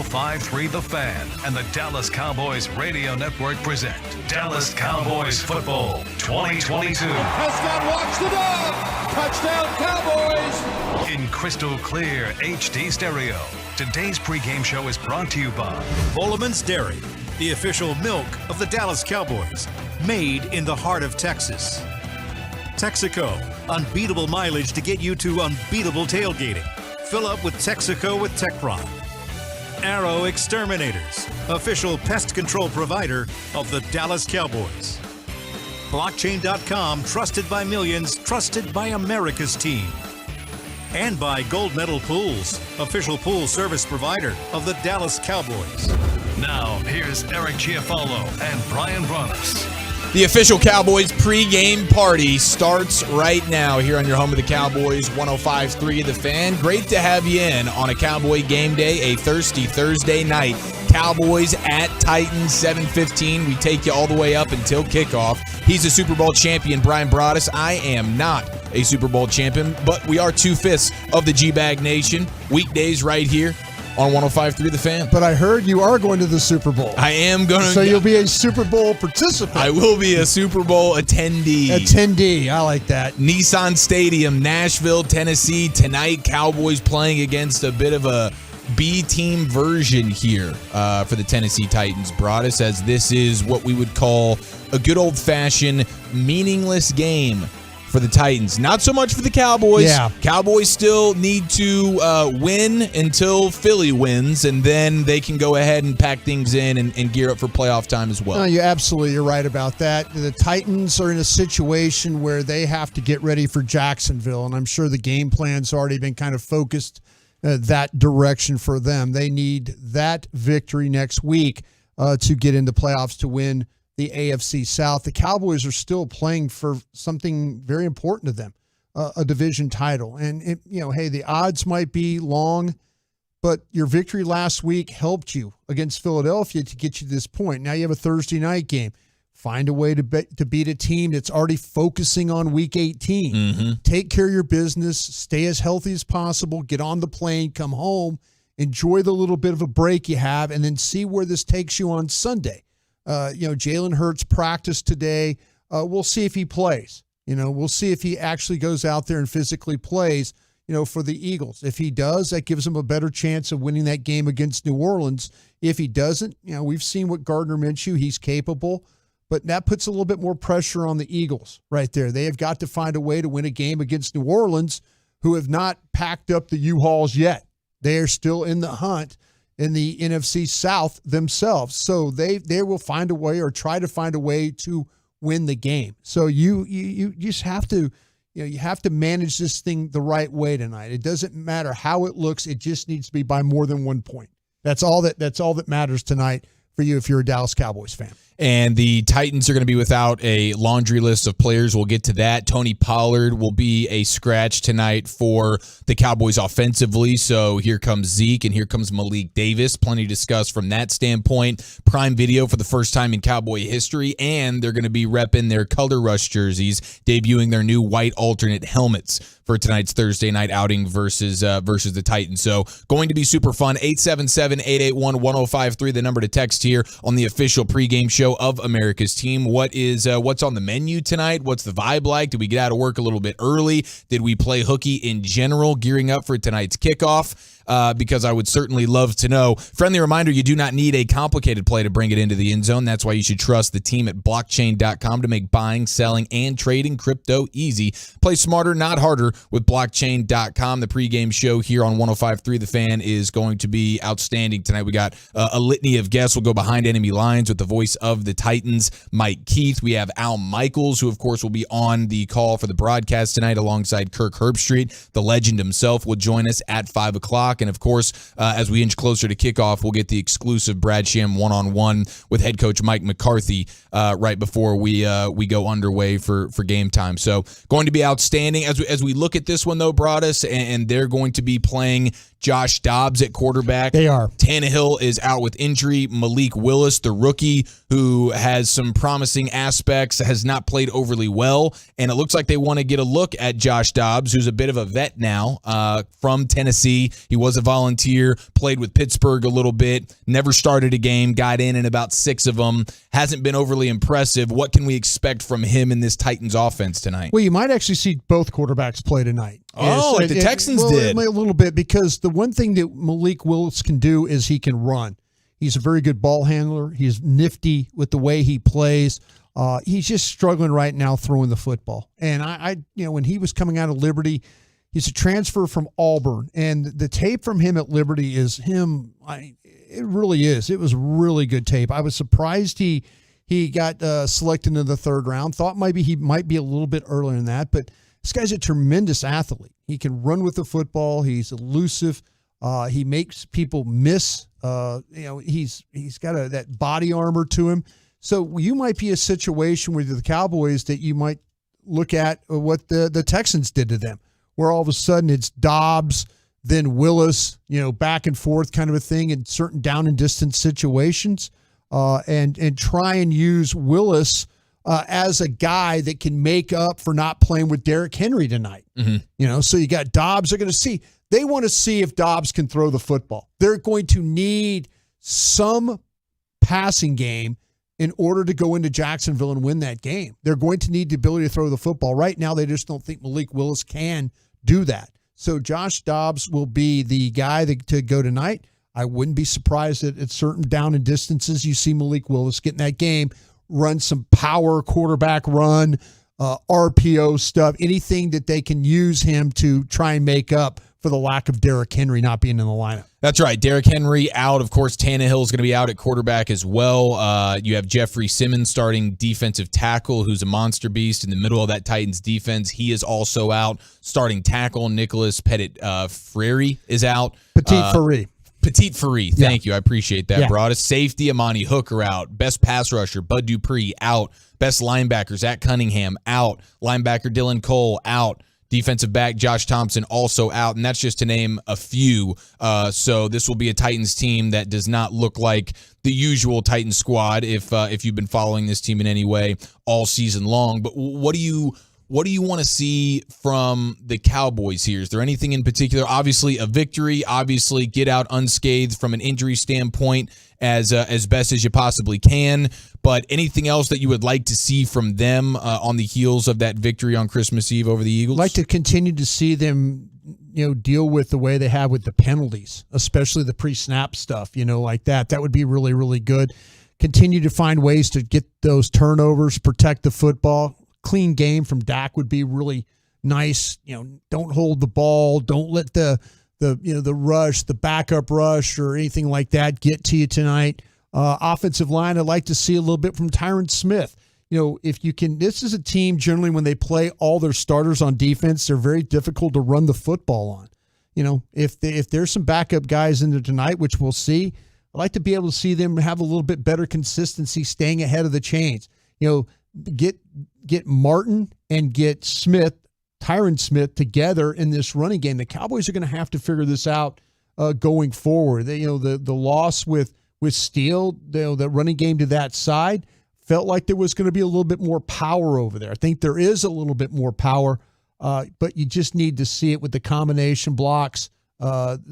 105.3 The Fan and the Dallas Cowboys Radio Network present Dallas Cowboys Football 2022. Prescott walks the dog. Touchdown Cowboys. In crystal clear HD stereo, today's pregame show is brought to you by Boleman's Dairy, the official milk of the Dallas Cowboys, made in the heart of Texas. Texaco, unbeatable mileage to get you to unbeatable tailgating. Fill up with Texaco with Techron. Arrow Exterminators, official pest control provider of the Dallas Cowboys. Blockchain.com, trusted by millions, trusted by America's team. And by Gold Medal Pools, official pool service provider of the Dallas Cowboys. Now, here's Eric Chiafalo and Brian Broaddus. The official Cowboys pregame party starts right now here on your home of the Cowboys, 105.3 The Fan. Great to have you in on a Cowboy game day, a thirsty Thursday night. Cowboys at Titans, 7:15. We take you all the way up until kickoff. He's a Super Bowl champion, Brian Broaddus. I am not a Super Bowl champion, but we are 2/5 of the G-Bag Nation. Weekdays right here on 105.3 The Fan. But I heard you are going to the Super Bowl. I am going to. So you'll be a Super Bowl participant. I will be a Super Bowl attendee. I like that. Nissan Stadium, Nashville, Tennessee. Tonight, Cowboys playing against a bit of a B-team version here for the Tennessee Titans. Broaddus, as this is what we would call a good old-fashioned meaningless game for the Titans. Not so much for the Cowboys. Yeah. Cowboys still need to win until Philly wins, and then they can go ahead and pack things in and gear up for playoff time as well. No, you're right about that. The Titans are in a situation where they have to get ready for Jacksonville, and I'm sure the game plan's already been kind of focused that direction for them. They need that victory next week to get into playoffs to win the AFC South. The Cowboys are still playing for something very important to them, a division title. And, the odds might be long, but your victory last week helped you against Philadelphia to get you to this point. Now you have a Thursday night game. Find a way to beat a team that's already focusing on Week 18. Mm-hmm. Take care of your business. Stay as healthy as possible. Get on the plane. Come home. Enjoy the little bit of a break you have, and then see where this takes you on Sunday. Jalen Hurts practiced today. We'll see if he plays. We'll see if he actually goes out there and physically plays, for the Eagles. If he does, that gives him a better chance of winning that game against New Orleans. If he doesn't, we've seen what Gardner Minshew, he's capable. But that puts a little bit more pressure on the Eagles right there. They have got to find a way to win a game against New Orleans, who have not packed up the U-Hauls yet. They are still in the hunt in the NFC South themselves. So they will find a way or try to find a way to win the game. So you just have to, you have to manage this thing the right way tonight. It doesn't matter how it looks. It just needs to be by more than 1 point. That's all that matters tonight for you if you're a Dallas Cowboys fan. And the Titans are going to be without a laundry list of players. We'll get to that. Tony Pollard will be a scratch tonight for the Cowboys offensively. So here comes Zeke and here comes Malik Davis. Plenty to discuss from that standpoint. Prime Video for the first time in Cowboy history. And they're going to be repping their Color Rush jerseys, debuting their new white alternate helmets for tonight's Thursday night outing versus the Titans. So going to be super fun. 877-881-1053, the number to text here on the official pregame show of America's team. What's on the menu tonight? What's the vibe like? Did we get out of work a little bit early? Did we play hooky in general, gearing up for tonight's kickoff? Because I would certainly love to know. Friendly reminder, you do not need a complicated play to bring it into the end zone. That's why you should trust the team at blockchain.com to make buying, selling, and trading crypto easy. Play smarter, not harder with blockchain.com. The pregame show here on 105.3 The Fan is going to be outstanding tonight. We got a litany of guests. We'll go behind enemy lines with the voice of the Titans, Mike Keith. We have Al Michaels, who, of course, will be on the call for the broadcast tonight alongside Kirk Herbstreit. The legend himself will join us at 5 o'clock. And, of course, as we inch closer to kickoff, we'll get the exclusive Brad Sham one-on-one with head coach Mike McCarthy right before we go underway for game time. So going to be outstanding. As we look at this one, though, Broaddus, and they're going to be playing Josh Dobbs at quarterback. They are. Tannehill is out with injury. Malik Willis, the rookie, who has some promising aspects, has not played overly well. And it looks like they want to get a look at Josh Dobbs, who's a bit of a vet now from Tennessee. He was a volunteer, played with Pittsburgh a little bit, never started a game, got in about 6 of them. Hasn't been overly impressive. What can we expect from him in this Titans offense tonight? Well, you might actually see both quarterbacks play tonight. Oh, like the Texans did. A little bit, because the one thing that Malik Willis can do is he can run. He's a very good ball handler. He's nifty with the way he plays. He's just struggling right now throwing the football. And I when he was coming out of Liberty, he's a transfer from Auburn, and the tape from him at Liberty is him. It really is. It was really good tape. I was surprised he got selected in the 3rd round. Thought maybe he might be a little bit earlier than that, but this guy's a tremendous athlete. He can run with the football. He's elusive. He makes people miss. He's got that body armor to him. So you might be a situation with the Cowboys that you might look at what the Texans did to them, where all of a sudden it's Dobbs, then Willis, back and forth kind of a thing in certain down and distance situations, and try and use Willis as a guy that can make up for not playing with Derrick Henry tonight. Mm-hmm. So you got Dobbs. They want to see if Dobbs can throw the football. They're going to need some passing game in order to go into Jacksonville and win that game. They're going to need the ability to throw the football. Right now, they just don't think Malik Willis can do that. So Josh Dobbs will be the guy to go tonight. I wouldn't be surprised that at certain down and distances you see Malik Willis get in that game, run some power quarterback run, RPO stuff, anything that they can use him to try and make up for the lack of Derrick Henry not being in the lineup. That's right. Derrick Henry out. Of course, Tannehill is going to be out at quarterback as well. You have Jeffrey Simmons starting defensive tackle, who's a monster beast in the middle of that Titans defense. He is also out. Starting tackle, Nicholas Petit-Frere is out. Petit-Frere. Thank you. I appreciate that, Broadus. Safety, Amani Hooker out. Best pass rusher, Bud Dupree out. Best linebacker, Zach Cunningham out. Linebacker, Dylan Cole out. Defensive back Josh Thompson also out, and that's just to name a few. So this will be a Titans team that does not look like the usual Titans squad if you've been following this team in any way all season long. But what do you want to see from the Cowboys here? Is there anything in particular? Obviously a victory, obviously get out unscathed from an injury standpoint as best as you possibly can. But anything else that you would like to see from them on the heels of that victory on Christmas Eve over the Eagles? I'd like to continue to see them, deal with the way they have with the penalties, especially the pre-snap stuff, like that. That would be really, really good. Continue to find ways to get those turnovers, protect the football. Clean game from Dak would be really nice. Don't hold the ball. Don't let the rush, the backup rush or anything like that get to you tonight. Offensive line, I'd like to see a little bit from Tyron Smith. If you can, this is a team generally when they play all their starters on defense, they're very difficult to run the football on. If there's some backup guys in there tonight, which we'll see, I'd like to be able to see them have a little bit better consistency, staying ahead of the chains. Get Martin and get Tyron Smith together in this running game. The Cowboys are going to have to figure this out going forward. The loss with Steele, the running game to that side, felt like there was going to be a little bit more power over there. I think there is a little bit more power, but you just need to see it with the combination blocks,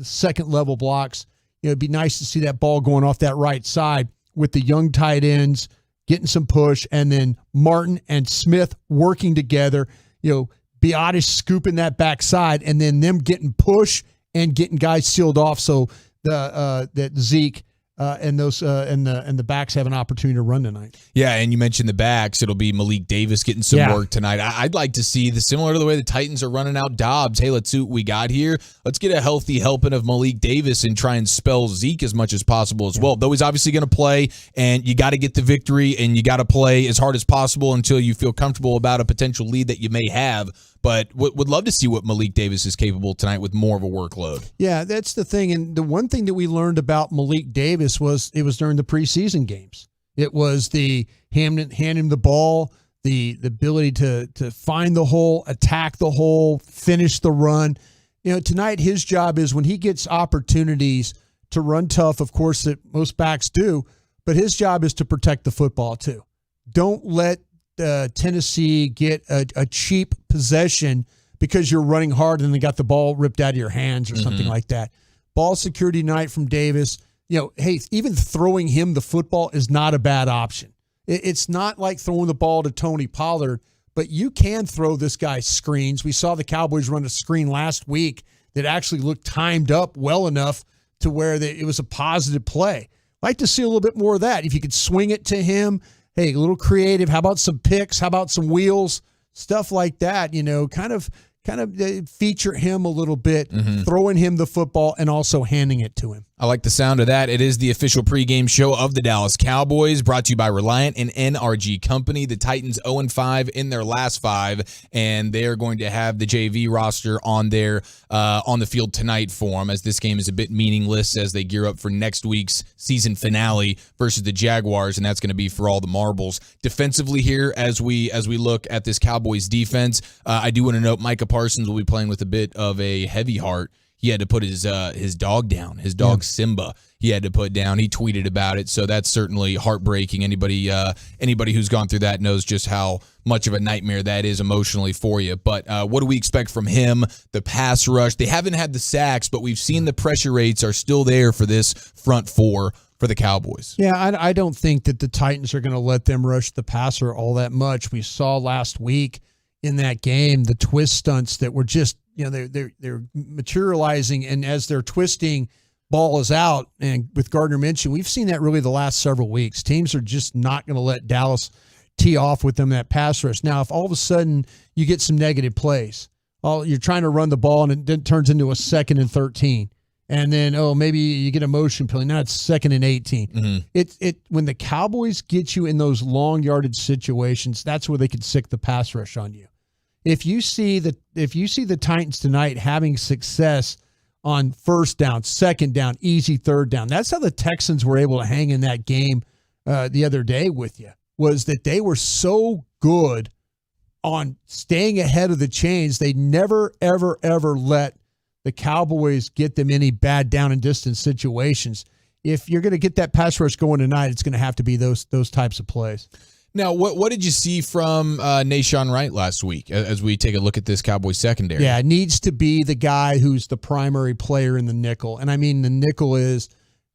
second level blocks. It'd be nice to see that ball going off that right side with the young tight ends getting some push, and then Martin and Smith working together, Biotis scooping that backside, and then them getting push and getting guys sealed off so that Zeke and the backs have an opportunity to run tonight. Yeah, and you mentioned the backs. It'll be Malik Davis getting some work tonight. I'd like to see similar to the way the Titans are running out Dobbs. Hey, let's see what we got here. Let's get a healthy helping of Malik Davis and try and spell Zeke as much as possible as well. Though he's obviously going to play, and you got to get the victory, and you got to play as hard as possible until you feel comfortable about a potential lead that you may have. But would love to see what Malik Davis is capable tonight with more of a workload. Yeah, that's the thing. And the one thing that we learned about Malik Davis was it was during the preseason games. It was hand him the ball, the ability to find the hole, attack the hole, finish the run. Tonight his job is when he gets opportunities to run tough, of course, that most backs do, but his job is to protect the football too. Don't let Tennessee get a cheap possession because you're running hard and they got the ball ripped out of your hands or something like that. Ball security tonight from Davis. Hey, even throwing him the football is not a bad option. It's not like throwing the ball to Tony Pollard, but you can throw this guy screens. We saw the Cowboys run a screen last week that actually looked timed up well enough to where it was a positive play. I'd like to see a little bit more of that. If you could swing it to him, hey, a little creative. How about some picks? How about some wheels? Stuff like that, kind of feature him a little bit, throwing him the football and also handing it to him. I like the sound of that. It is the official pregame show of the Dallas Cowboys, brought to you by Reliant and NRG Company. The Titans 0-5 in their last 5, and they are going to have the JV roster on the field tonight for them, as this game is a bit meaningless as they gear up for next week's season finale versus the Jaguars, and that's going to be for all the marbles. Defensively here, as we look at this Cowboys defense, I do want to note Micah Parsons will be playing with a bit of a heavy heart. He had to put his dog down, his dog Simba. He had to put down. He tweeted about it, so that's certainly heartbreaking. Anybody who's gone through that knows just how much of a nightmare that is emotionally for you. But what do we expect from him? The pass rush. They haven't had the sacks, but we've seen the pressure rates are still there for this front four for the Cowboys. Yeah, I don't think that the Titans are going to let them rush the passer all that much. We saw last week in that game the twist stunts that were just, they're materializing, and as they're twisting, ball is out. And with Gardner Minshew, we've seen that really the last several weeks. Teams are just not going to let Dallas tee off with them that pass rush. Now, if all of a sudden you get some negative plays, you're trying to run the ball and it then turns into a 2nd and 13, and then maybe you get a motion penalty. Now it's 2nd and 18. When the Cowboys get you in those long yardage situations, that's where they can sick the pass rush on you. If you see the Titans tonight having success on 1st down, 2nd down, easy 3rd down, that's how the Texans were able to hang in that game the other day with you, was that they were so good on staying ahead of the chains. They never, ever, ever let the Cowboys get them any bad down and distance situations. If you're going to get that pass rush going tonight, it's going to have to be those types of plays. Now, what did you see from Nahshon Wright last week as we take a look at this Cowboys secondary? Yeah, it needs to be the guy who's the primary player in the nickel. And I mean, the nickel is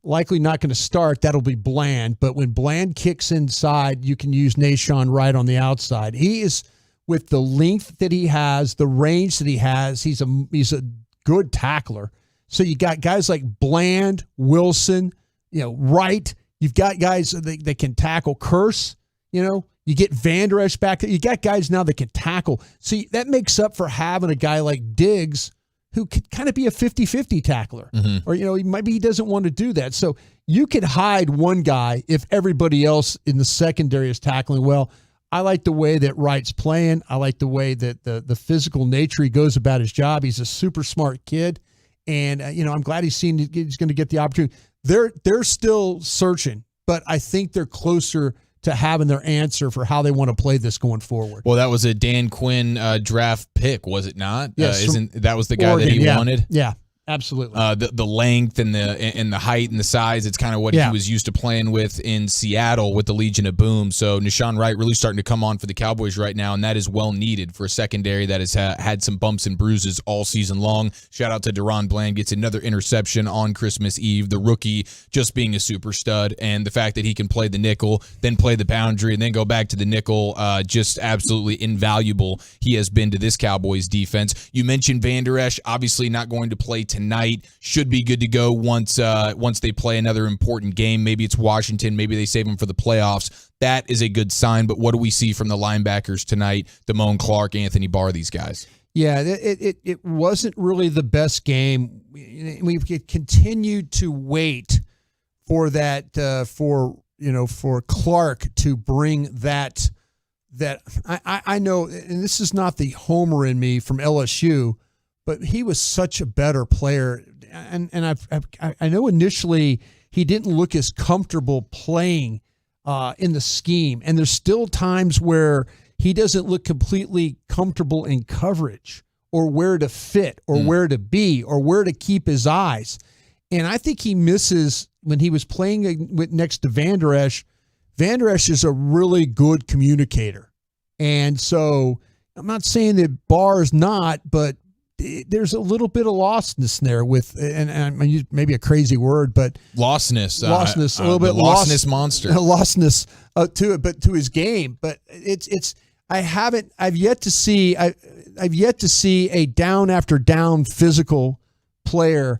likely not going to start. That'll be Bland. But when Bland kicks inside, you can use Nahshon Wright on the outside. He is, with the length that he has, the range that he has, he's a good tackler. So you got guys like Bland, Wilson, Wright. You've got guys that can tackle. Curse. You get Van Der Esch back. You got guys now that can tackle. See, that makes up for having a guy like Diggs who could kind of be a 50-50 tackler. Or, maybe he doesn't want to do that. So you could hide one guy if everybody else in the secondary is tackling well. I like the way that Wright's playing. I like the way that the physical nature he goes about his job. He's a super smart kid. And, I'm glad he's going to get the opportunity. They're still searching, but I think they're closer to having their answer for how they want to play this going forward. Well, that was a Dan Quinn draft pick, was it not? Yes, that was the guy Oregon, that he wanted? Yeah, absolutely. The length and the height and the size, it's kind of what he was used to playing with in Seattle with the Legion of Boom. So Nahshon Wright really starting to come on for the Cowboys right now, and that is well needed for a secondary that has had some bumps and bruises all season long. Shout out to Deron Bland, gets another interception on Christmas Eve. The rookie just being a super stud, and the fact that he can play the nickel, then play the boundary, and then go back to the nickel, just absolutely invaluable he has been to this Cowboys defense. You mentioned Van Der Esch, obviously not going to play tonight, should be good to go once they play another important game. Maybe it's Washington, maybe they save him for the playoffs. That is a good sign, but what do we see from the linebackers tonight? Damone Clark, Anthony Barr, these guys. Yeah, it wasn't really the best game. We've continued to wait for that for Clark to bring that I know, and this is not the homer in me from LSU, but he was such a better player, and I know initially he didn't look as comfortable playing in the scheme, and there's still times where he doesn't look completely comfortable in coverage or where to fit or where to be or where to keep his eyes. And I think he misses when he was playing next to Van Der Esch. Van Der Esch is a really good communicator. And so I'm not saying that Barr is not, but there's a little bit of lostness there with, and I use maybe a crazy word, but lostness, a little bit lostness monster, lostness to it, but to his game. But I've yet to see a down after down physical player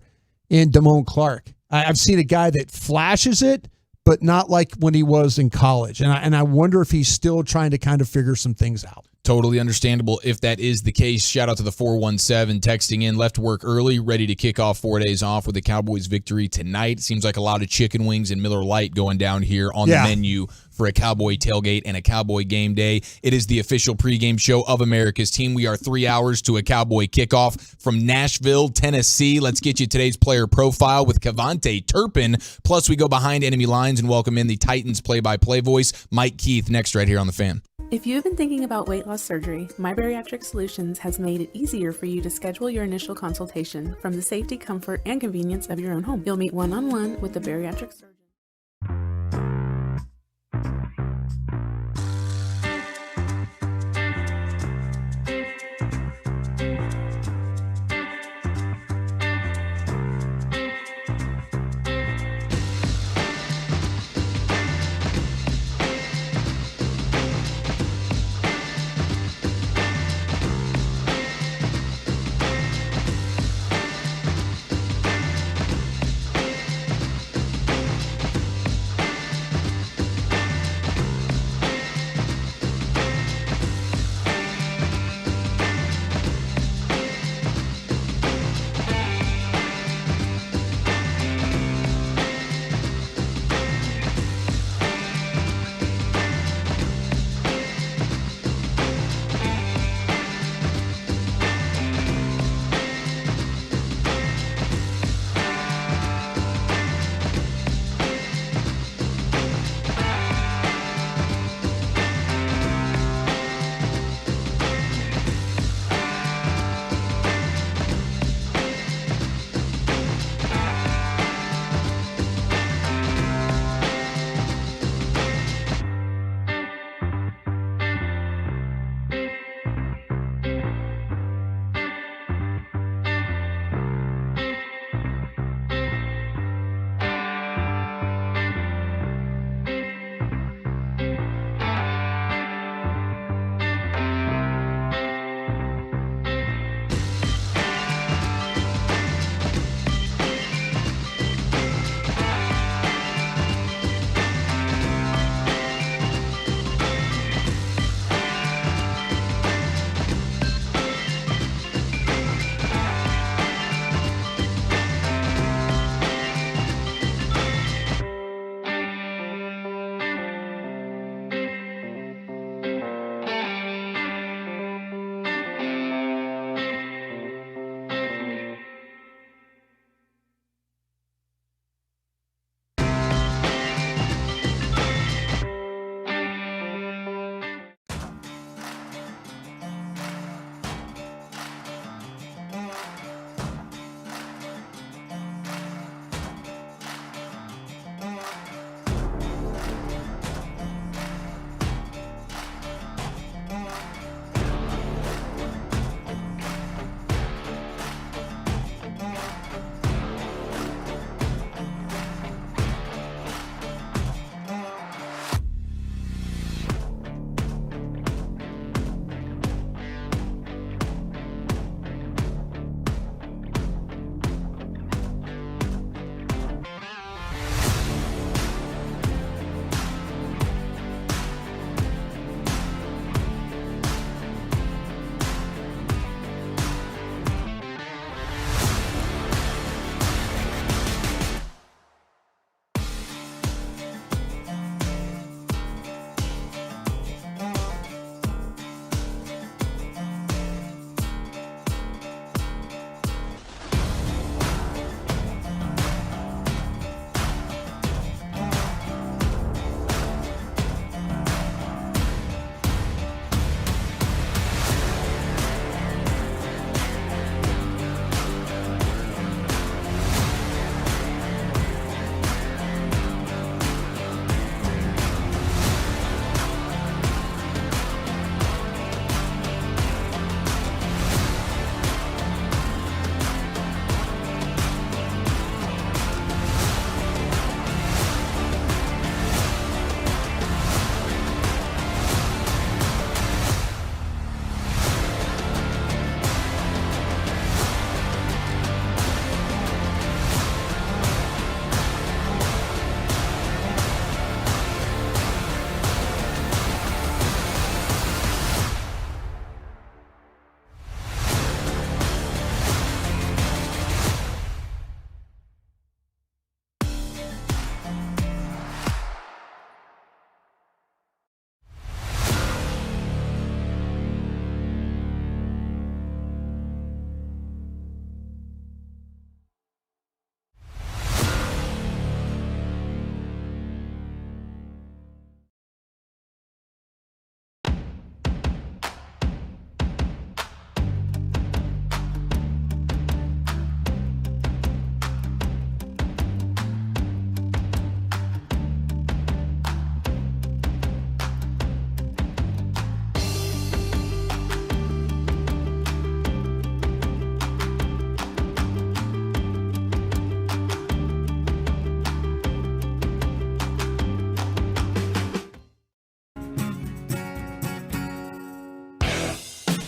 in Damone Clark. I've seen a guy that flashes it, but not like when he was in college. And I wonder if he's still trying to kind of figure some things out. Totally understandable if that is the case. Shout out to the 417 texting in, left work early, ready to kick off 4 days off with the Cowboys victory tonight. Seems like a lot of chicken wings and Miller Lite going down here on the menu for a Cowboy tailgate and a Cowboy game day. It is the official pregame show of America's team. We are 3 hours to a Cowboy kickoff from Nashville, Tennessee. Let's get you today's player profile with Kavante Turpin. Plus, we go behind enemy lines and welcome in the Titans play-by-play voice, Mike Keith, next right here on The Fan. If you have been thinking about weight loss surgery, My Bariatric Solutions has made it easier for you to schedule your initial consultation from the safety, comfort, and convenience of your own home. You'll meet one-on-one with the bariatric surgeon.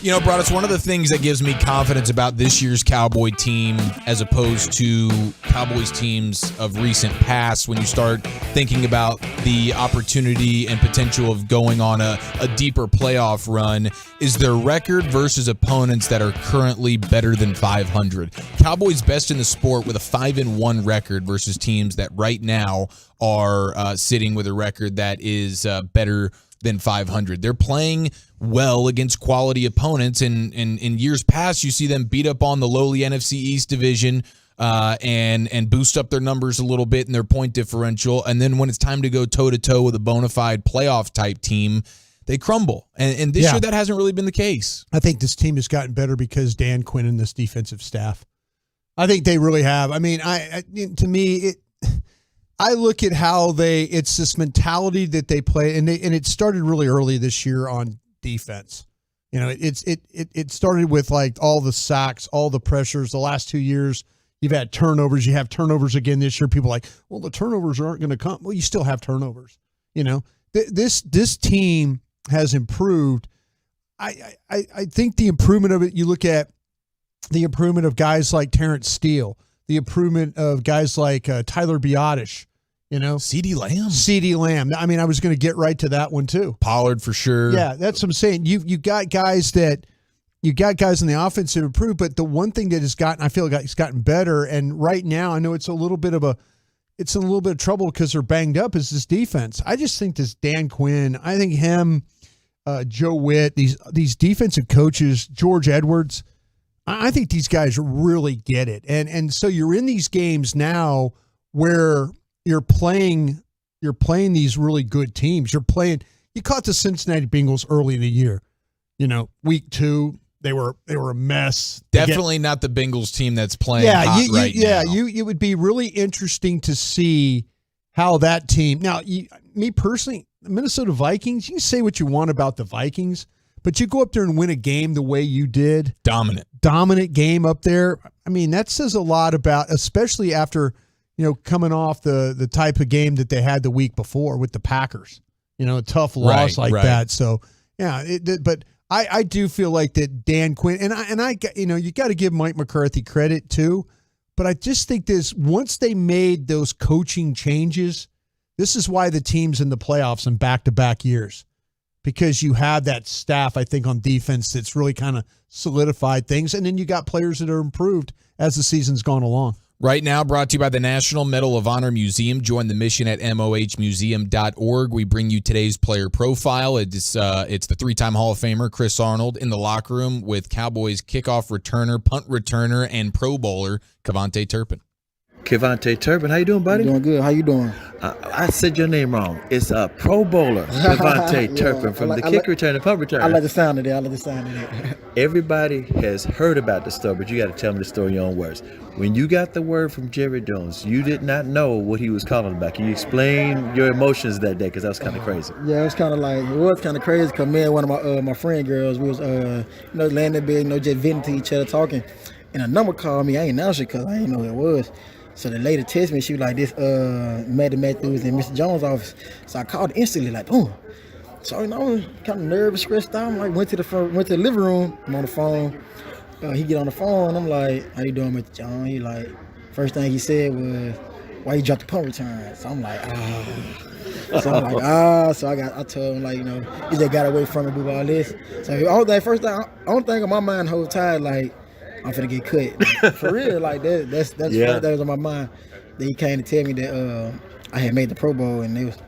You know, Broadus, one of the things that gives me confidence about this year's Cowboy team as opposed to Cowboys teams of recent past, when you start thinking about the opportunity and potential of going on a deeper playoff run, is their record versus opponents that are currently better than 500. Cowboys best in the sport with a 5-1 record versus teams that right now are sitting with a record that is better than 500. They're playing well against quality opponents, and in years past, you see them beat up on the lowly NFC East division and boost up their numbers a little bit in their point differential, and then when it's time to go toe-to-toe with a bona fide playoff-type team, they crumble. And this year, that hasn't really been the case. I think this team has gotten better because Dan Quinn and this defensive staff. I think they really have. I mean, to me, I look at how it's this mentality that they play, and it started really early this year on defense. You know, it started with like all the sacks, all the pressures. The last 2 years, you've had turnovers. You have turnovers again this year. People are like, well, the turnovers aren't going to come. Well, you still have turnovers. You know, this team has improved. I think the improvement of it, you look at the improvement of guys like Terrence Steele, the improvement of guys like Tyler Biotish, you know. CeeDee Lamb. I mean, I was going to get right to that one too. Pollard for sure. Yeah, that's what I'm saying. You got guys in the offense that improved, but the one thing that I feel like it's gotten better, and right now I know it's in a little bit of trouble because they're banged up, is this defense. I just think this Dan Quinn, I think him, Joe Witt, these defensive coaches, George Edwards, I think these guys really get it. And so you're in these games now where you're playing these really good teams. You caught the Cincinnati Bengals early in the year. You know, week 2, they were a mess. Definitely not the Bengals team that's playing hot right now. It would be really interesting to see how that team. Now, me personally, the Minnesota Vikings, you can say what you want about the Vikings, but you go up there and win a game the way you did. Dominant game up there. I mean, that says a lot about, especially after, you know, coming off the type of game that they had the week before with the Packers. You know, a tough loss like that. So, yeah, but I do feel like that Dan Quinn, and I you know, you got to give Mike McCarthy credit too, but I just think once they made those coaching changes, this is why the team's in the playoffs in back-to-back years. Because you have that staff, I think, on defense that's really kind of solidified things. And then you got players that are improved as the season's gone along. Right now, brought to you by the National Medal of Honor Museum. Join the mission at mohmuseum.org. We bring you today's player profile. It's the 3-time Hall of Famer, Chris Arnold, in the locker room with Cowboys kickoff returner, punt returner, and Pro Bowler, Kavante Turpin. Kavante Turpin, how you doing, buddy? Doing good. How you doing? I said your name wrong. It's a Pro Bowler, Kavante Turpin, from the kick return and punt return. I like the sound of that. Everybody has heard about the story, but you got to tell me the story in your own words. When you got the word from Jerry Jones, you did not know what he was calling about. Can you explain your emotions that day? Because that was kind of crazy. Yeah, it was kind of crazy because me and one of my friend girls, we was laying in bed, just venting to each other, talking, and a number called me. I ain't answered because I didn't know who it was. So the lady texted me. She was like, "This Maddie Matthews in Mr. Jones' office." So I called instantly, like, boom. So I was kind of nervous, stressed out. Like went to the living room. I'm on the phone. He get on the phone. I'm like, "How you doing, Mr. John?" He like, first thing he said was, "Why you dropped the punt return?" So I'm like, So I'm like, So I told him, like, he just got away from me with all this. So only thing on my mind the whole time, like, I'm finna get cut. For real, like that's that was on my mind. Then he came to tell me that I had made the Pro Bowl, and it was,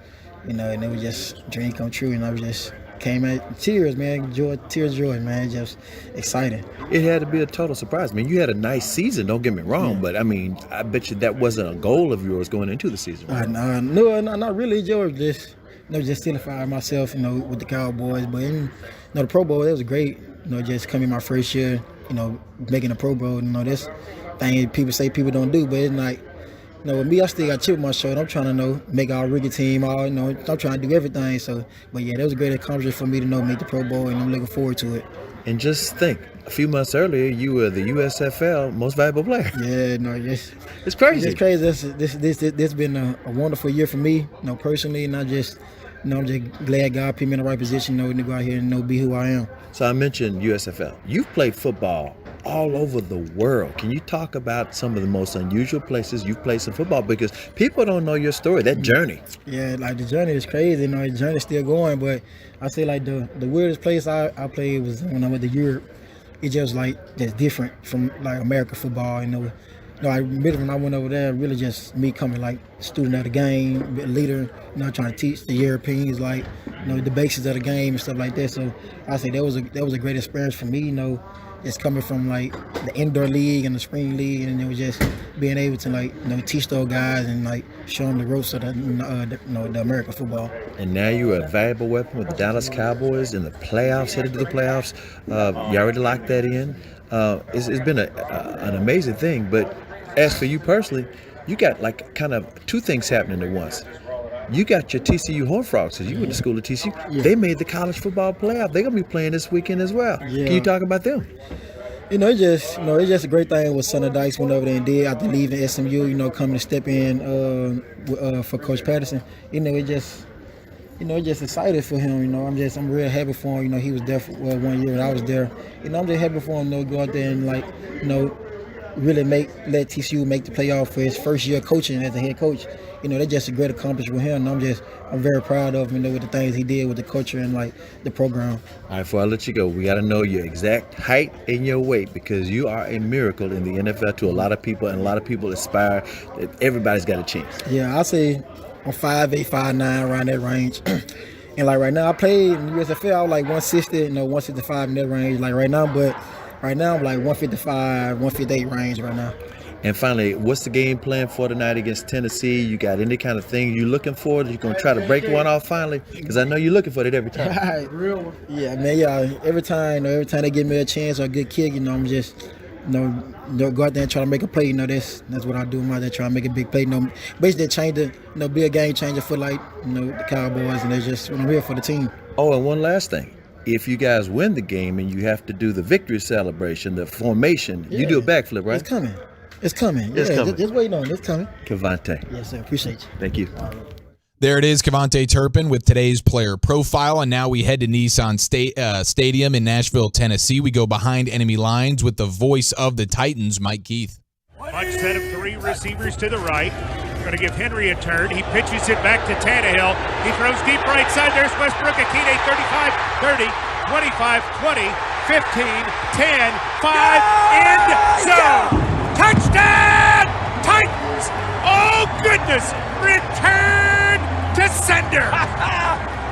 and it was just a dream come true, and I was just came at tears, man, tears of joy, man, just exciting. It had to be a total surprise. I mean, you had a nice season, don't get me wrong, but I mean, I bet you that wasn't a goal of yours going into the season. Right? No, not really. Just solidifying myself, with the Cowboys. But the Pro Bowl, that was great. Just coming my first year, making a Pro Bowl. This thing people say people don't do, but it's like, with me, I still got a chip on my shoulder. I'm trying to make our rookie team. I'm trying to do everything. So, but yeah, that was a great accomplishment for me to make the Pro Bowl, and I'm looking forward to it. And just think, a few months earlier, you were the USFL Most Valuable Player. Yeah, it's crazy. It's crazy. This been a wonderful year for me, personally, not just I'm just glad God put me in the right position, to go out here and be who I am. So I mentioned USFL. You've played football all over the world. Can you talk about some of the most unusual places you've played some football? Because people don't know your story, that journey. Yeah, the journey is crazy. The journey's still going, but I say the weirdest place I played was when I went to Europe. It's just just different from American football. I admit when I went over there, really just me coming student of the game, leader, trying to teach the Europeans the basics of the game and stuff like that. So I say that was a great experience for me. Just coming from the indoor league and the spring league, and it was just being able to teach those guys and show them the ropes of the American football. And now you're a valuable weapon with the Dallas Cowboys in the playoffs, headed to the playoffs. You already locked that in. It's been an amazing thing. But as for you personally, you got kind of two things happening at once. You got your TCU Horned Frogs, because you went to school at TCU. Yeah. They made the college football playoff. They're going to be playing this weekend as well. Yeah. Can you talk about them? It's just a great thing what Sonny Dykes went over there and did after leaving SMU, coming to step in for Coach Patterson. It's just excited for him, I'm real happy for him. He was there for 1 year and I was there. I'm just happy for him, go out there and really let TCU make the playoff for his first year coaching as a head coach. That's just a great accomplishment with him. I'm very proud of him, with the things he did with the culture and the program. All right, before I let you go, we got to know your exact height and your weight, because you are a miracle in the NFL to a lot of people, and a lot of people aspire that everybody's got a chance. Yeah, I say I'm 5'8", 5'9", around that range. And right now, I played in the USFL, I was 160, 165 in that range. Right now, but right now I'm 155, 158 range right now. And finally, what's the game plan for tonight against Tennessee? You got any kind of thing you're looking for? You're going to try to break one off finally? Because I know you're looking for it every time. Real one. Yeah, man, yeah. Every time they give me a chance or a good kick, I'm just, go out there and try to make a play. That's what I do. I'm out there trying to make a big play. Basically change be a game changer for the Cowboys, and that's just what I'm here for the team. Oh, and one last thing. If you guys win the game and you have to do the victory celebration, the formation, you do a backflip, right? It's coming. It's coming. Just waiting on it. It's coming. Kavante. Yes, sir. Appreciate you. Thank you. There it is, Kavante Turpin with today's player profile. And now we head to Nissan Stadium in Nashville, Tennessee. We go behind enemy lines with the voice of the Titans, Mike Keith. Mike set of three receivers to the right. Going to give Henry a turn. He pitches it back to Tannehill. He throws deep right side. There's Westbrook. Akine 35, 30, 25, 20, 15, 10, 5, end zone. Touchdown! Titans! Oh, goodness! Return to sender!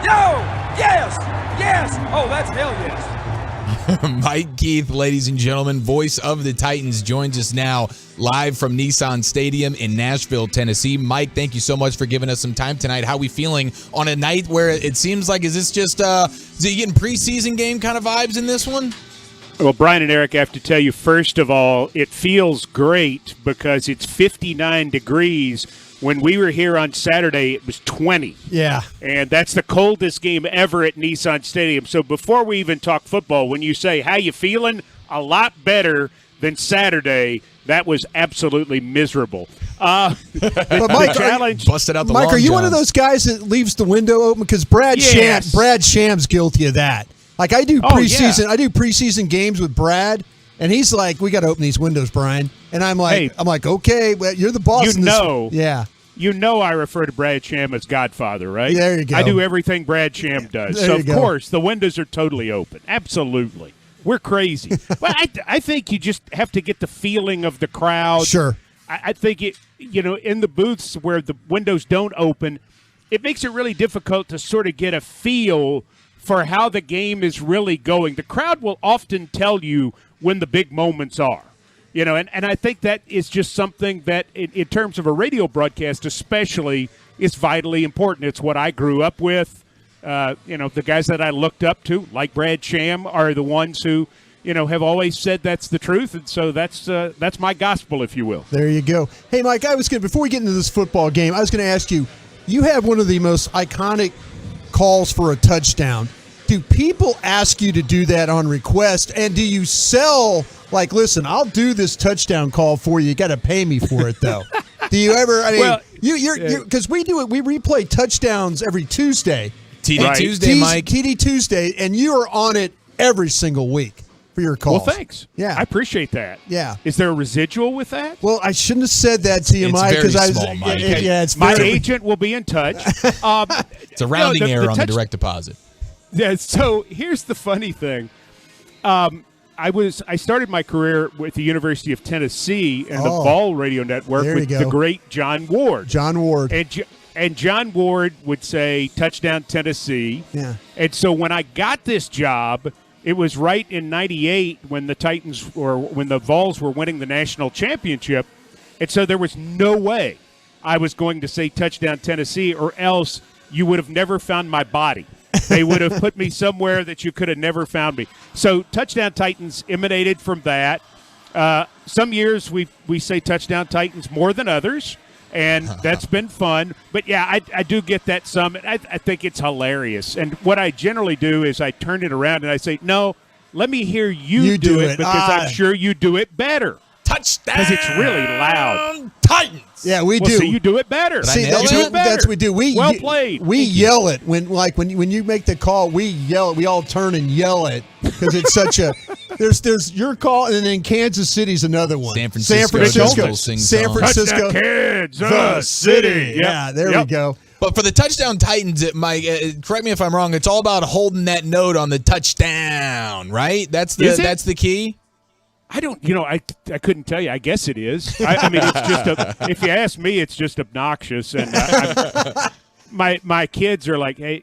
Yo! Yes! Yes! Oh, that's hell yes! Mike Keith, ladies and gentlemen, voice of the Titans, joins us now live from Nissan Stadium in Nashville, Tennessee. Mike, thank you so much for giving us some time tonight. How are we feeling on a night where it seems like, is this just, is it getting preseason game kind of vibes in this one? Well, Brian and Eric, I have to tell you, first of all, it feels great because it's 59 degrees. When we were here on Saturday, it was 20. Yeah. And that's the coldest game ever at Nissan Stadium. So before we even talk football, when you say, how you feeling? A lot better than Saturday. That was absolutely miserable. But Mike, busted out the Mike, long are you johns. one of those guys that leaves the window open? Because Brad Sham's guilty of that. I do preseason. Yeah. I do preseason games with Brad, and he's like, "We got to open these windows, Brian." And I'm like, "Okay, well, you're the boss." Yeah. You know, I refer to Brad Sham as Godfather, right? There you go. I do everything Brad Sham does. So of course, the windows are totally open. Absolutely, we're crazy. But I think you just have to get the feeling of the crowd. Sure. I think in the booths where the windows don't open, it makes it really difficult to sort of get a feel for how the game is really going. The crowd will often tell you when the big moments are, and I think that is just something that in terms of a radio broadcast especially is vitally important. It's what I grew up with. The guys that I looked up to, like Brad Sham, are the ones who, have always said that's the truth. And so that's my gospel, if you will. There you go. Hey, Mike, before we get into this football game, I was going to ask you, you have one of the most iconic calls for a touchdown. Do people ask you to do that on request, and do you sell, listen, I'll do this touchdown call for you. You got to pay me for it, though. Do you ever? I mean, because we do it. We replay touchdowns every Tuesday, TD Tuesday, Mike. TD Tuesday, and you are on it every single week for your calls. Well, thanks. Yeah. I appreciate that. Yeah. Is there a residual with that? Well, I shouldn't have said that to you, It's Mike, very because small, Mike. Yeah, it's My very, agent will be in touch. It's a rounding error on the direct deposit. Yeah, so here's the funny thing. I started my career with the University of Tennessee and the Vol Radio Network There with you the go. great John Ward. John Ward. And John Ward would say, touchdown Tennessee. Yeah. And so when I got this job, it was right in 98 when the Titans or when the Vols were winning the national championship. And so there was no way I was going to say touchdown Tennessee, or else you would have never found my body. They would have put me somewhere that you could have never found me. So touchdown Titans emanated from that. Some years we say touchdown Titans more than others, and that's been fun. But, yeah, I do get that some. I think it's hilarious. And what I generally do is I turn it around and I say, no, let me hear you do it because I'm sure you do it better. Touchdown! Because it's really loud. Titans! Yeah, we Well, do. so you do it better. See, nail that's, it? what, that's what we do. Well played. We yell it when you make the call. We yell it. We all turn and yell it because it's such a. There's your call, and then in Kansas City's another one. San Francisco. San Francisco. Kansas City. Yep. Yeah, there we go. But for the touchdown Titans, Mike, correct me if I'm wrong, it's all about holding that note on the touchdown, right? That's the key? I don't, I couldn't tell you. I guess it is. I mean, it's just if you ask me, it's just obnoxious. And my kids are like, hey,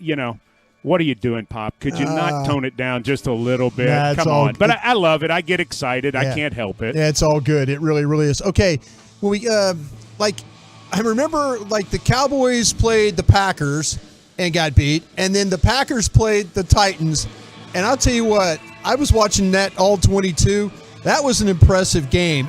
what are you doing, Pop? Could you not tone it down just a little bit? Come on. But I love it. I get excited. I can't help it. Yeah, it's all good. It really, really is. Okay, when we I remember the Cowboys played the Packers and got beat, and then the Packers played the Titans. And I'll tell you what, I was watching that all 22. That was an impressive game.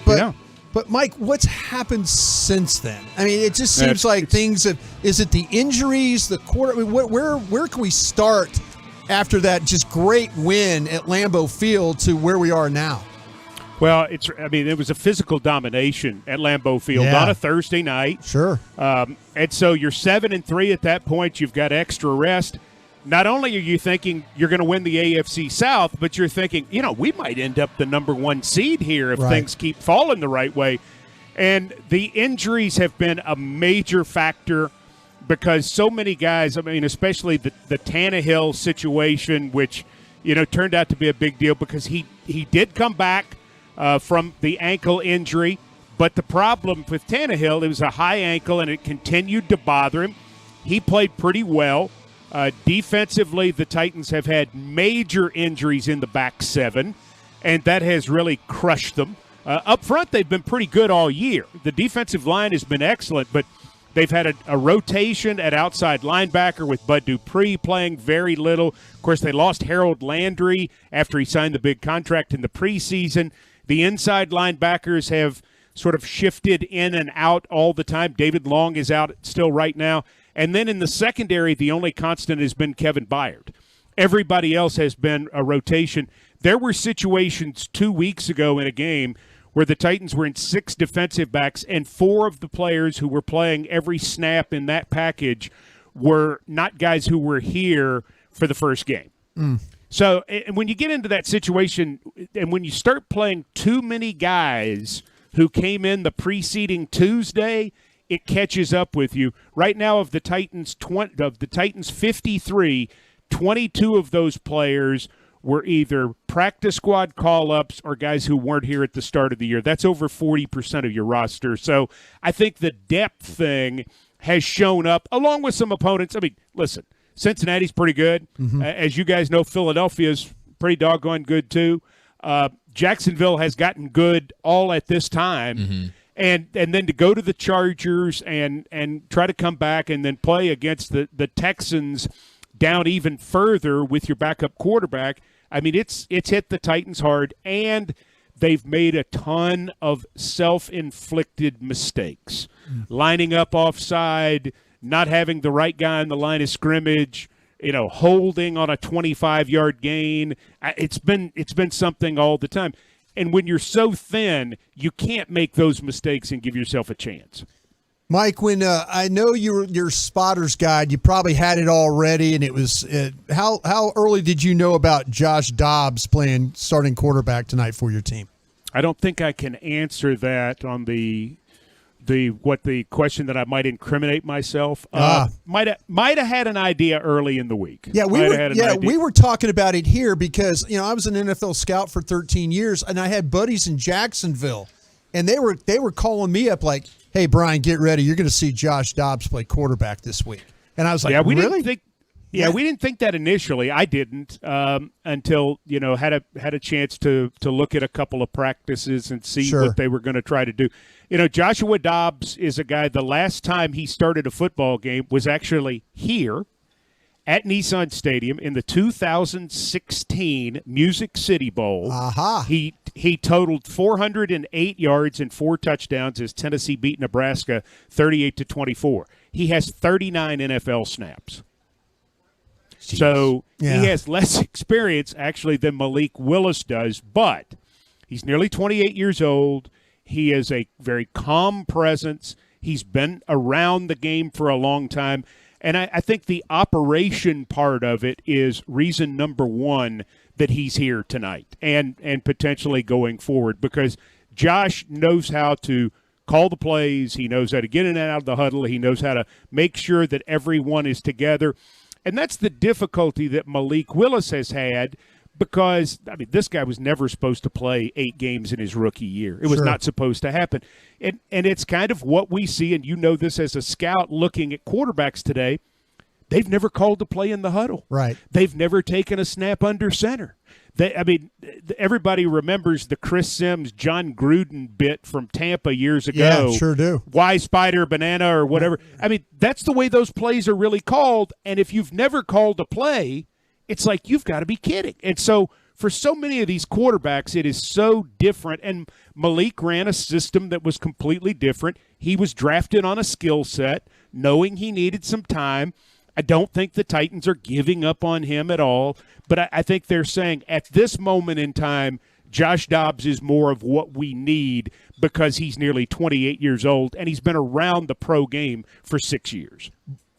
But Mike, what's happened since then? I mean, it just seems like things have. Is it the injuries, the quarter? I mean, where can we start after that just great win at Lambeau Field to where we are now? Well, it was a physical domination at Lambeau Field on a Thursday night. Sure. And so you're 7-3 at that point. You've got extra rest. Not only are you thinking you're going to win the AFC South, but you're thinking, we might end up the number 1 seed here if things keep falling the right way. And the injuries have been a major factor because so many guys, especially the Tannehill situation, which, turned out to be a big deal because he did come back from the ankle injury. But the problem with Tannehill, it was a high ankle and it continued to bother him. He played pretty well. Defensively, the Titans have had major injuries in the back seven, and that has really crushed them. Up front, they've been pretty good all year. The defensive line has been excellent, but they've had a rotation at outside linebacker with Bud Dupree playing very little. Of course, they lost Harold Landry after he signed the big contract in the preseason. The inside linebackers have sort of shifted in and out all the time. David Long is out still right now. And then in the secondary, the only constant has been Kevin Byard. Everybody else has been a rotation. There were situations 2 weeks ago in a game where the Titans were in 6 defensive backs, and 4 of the players who were playing every snap in that package were not guys who were here for the first game. So and when you get into that situation, and when you start playing too many guys who came in the preceding Tuesday, it catches up with you. Right now, of the Titans 53, 22 of those players were either practice squad call-ups or guys who weren't here at the start of the year. That's over 40% of your roster. So I think the depth thing has shown up, along with some opponents. I mean, listen, Cincinnati's pretty good. As you guys know, Philadelphia's pretty doggone good too. Jacksonville has gotten good all at this time. And then to go to the Chargers and try to come back and then play against the Texans down even further with your backup quarterback, I mean, it's hit the Titans hard, and they've made a ton of self-inflicted mistakes. Lining up offside, not having the right guy on the line of scrimmage, holding on a 25-yard gain. It's been something all the time. And when you're so thin, you can't make those mistakes and give yourself a chance. Mike, when I know your spotter's guide, you probably had it already, and it was how early did you know about Josh Dobbs playing starting quarterback tonight for your team? I don't think I can answer that on the question that I might incriminate myself. Might have had an idea early in the week. Yeah, we were talking about it here because I was an NFL scout for 13 years, and I had buddies in Jacksonville, and they were calling me up like, "Hey, Brian, get ready. You're going to see Josh Dobbs play quarterback this week." And I was like, "Yeah, we really?" We didn't think that initially. I didn't until had a chance to look at a couple of practices and see what they were going to try to do. Joshua Dobbs is a guy. The last time he started a football game was actually here at Nissan Stadium in the 2016 Music City Bowl. He totaled 408 yards and 4 touchdowns as Tennessee beat Nebraska 38-24. He has 39 NFL snaps. Jeez. So he has less experience actually than Malik Willis does, but he's nearly 28 years old. He is a very calm presence. He's been around the game for a long time. And I think the operation part of it is reason number one that he's here tonight and potentially going forward, because Josh knows how to call the plays. He knows how to get in and out of the huddle. He knows how to make sure that everyone is together. And that's the difficulty that Malik Willis has had, because, this guy was never supposed to play 8 games in his rookie year. It was not supposed to happen. And it's kind of what we see, and you know this as a scout looking at quarterbacks today. They've never called a play in the huddle. Right. They've never taken a snap under center. Everybody remembers the Chris Sims, John Gruden bit from Tampa years ago. Yeah, sure do. Why Spider Banana or whatever. That's the way those plays are really called. And if you've never called a play, it's like you've got to be kidding. And so for so many of these quarterbacks, it is so different. And Malik ran a system that was completely different. He was drafted on a skill set, knowing he needed some time. I don't think the Titans are giving up on him at all, but I think they're saying at this moment in time, Josh Dobbs is more of what we need because he's nearly 28 years old and he's been around the pro game for 6 years.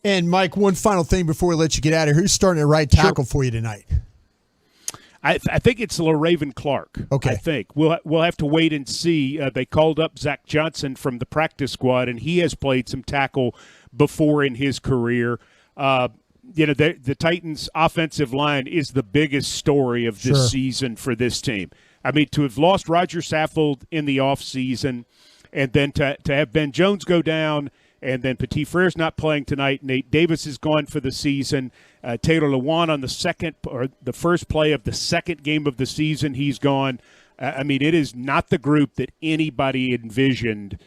And, Mike, one final thing before we let you get out of here. Who's starting at right tackle for you tonight? I think it's LaRaven Clark. Okay. I think. We'll have to wait and see. They called up Zach Johnson from the practice squad, and he has played some tackle before in his career. The Titans' offensive line is the biggest story of this season for this team. To have lost Roger Saffold in the offseason, and then to have Ben Jones go down, and then Petit Frere's not playing tonight. Nate Davis is gone for the season. Taylor Lewan on the first play of the second game of the season, he's gone. It is not the group that anybody envisioned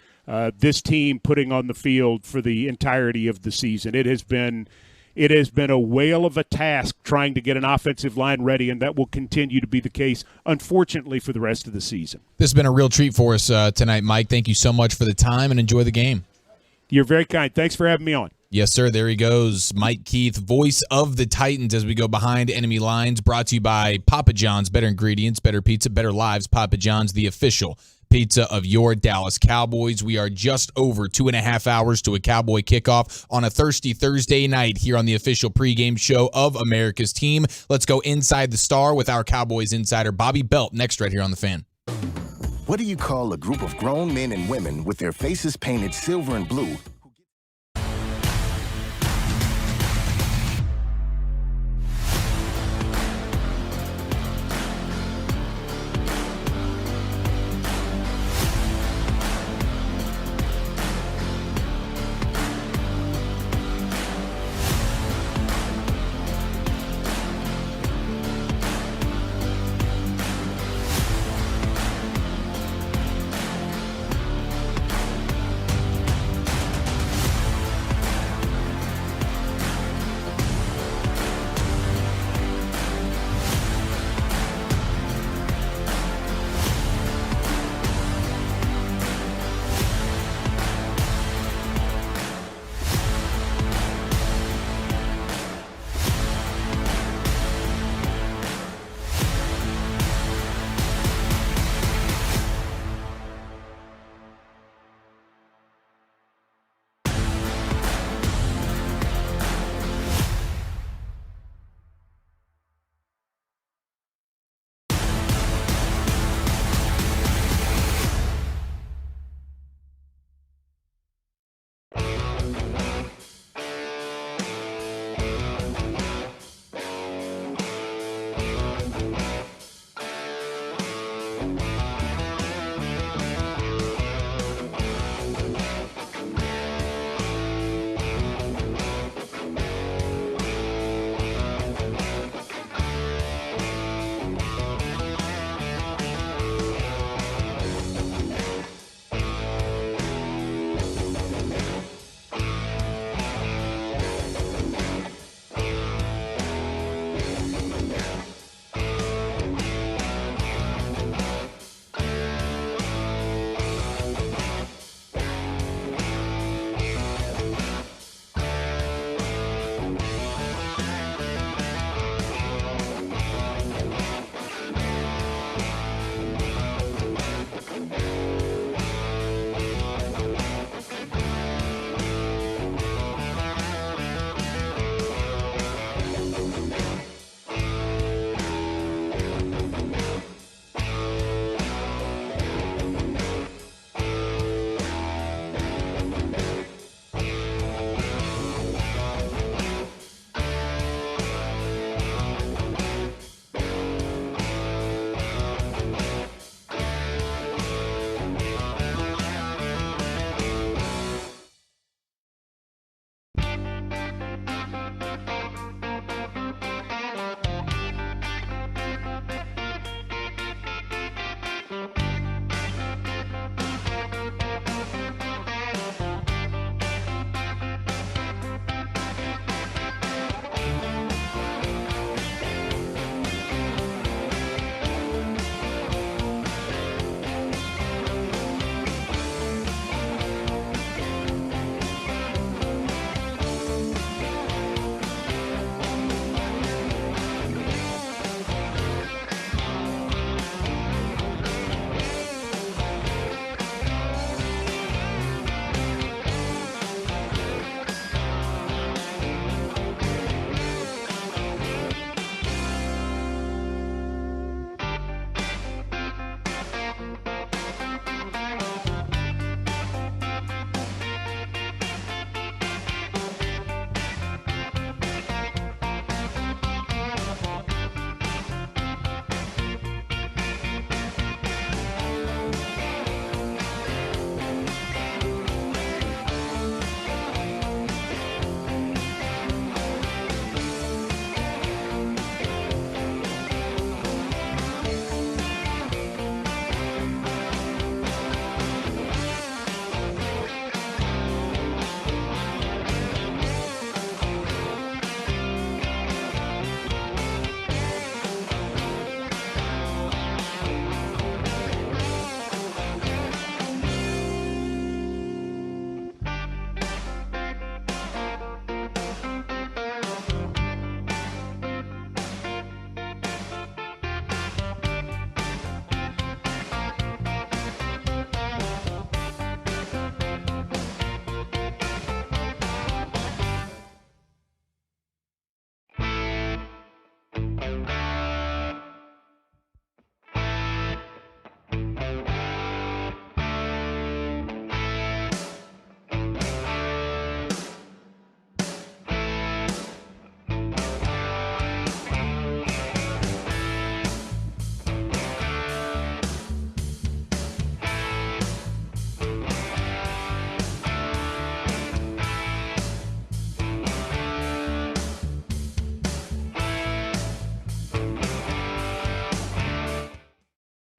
this team putting on the field for the entirety of the season. It has been a whale of a task trying to get an offensive line ready, and that will continue to be the case, unfortunately, for the rest of the season. This has been a real treat for us tonight, Mike. Thank you so much for the time, and enjoy the game. You're very kind. Thanks for having me on. Yes, sir. There he goes. Mike Keith, voice of the Titans as we go behind enemy lines, brought to you by Papa John's. Better ingredients, better pizza, better lives. Papa John's, the official pizza of your Dallas Cowboys. We are just over 2.5 hours to a Cowboy kickoff on a thirsty Thursday night here on the official pregame show of America's team. Let's go inside the star with our Cowboys insider, Bobby Belt, next right here on The Fan. What do you call a group of grown men and women with their faces painted silver and blue?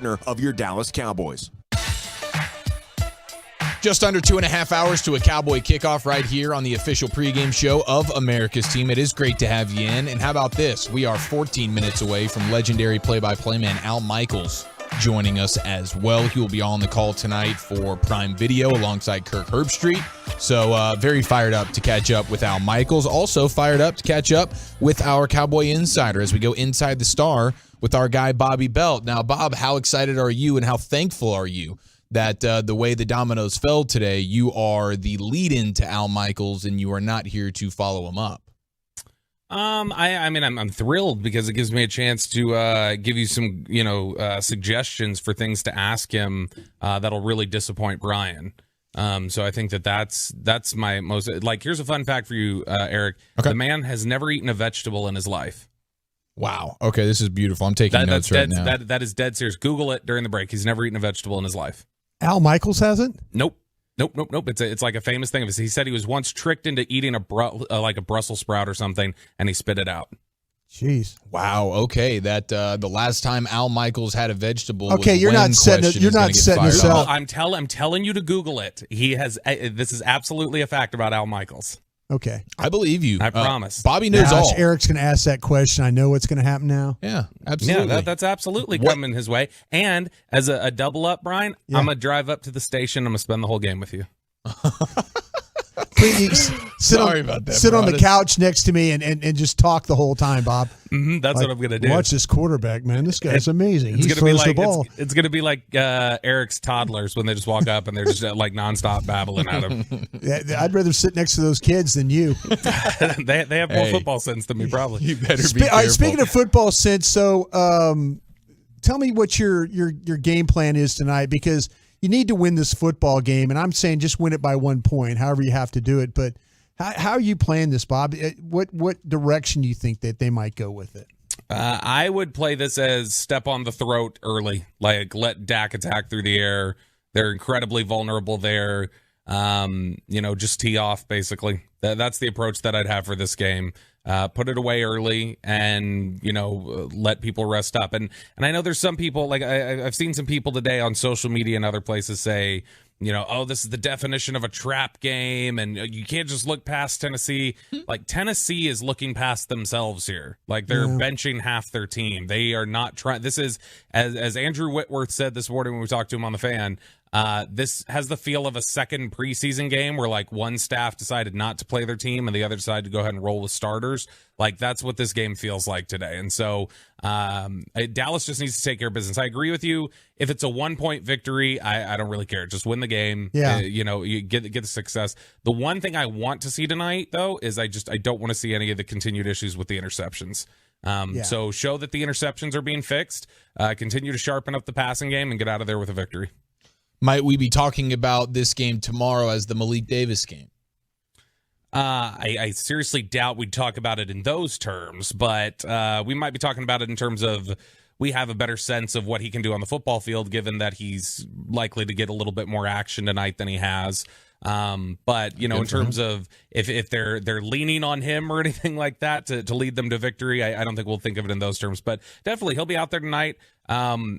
of your Dallas Cowboys. Just under 2.5 hours to a Cowboy kickoff right here on the official pregame show of America's Team. It is great to have you in. And how about this? We are 14 minutes away from legendary play-by-play man Al Michaels joining us as well. He will be on the call tonight for Prime Video alongside Kirk Herbstreit. So very fired up to catch up with Al Michaels. Also fired up to catch up with our Cowboy Insider as we go inside the star with our guy Bobby Belt. Now, Bob, how excited are you and how thankful are you that the way the dominoes fell today, you are the lead-in to Al Michaels and you are not here to follow him up? I mean, I'm thrilled because it gives me a chance to give you some, suggestions for things to ask him that'll really disappoint Brian. So I think that's my most, here's a fun fact for you, Eric. Okay. The man has never eaten a vegetable in his life. Wow. Okay, this is beautiful. I'm taking notes right now. That is dead serious. Google it during the break. He's never eaten a vegetable in his life. Al Michaels hasn't? Nope. It's like a famous thing. He said he was once tricked into eating a Brussels sprout or something, and he spit it out. Jeez. Wow. Okay. That the last time Al Michaels had a vegetable. Okay, you're not setting this up. I'm telling you to Google it. He has. This is absolutely a fact about Al Michaels. Okay. I believe you. I promise. Bobby knows all. Eric's going to ask that question. I know what's going to happen now. Yeah, absolutely. Yeah, that's absolutely coming his way. And as a double up, Brian, I'm going to drive up to the station. I'm going to spend the whole game with you. Please sit on the couch next to me and just talk the whole time, Bob. That's what I'm going to do. Watch this quarterback, man. This guy's amazing. He throws the ball. It's going to be like Eric's toddlers when they just walk up and they're just nonstop babbling at him. Yeah, I'd rather sit next to those kids than you. they have more football sense than me, probably. You better be careful. Speaking of football sense, so tell me what your game plan is tonight, because you need to win this football game, and I'm saying just win it by 1 point, however you have to do it. But how are you playing this, Bob? What direction do you think that they might go with it? I would play this as step on the throat early, let Dak attack through the air. They're incredibly vulnerable there. Just tee off, basically. That's the approach that I'd have for this game. Put it away early and, let people rest up. And I know there's some people, I've seen some people today on social media and other places say, this is the definition of a trap game and you can't just look past Tennessee. Tennessee is looking past themselves here. They're benching half their team. They are not trying. This is, as Andrew Whitworth said this morning when we talked to him on the Fan, this has the feel of a second preseason game where one staff decided not to play their team and the other decided to go ahead and roll with starters. That's what this game feels like today. And so Dallas just needs to take care of business. I agree with you. If it's a 1 point victory, I don't really care. Just win the game. Yeah. You get the success. The one thing I want to see tonight, though, is I don't want to see any of the continued issues with the interceptions. So show that the interceptions are being fixed. Continue to sharpen up the passing game and get out of there with a victory. Might we be talking about this game tomorrow as the Malik Davis game? I seriously doubt we'd talk about it in those terms, but we might be talking about it in terms of we have a better sense of what he can do on the football field, given that he's likely to get a little bit more action tonight than he has. But in terms of if they're leaning on him or anything like that to lead them to victory, I don't think we'll think of it in those terms. But definitely he'll be out there tonight.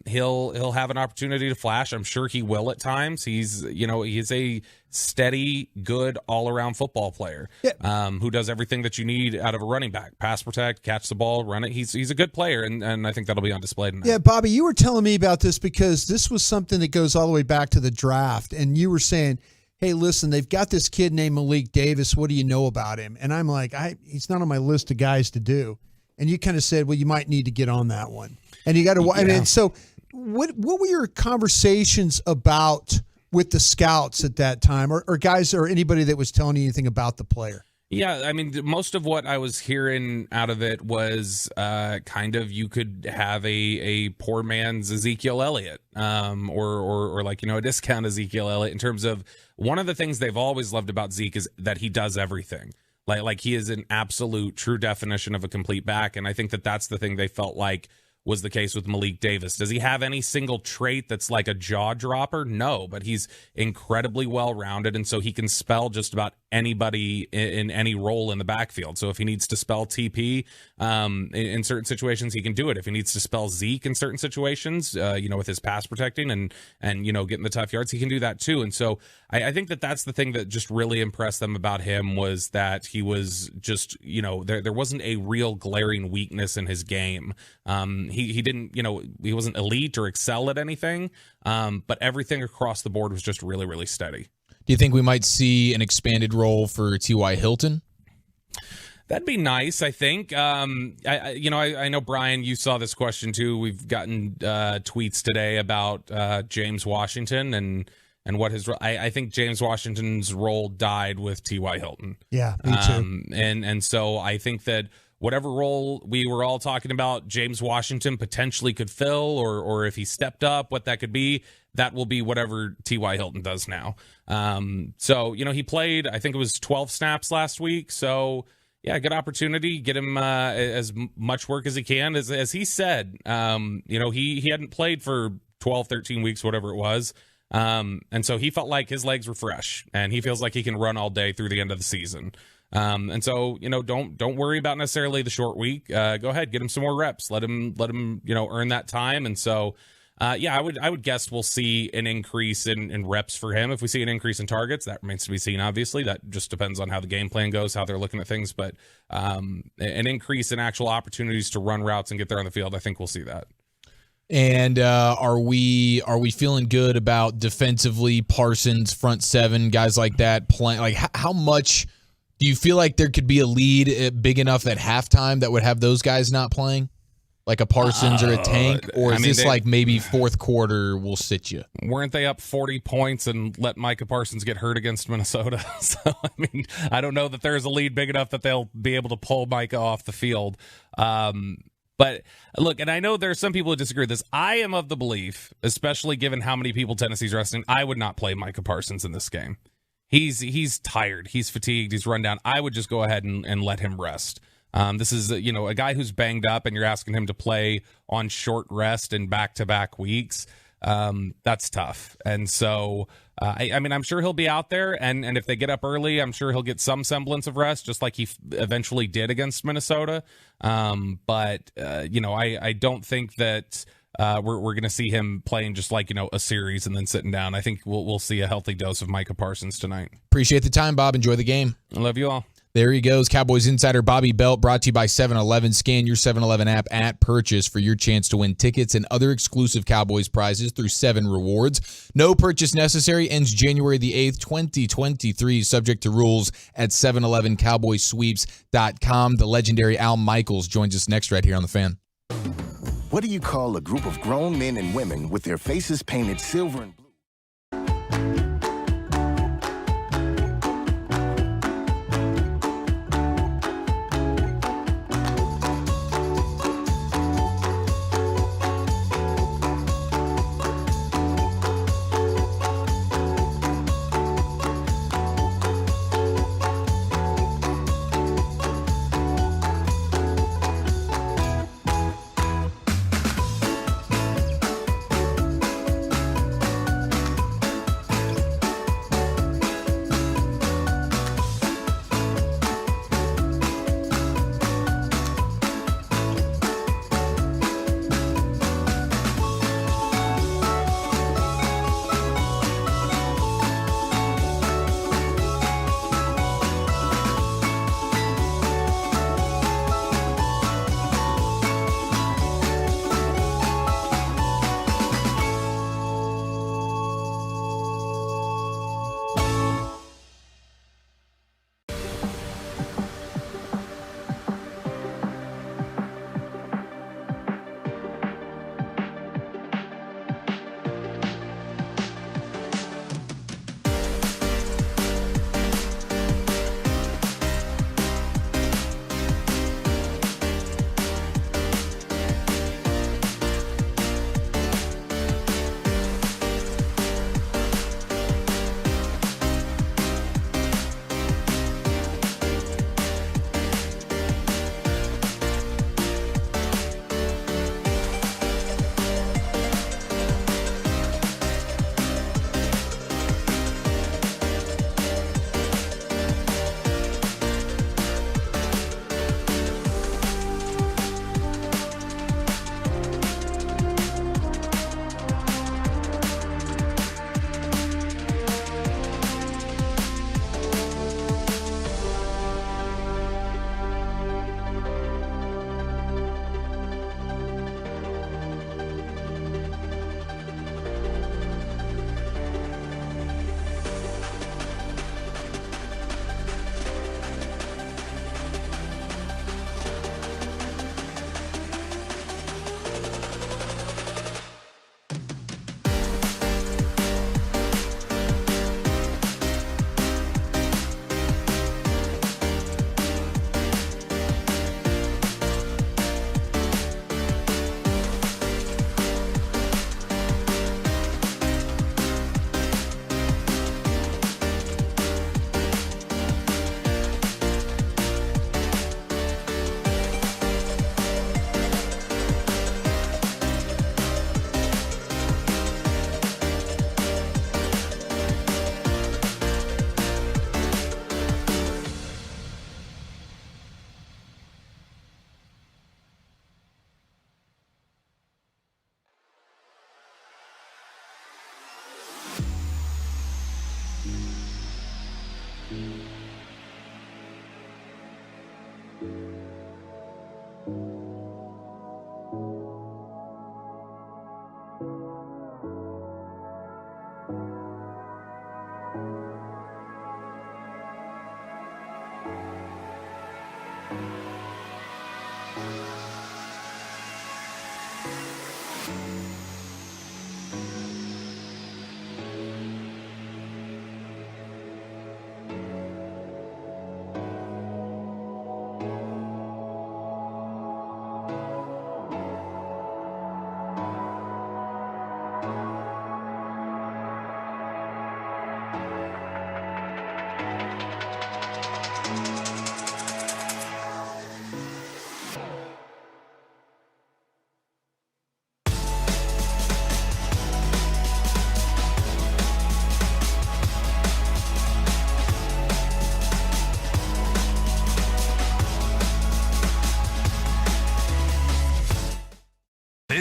He'll have an opportunity to flash. I'm sure he will at times. He's a steady, good all-around football player who does everything that you need out of a running back: pass protect, catch the ball, run it. He's a good player, and I think that'll be on display tonight. Yeah, Bobby, you were telling me about this because this was something that goes all the way back to the draft, and you were saying, hey, listen, they've got this kid named Malik Davis. What do you know about him? And I'm like, he's not on my list of guys to do. And you kind of said, well, you might need to get on that one. And you got to. I mean, so what were your conversations about with the scouts at that time, or guys, or anybody that was telling you anything about the player? Yeah, I mean, most of what I was hearing out of it was kind of you could have a poor man's Ezekiel Elliott, or a discount Ezekiel Elliott in terms of one of the things they've always loved about Zeke is that he does everything. Like he is an absolute true definition of a complete back, and I think that's the thing they felt like was the case with Malik Davis. Does he have any single trait that's like a jaw dropper? No, but he's incredibly well-rounded, and so he can spell just about anybody in any role in the backfield. So if he needs to spell TP in certain situations, he can do it. If he needs to spell Zeke in certain situations, with his pass protecting and getting the tough yards, he can do that too. And so I think that's the thing that just really impressed them about him, was that he was just, there wasn't a real glaring weakness in his game. He didn't, he wasn't elite or excel at anything, but everything across the board was just really, really steady. Do you think we might see an expanded role for T.Y. Hilton? That'd be nice, I think. I know, Brian, you saw this question too. We've gotten tweets today about James Washington and what his. I think James Washington's role died with T.Y. Hilton. Yeah, me too. And so I think that whatever role we were all talking about, James Washington potentially could fill, or if he stepped up, what that could be, that will be whatever T.Y. Hilton does now. So he played, I think it was 12 snaps last week. So. Yeah, good opportunity. Get him as much work as he can. As he said, he hadn't played for 12, 13 weeks, whatever it was. And so he felt like his legs were fresh, and he feels like he can run all day through the end of the season. And so, don't worry about necessarily the short week. Go ahead, get him some more reps. Let him, earn that time. And so, I would guess we'll see an increase in reps for him. If we see an increase in targets, that remains to be seen, obviously. That just depends on how the game plan goes, how they're looking at things. But an increase in actual opportunities to run routes and get there on the field, I think we'll see that. And are we feeling good about defensively, Parsons, front seven, guys like that playing? Like, how much do you feel like there could be a lead big enough at halftime that would have those guys not playing? Like a Parsons or a Tank? Or is this like maybe fourth quarter will sit you? Weren't they up 40 points and let Micah Parsons get hurt against Minnesota? So, I don't know that there's a lead big enough that they'll be able to pull Micah off the field. But look, and I know there's some people who disagree with this. I am of the belief, especially given how many people Tennessee's resting, I would not play Micah Parsons in this game. He's tired. He's fatigued. He's run down. I would just go ahead and let him rest. This is, a guy who's banged up, and you're asking him to play on short rest in back-to-back weeks. That's tough. And so, I'm sure he'll be out there, and if they get up early, I'm sure he'll get some semblance of rest, just like he eventually did against Minnesota. But I don't think that we're going to see him playing just like, a series and then sitting down. I think we'll see a healthy dose of Micah Parsons tonight. Appreciate the time, Bob. Enjoy the game. I love you all. There he goes. Cowboys insider Bobby Belt, brought to you by 7-Eleven. Scan your 7-Eleven app at purchase for your chance to win tickets and other exclusive Cowboys prizes through 7 Rewards. No purchase necessary. Ends January the 8th, 2023. Subject to rules at 7-ElevenCowboysSweeps.com. The legendary Al Michaels joins us next right here on The Fan. What do you call a group of grown men and women with their faces painted silver and blue?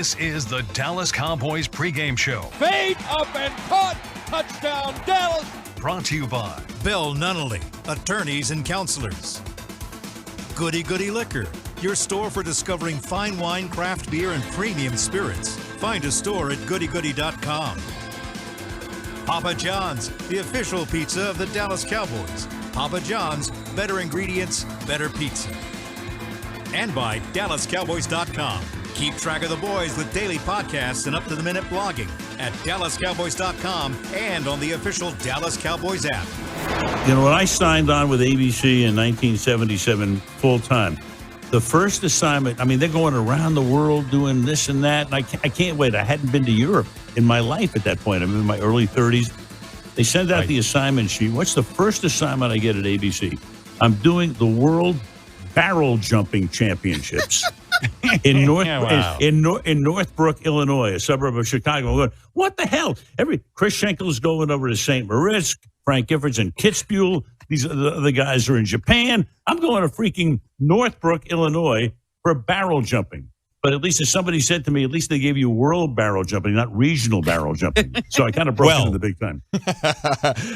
This is the Dallas Cowboys pregame show. Fade up and caught. Touchdown, Dallas. Brought to you by Bell Nunnally, attorneys and counselors. Goody Goody Liquor, your store for discovering fine wine, craft beer, and premium spirits. Find a store at goodygoody.com. Papa John's, the official pizza of the Dallas Cowboys. Papa John's, better ingredients, better pizza. And by DallasCowboys.com. Keep track of the boys with daily podcasts and up-to-the-minute blogging at DallasCowboys.com and on the official Dallas Cowboys app. You know, when I signed on with ABC in 1977 full-time, the first assignment, I mean, they're going around the world doing this and that, and I can't wait. I hadn't been to Europe in my life at that point. I'm in my early 30s. They send out the assignment sheet. What's the first assignment I get at ABC? I'm doing the World Barrel Jumping Championships. in Northbrook, Illinois, a suburb of Chicago. I'm going, what the hell? Chris Schenkel's going over to St. Moritz, Frank Giffords in Kitzbühel. These other guys are in Japan. I'm going to freaking Northbrook, Illinois for barrel jumping. But at least, as somebody said to me, at least they gave you world barrel jumping, not regional barrel jumping. So I kind of broke into the big time.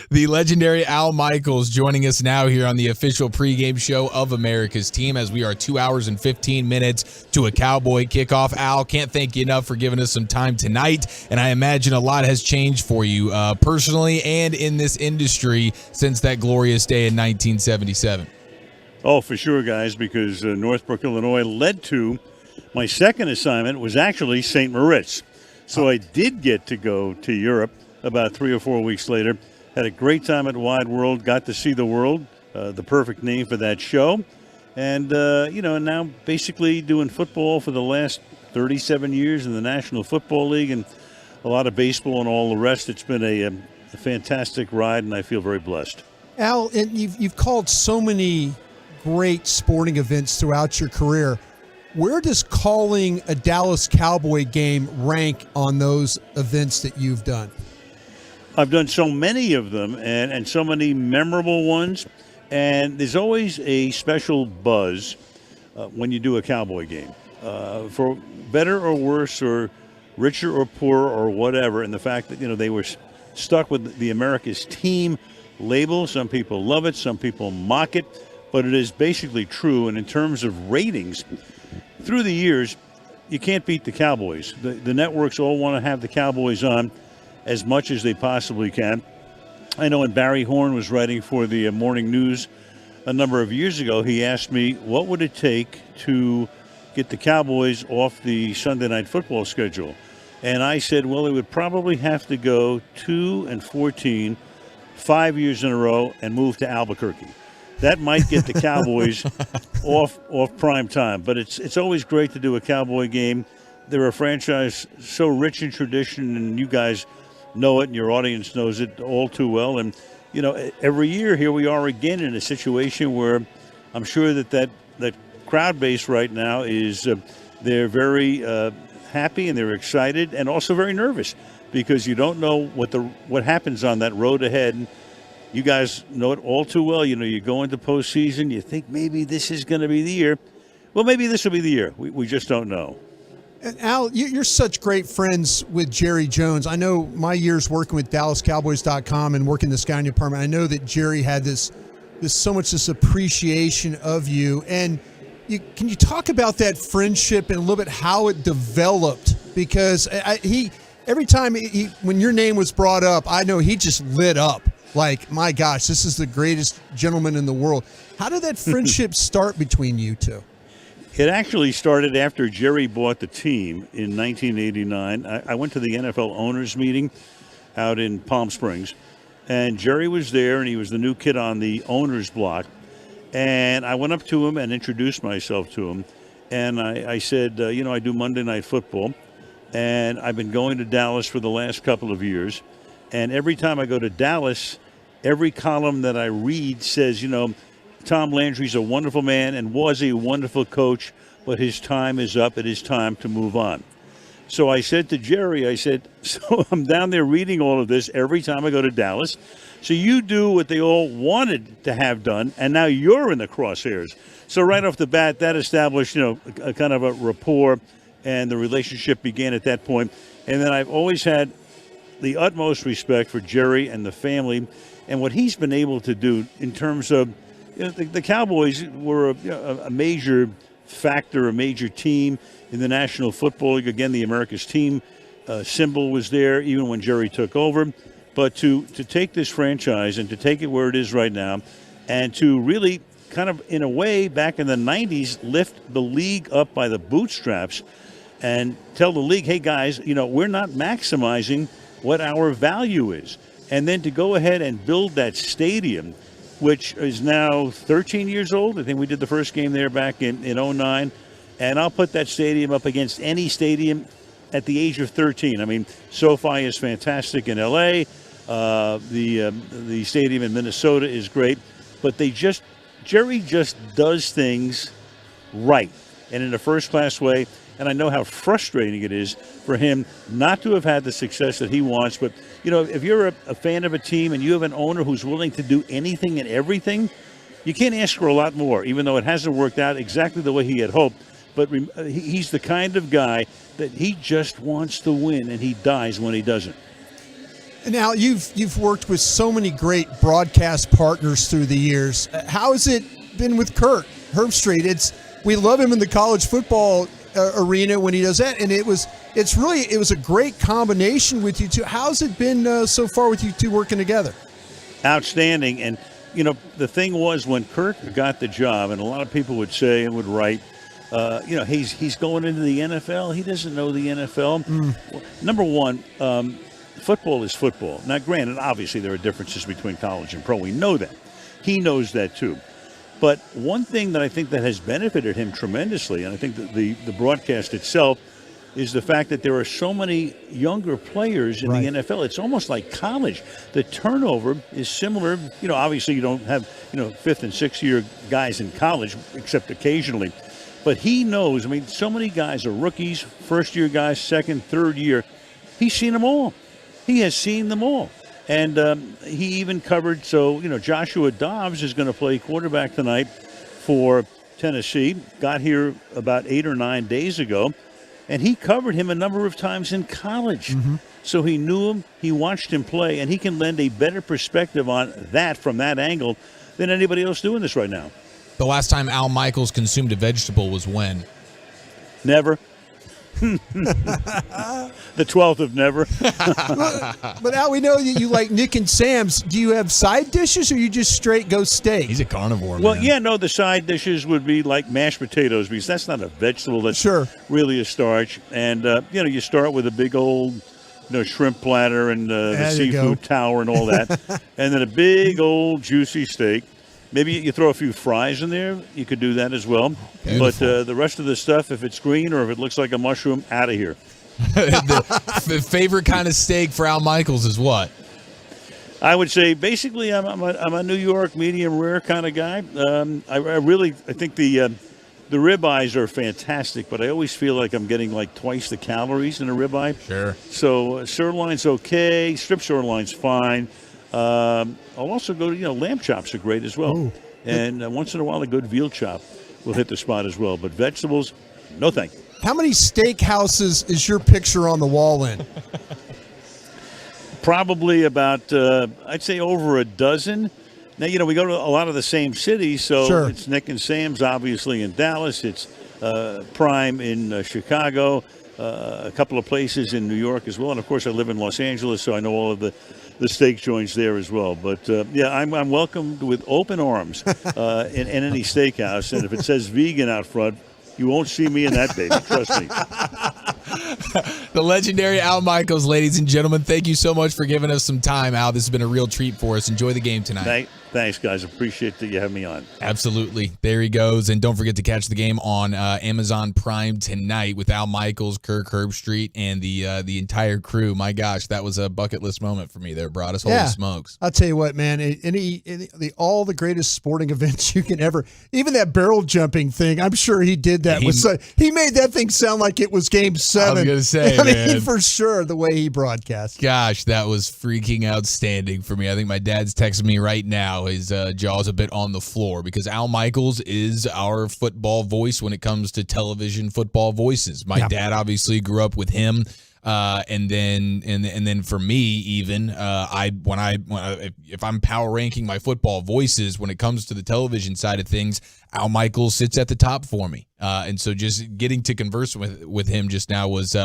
The legendary Al Michaels joining us now here on the official pregame show of America's Team as we are 2 hours and 15 minutes to a Cowboy kickoff. Al, can't thank you enough for giving us some time tonight. And I imagine a lot has changed for you personally and in this industry since that glorious day in 1977. Oh, for sure, guys, because Northbrook, Illinois led to my second assignment was actually St. Moritz. So I did get to go to Europe about 3 or 4 weeks later. Had a great time at Wide World, got to see the world, the perfect name for that show. And, now basically doing football for the last 37 years in the National Football League and a lot of baseball and all the rest. It's been a fantastic ride, and I feel very blessed. Al, and you've called so many great sporting events throughout your career. Where does calling a Dallas Cowboy game rank on those events that you've done? I've done so many of them and so many memorable ones. And there's always a special buzz when you do a Cowboy game. For better or worse or richer or poorer or whatever. And the fact that, they were stuck with the America's Team label. Some people love it. Some people mock it. But it is basically true. And in terms of ratings, through the years, you can't beat the Cowboys. The networks all want to have the Cowboys on as much as they possibly can. I know when Barry Horn was writing for the Morning News a number of years ago, he asked me, what would it take to get the Cowboys off the Sunday Night Football schedule? And I said, well, it would probably have to go 2-14, 5 years in a row, and move to Albuquerque. That might get the Cowboys off prime time. But it's always great to do a Cowboy game. They're a franchise so rich in tradition, and you guys know it, and your audience knows it all too well. And, every year here we are again in a situation where I'm sure that crowd base right now is they're very happy and they're excited and also very nervous because you don't know what happens on that road ahead. You guys know it all too well. You go into postseason, you think maybe this is going to be the year. Well, maybe this will be the year. We just don't know. And Al, you're such great friends with Jerry Jones. I know my years working with DallasCowboys.com and working the scouting department, I know that Jerry had this appreciation of you. And can you talk about that friendship and a little bit how it developed? Because every time when your name was brought up, I know he just lit up. Like, my gosh, this is the greatest gentleman in the world. How did that friendship start between you two? It actually started after Jerry bought the team in 1989. I went to the NFL owners meeting out in Palm Springs, and Jerry was there, and he was the new kid on the owners block. And I went up to him and introduced myself to him. And I said, I do Monday Night Football, and I've been going to Dallas for the last couple of years. And every time I go to Dallas, every column that I read says, Tom Landry's a wonderful man and was a wonderful coach, but his time is up. It is time to move on. So I said to Jerry, so I'm down there reading all of this every time I go to Dallas. So you do what they all wanted to have done, and now you're in the crosshairs. So right off the bat, that established, a kind of a rapport and the relationship began at that point. And then I've always had the utmost respect for Jerry and the family and what he's been able to do in terms of, the Cowboys were a major factor, a major team in the National Football League. Again, the America's team symbol was there even when Jerry took over. But to take this franchise and to take it where it is right now and to really kind of, in a way, back in the 90s, lift the league up by the bootstraps and tell the league, hey, guys, we're not maximizing what our value is. And then to go ahead and build that stadium, which is now 13 years old. I think we did the first game there back in 09. And I'll put that stadium up against any stadium at the age of 13. I mean, SoFi is fantastic in L.A. The stadium in Minnesota is great. But Jerry just does things right and in a first-class way. And I know how frustrating it is for him not to have had the success that he wants. But, if you're a fan of a team and you have an owner who's willing to do anything and everything, you can't ask for a lot more, even though it hasn't worked out exactly the way he had hoped. But he's the kind of guy that he just wants to win, and he dies when he doesn't. Now, you've worked with so many great broadcast partners through the years. How has it been with Kirk Herbstreit? We love him in the college football arena when he does that, and it was a great combination with you two. How's it been so far with you two working together? Outstanding. And the thing was, when Kirk got the job, and a lot of people would say and would write, he's going into the NFL. He doesn't know the NFL. Well, number one, football is football. Now, granted, obviously there are differences between college and pro. We know that. He knows that too. But one thing that I think that has benefited him tremendously, and I think that the broadcast itself, is the fact that there are so many younger players in the NFL. It's almost like college. The turnover is similar. Obviously you don't have, 5th and 6th year guys in college, except occasionally. But he knows, so many guys are rookies, first-year guys, second, third year. He's seen them all. He has seen them all. And he even covered, Joshua Dobbs is going to play quarterback tonight for Tennessee. Got here about 8 or 9 days ago. And he covered him a number of times in college. Mm-hmm. So he knew him, he watched him play, and he can lend a better perspective on that from that angle than anybody else doing this right now. The last time Al Michaels consumed a vegetable was when? Never. The 12th of never. But Al, we know that you like Nick and Sam's. Do you have side dishes, or you just straight go steak? He's a carnivore. Well, man. yeah, no, the side dishes would be like mashed potatoes, because that's not a vegetable. That's really a starch. And, you start with a big old shrimp platter and the seafood tower and all that. And then a big old juicy steak. Maybe you throw a few fries in there. You could do that as well. Beautiful. But the rest of the stuff, if it's green or if it looks like a mushroom, out of here. The favorite kind of steak for Al Michaels is what? I would say basically I'm a New York medium rare kind of guy. I think the ribeyes are fantastic, but I always feel like I'm getting like twice the calories in a ribeye. Sure. So sirloin's okay. Strip sirloin's fine. I'll also go to, lamb chops are great as well. Ooh. And once in a while, a good veal chop will hit the spot as well. But vegetables, no thank you. How many steakhouses is your picture on the wall in? Probably about, I'd say over a dozen. Now, we go to a lot of the same cities, so it's Nick and Sam's, obviously, in Dallas. It's Prime in Chicago, a couple of places in New York as well. And, of course, I live in Los Angeles, so I know all of the steak joints there as well. But, I'm welcomed with open arms in any steakhouse. And if it says vegan out front, you won't see me in that, baby. Trust me. The legendary Al Michaels, ladies and gentlemen. Thank you so much for giving us some time, Al. This has been a real treat for us. Enjoy the game tonight. Thanks, guys. Appreciate that you have me on. Absolutely. There he goes. And don't forget to catch the game on Amazon Prime tonight with Al Michaels, Kirk Herbstreit, and the entire crew. My gosh, that was a bucket list moment for me there, Broadus. Holy smokes. I'll tell you what, man, all the greatest sporting events you can ever, even that barrel jumping thing, I'm sure he did that. He made that thing sound like it was Game 7. I was going to say, I mean, for sure, the way he broadcast. Gosh, that was freaking outstanding for me. I think my dad's texting me right now. his jaw's a bit on the floor because Al Michaels is our football voice when it comes to television football voices. My dad obviously grew up with him. And then for me, even if I'm power ranking my football voices when it comes to the television side of things, Al Michaels sits at the top for me. And so just getting to converse with him just now was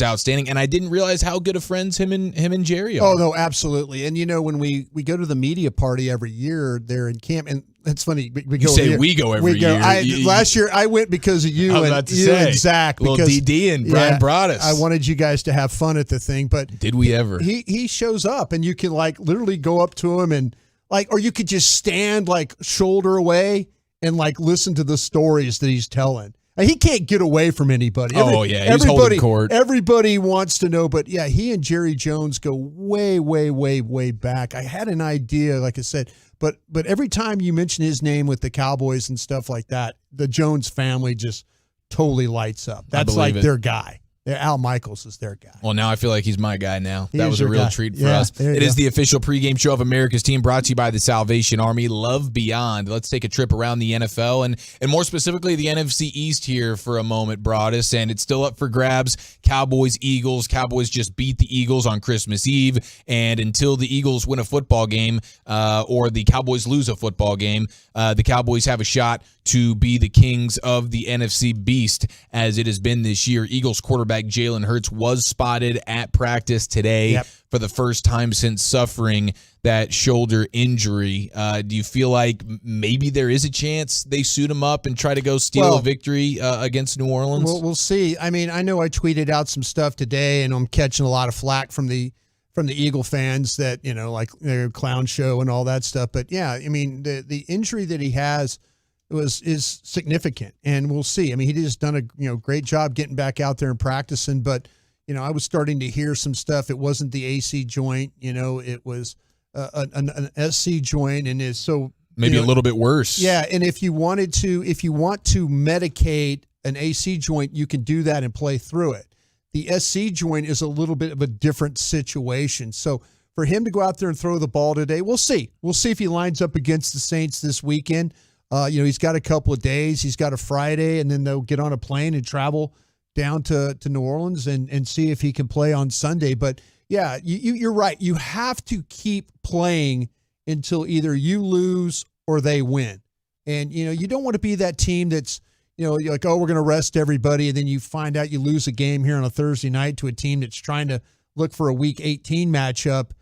outstanding. And I didn't realize how good of friends him and Jerry are. Oh no, absolutely. And when we go to the media party every year there in camp, and it's funny. We go every year. Last year I went because of you and Zach. Little DD and Brian brought us. I wanted you guys to have fun at the thing, but did we ever? He shows up, and you can literally go up to him and or you could just stand shoulder away and listen to the stories that he's telling. And he can't get away from anybody. He's holding court. Everybody wants to know, but yeah, he and Jerry Jones go way, way, way, way back. I had an idea, like I said. But every time you mention his name with the Cowboys and stuff like that, the Jones family just totally lights up. That's their guy. Al Michaels is their guy. Well, now I feel like he's my guy now. That was a real treat for us. It is the official pregame show of America's Team, brought to you by the Salvation Army. Love Beyond. Let's take a trip around the NFL and more specifically the NFC East here for a moment, Broadus. And it's still up for grabs. Cowboys, Eagles. Cowboys just beat the Eagles on Christmas Eve. And until the Eagles win a football game or the Cowboys lose a football game, the Cowboys have a shot to be the kings of the NFC Beast as it has been this year. Eagles quarterback Jalen Hurts was spotted at practice today for the first time since suffering that shoulder injury. Do you feel like maybe there is a chance they suit him up and try to go steal a victory against New Orleans? Well, we'll see. I mean, I know I tweeted out some stuff today, and I'm catching a lot of flack from the Eagle fans that, their clown show and all that stuff. But yeah, I mean, the injury that he has is significant, and we'll see. I mean, he just done a great job getting back out there and practicing, but I was starting to hear some stuff. It wasn't the AC joint, it was an SC joint, and is so maybe a little bit worse. Yeah, and if you want to medicate an AC joint, you can do that and play through it. The SC joint is a little bit of a different situation. So for him to go out there and throw the ball today, we'll see. We'll see if he lines up against the Saints this weekend. He's got a couple of days. He's got a Friday, and then they'll get on a plane and travel down to New Orleans and see if he can play on Sunday. But, yeah, you're right. You have to keep playing until either you lose or they win. And, you don't want to be that team that's, you're like, oh, we're going to rest everybody, and then you find out you lose a game here on a Thursday night to a team that's trying to look for a Week 18 matchup,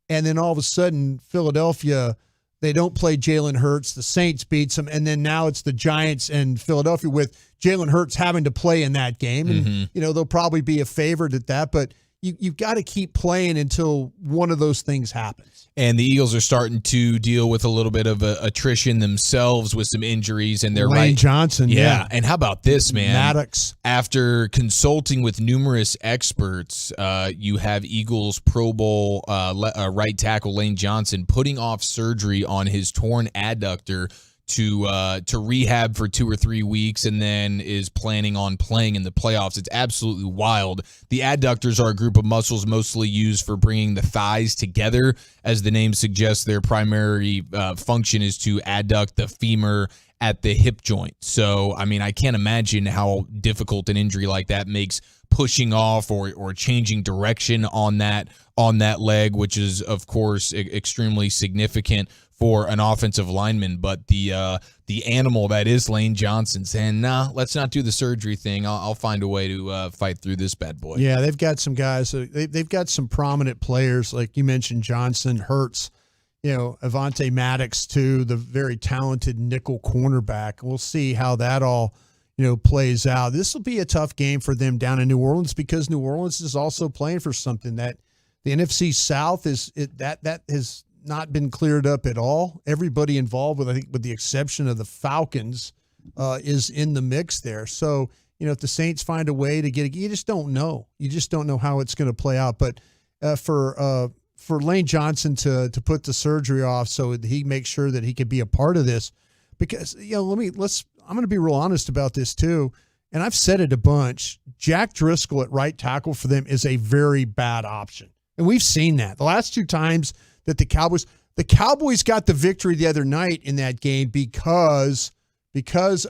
and then all of a sudden Philadelphia – they don't play Jalen Hurts. The Saints beats them, and then now it's the Giants and Philadelphia with Jalen Hurts having to play in that game. And, they'll probably be a favorite at that, but you've got to keep playing until one of those things happens. And the Eagles are starting to deal with a little bit of attrition themselves with some injuries. And they're Lane Johnson, yeah. And how about this, man? Maddox. After consulting with numerous experts, you have Eagles Pro Bowl right tackle Lane Johnson putting off surgery on his torn adductor to rehab for 2 or 3 weeks, and then is planning on playing in the playoffs. It's absolutely wild. The adductors are a group of muscles mostly used for bringing the thighs together. As the name suggests, their primary function is to adduct the femur at the hip joint. So, I mean, I can't imagine how difficult an injury like that makes pushing off or changing direction on that leg, which is, of course, extremely significant for an offensive lineman. But the animal that is Lane Johnson saying, nah, let's not do the surgery thing. I'll find a way to fight through this bad boy. Yeah, they've got some guys. They've got some prominent players, like you mentioned, Johnson, Hurts, Avante Maddox, too, the very talented nickel cornerback. We'll see how that all plays out. This will be a tough game for them down in New Orleans, because New Orleans is also playing for something that the NFC South that has not been cleared up at all. Everybody involved, with the exception of the Falcons, is in the mix there. So, if the Saints find a way to get it, you just don't know. You just don't know how it's going to play out. But for Lane Johnson to put the surgery off so that he makes sure that he could be a part of this, because I'm going to be real honest about this too, and I've said it a bunch. Jack Driscoll at right tackle for them is a very bad option, and we've seen that the last 2 times that the Cowboys, The Cowboys got the victory the other night in that game because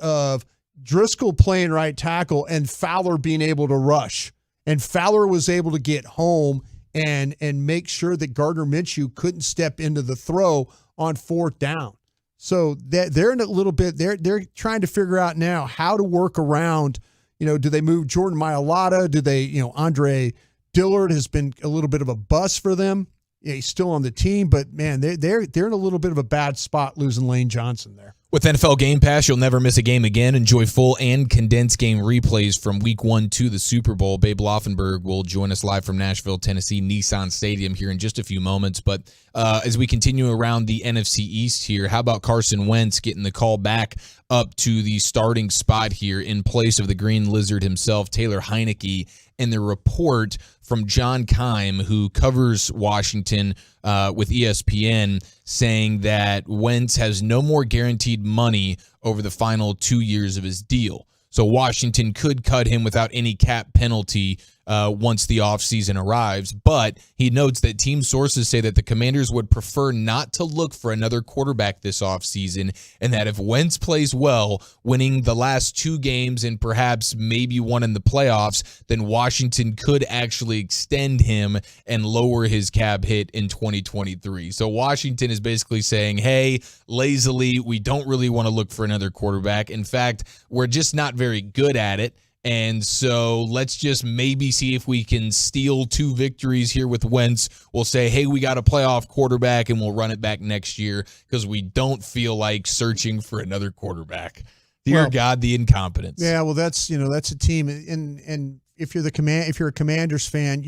of Driscoll playing right tackle and Fowler being able to rush. And Fowler was able to get home and make sure that Gardner Minshew couldn't step into the throw on 4th down. So they're in a little bit, they're trying to figure out now how to work around, do they move Jordan Mailata? Do they, Andre Dillard has been a little bit of a bust for them. Yeah, he's still on the team, but man, they're in a little bit of a bad spot losing Lane Johnson there. With NFL Game Pass, you'll never miss a game again. Enjoy full and condensed game replays from Week 1 to the Super Bowl. Babe Laufenberg will join us live from Nashville, Tennessee, Nissan Stadium here in just a few moments. But as we continue around the NFC East here, how about Carson Wentz getting the call back up to the starting spot here in place of the Green Lizard himself, Taylor Heineke, and the report from John Keim, who covers Washington with ESPN, saying that Wentz has no more guaranteed money over the final 2 years of his deal. So Washington could cut him without any cap penalty once the offseason arrives. But he notes that team sources say that the Commanders would prefer not to look for another quarterback this offseason, and that if Wentz plays well, winning the last 2 games and perhaps maybe one in the playoffs, then Washington could actually extend him and lower his cap hit in 2023. So Washington is basically saying, hey, lazily, we don't really want to look for another quarterback. In fact, we're just not very good at it. And so let's just maybe see if we can steal 2 victories here with Wentz. We'll say, hey, we got a playoff quarterback, and we'll run it back next year because we don't feel like searching for another quarterback. Dear God, the incompetence. Yeah, well, that's a team, and if you're a Commanders fan,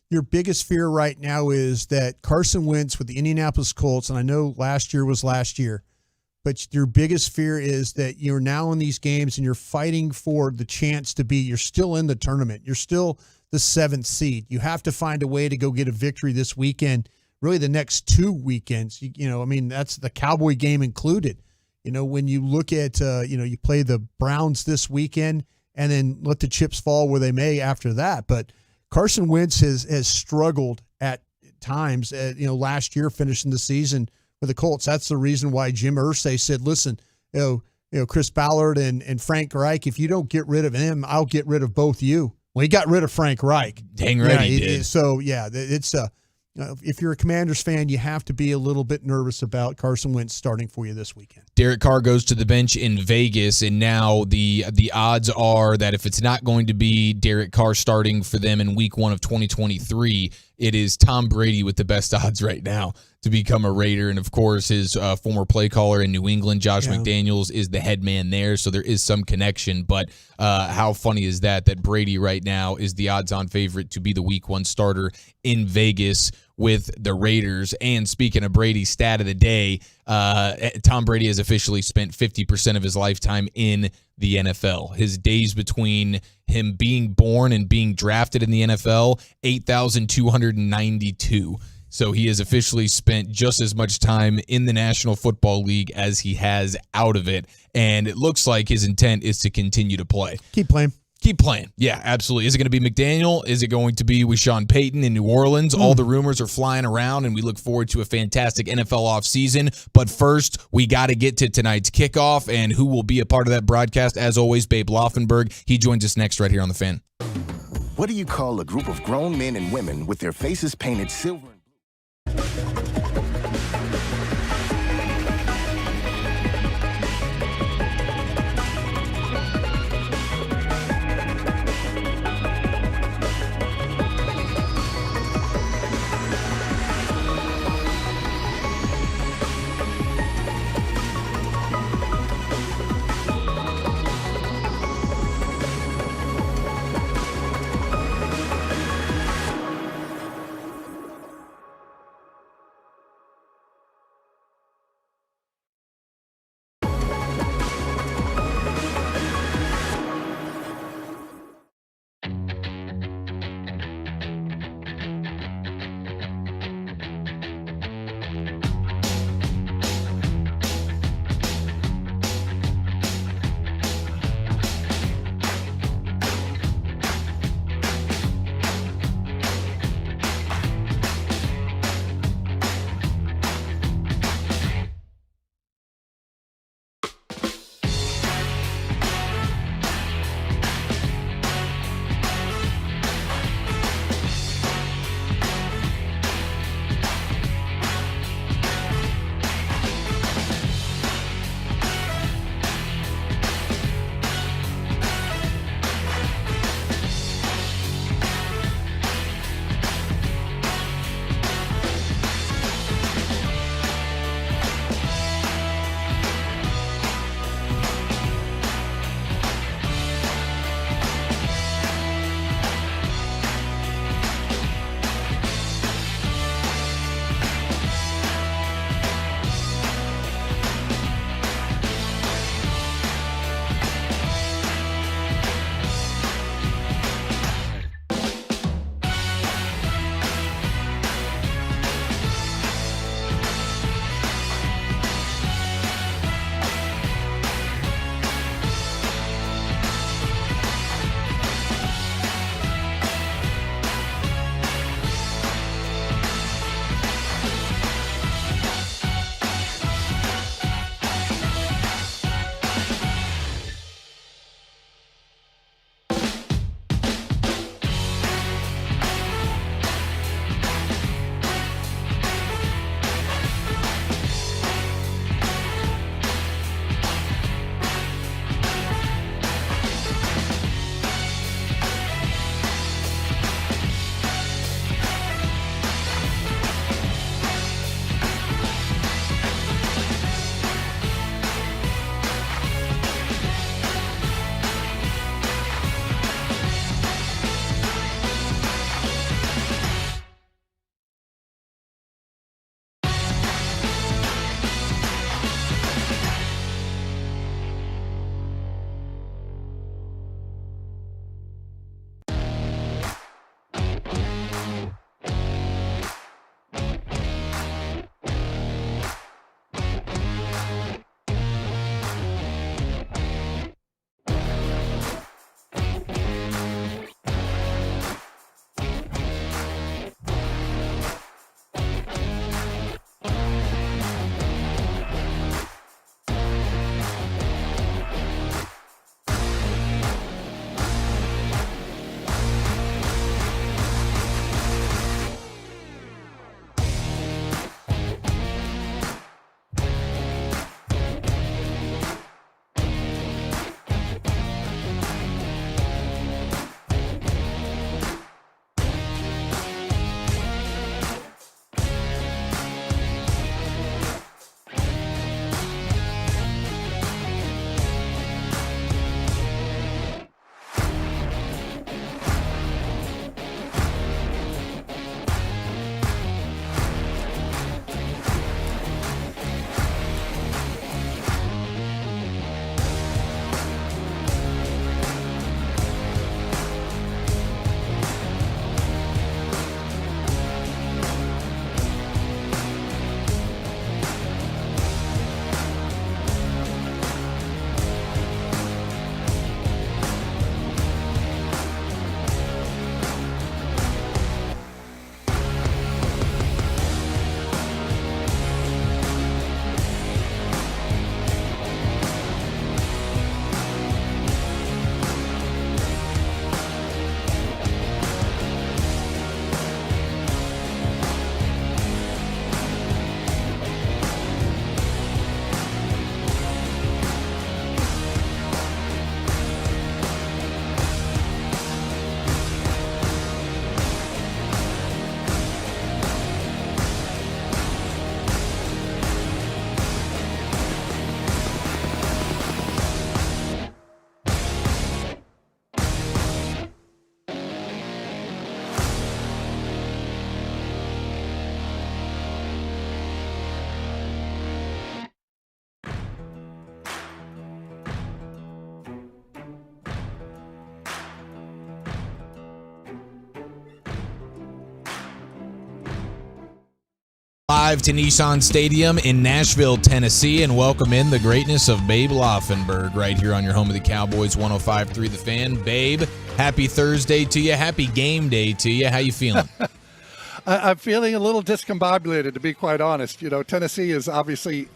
your biggest fear right now is that Carson Wentz with the Indianapolis Colts, and I know last year was last year, but your biggest fear is that you're now in these games and you're fighting for the chance to you're still in the tournament. You're still the 7th seed. You have to find a way to go get a victory this weekend, really the next 2 weekends. That's the Cowboy game included. When you look at, you play the Browns this weekend and then let the chips fall where they may after that. But Carson Wentz has struggled at times, last year finishing the season for the Colts. That's the reason why Jim Irsay said, listen, Chris Ballard and Frank Reich, if you don't get rid of him, I'll get rid of both you. Well, he got rid of Frank Reich. Dang right he did. So, yeah, it's if you're a Commanders fan, you have to be a little bit nervous about Carson Wentz starting for you this weekend. Derek Carr goes to the bench in Vegas, and now the odds are that if it's not going to be Derek Carr starting for them in Week 1 of 2023, it is Tom Brady with the best odds right now to become a Raider. And, of course, his former play caller in New England, Josh McDaniels, is the head man there, so there is some connection. But how funny is that Brady right now is the odds-on favorite to be the Week 1 starter in Vegas with the Raiders. And speaking of Brady, stat of the day, Tom Brady has officially spent 50% of his lifetime in the NFL. His days between him being born and being drafted in the NFL, 8,292. So he has officially spent just as much time in the National Football League as he has out of it. And it looks like his intent is to continue to play. Keep playing. Keep playing. Yeah, absolutely. Is it going to be McDaniel? Is it going to be with Sean Payton in New Orleans? All the rumors are flying around, and we look forward to a fantastic NFL offseason. But first, we got to get to tonight's kickoff, and who will be a part of that broadcast? As always, Babe Laufenberg. He joins us next right here on The Fan. What do you call a group of grown men and women with their faces painted silver? Live to Nissan Stadium in Nashville, Tennessee, and welcome in the greatness of Babe Laufenberg right here on your home of the Cowboys, 105.3 The Fan. Babe, happy Thursday to you. Happy game day to you. How you feeling? I'm feeling a little discombobulated, to be quite honest. You know, Tennessee is obviously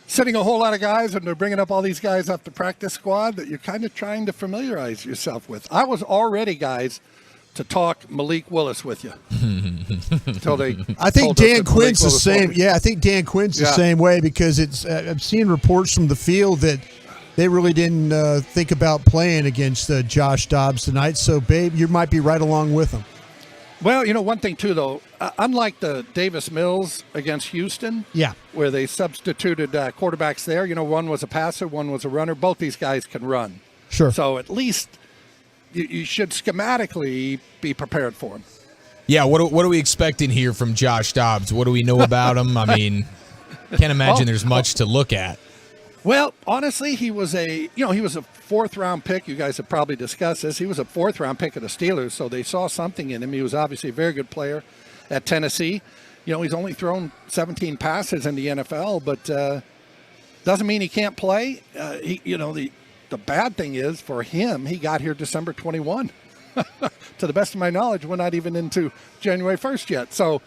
sitting a whole lot of guys, and they're bringing up all these guys off the practice squad that you're kind of trying to familiarize yourself with. I was already, guys, to talk Malik Willis with you. Until they I think Dan Quinn's the same. Yeah, I think Dan Quinn's the same way, because it's I've seen reports from the field that they really didn't think about playing against Josh Dobbs tonight. So, Babe, you might be right along with them. Well, you know, one thing, too, though, unlike the Davis Mills against Houston, where they substituted quarterbacks there, you know, one was a passer, one was a runner. Both these guys can run. Sure. So at least you should schematically be prepared for him. Yeah, what are we expecting here from Josh Dobbs? What do we know about him? I mean, can't imagine there's much to look at. Well, honestly, he was a fourth-round pick. You guys have probably discussed this. He was a fourth-round pick of the Steelers, so they saw something in him. He was obviously a very good player at Tennessee. You know, he's only thrown 17 passes in the NFL, but doesn't mean he can't play. The bad thing is for him, he got here December 21. To the best of my knowledge, we're not even into January 1st yet. So,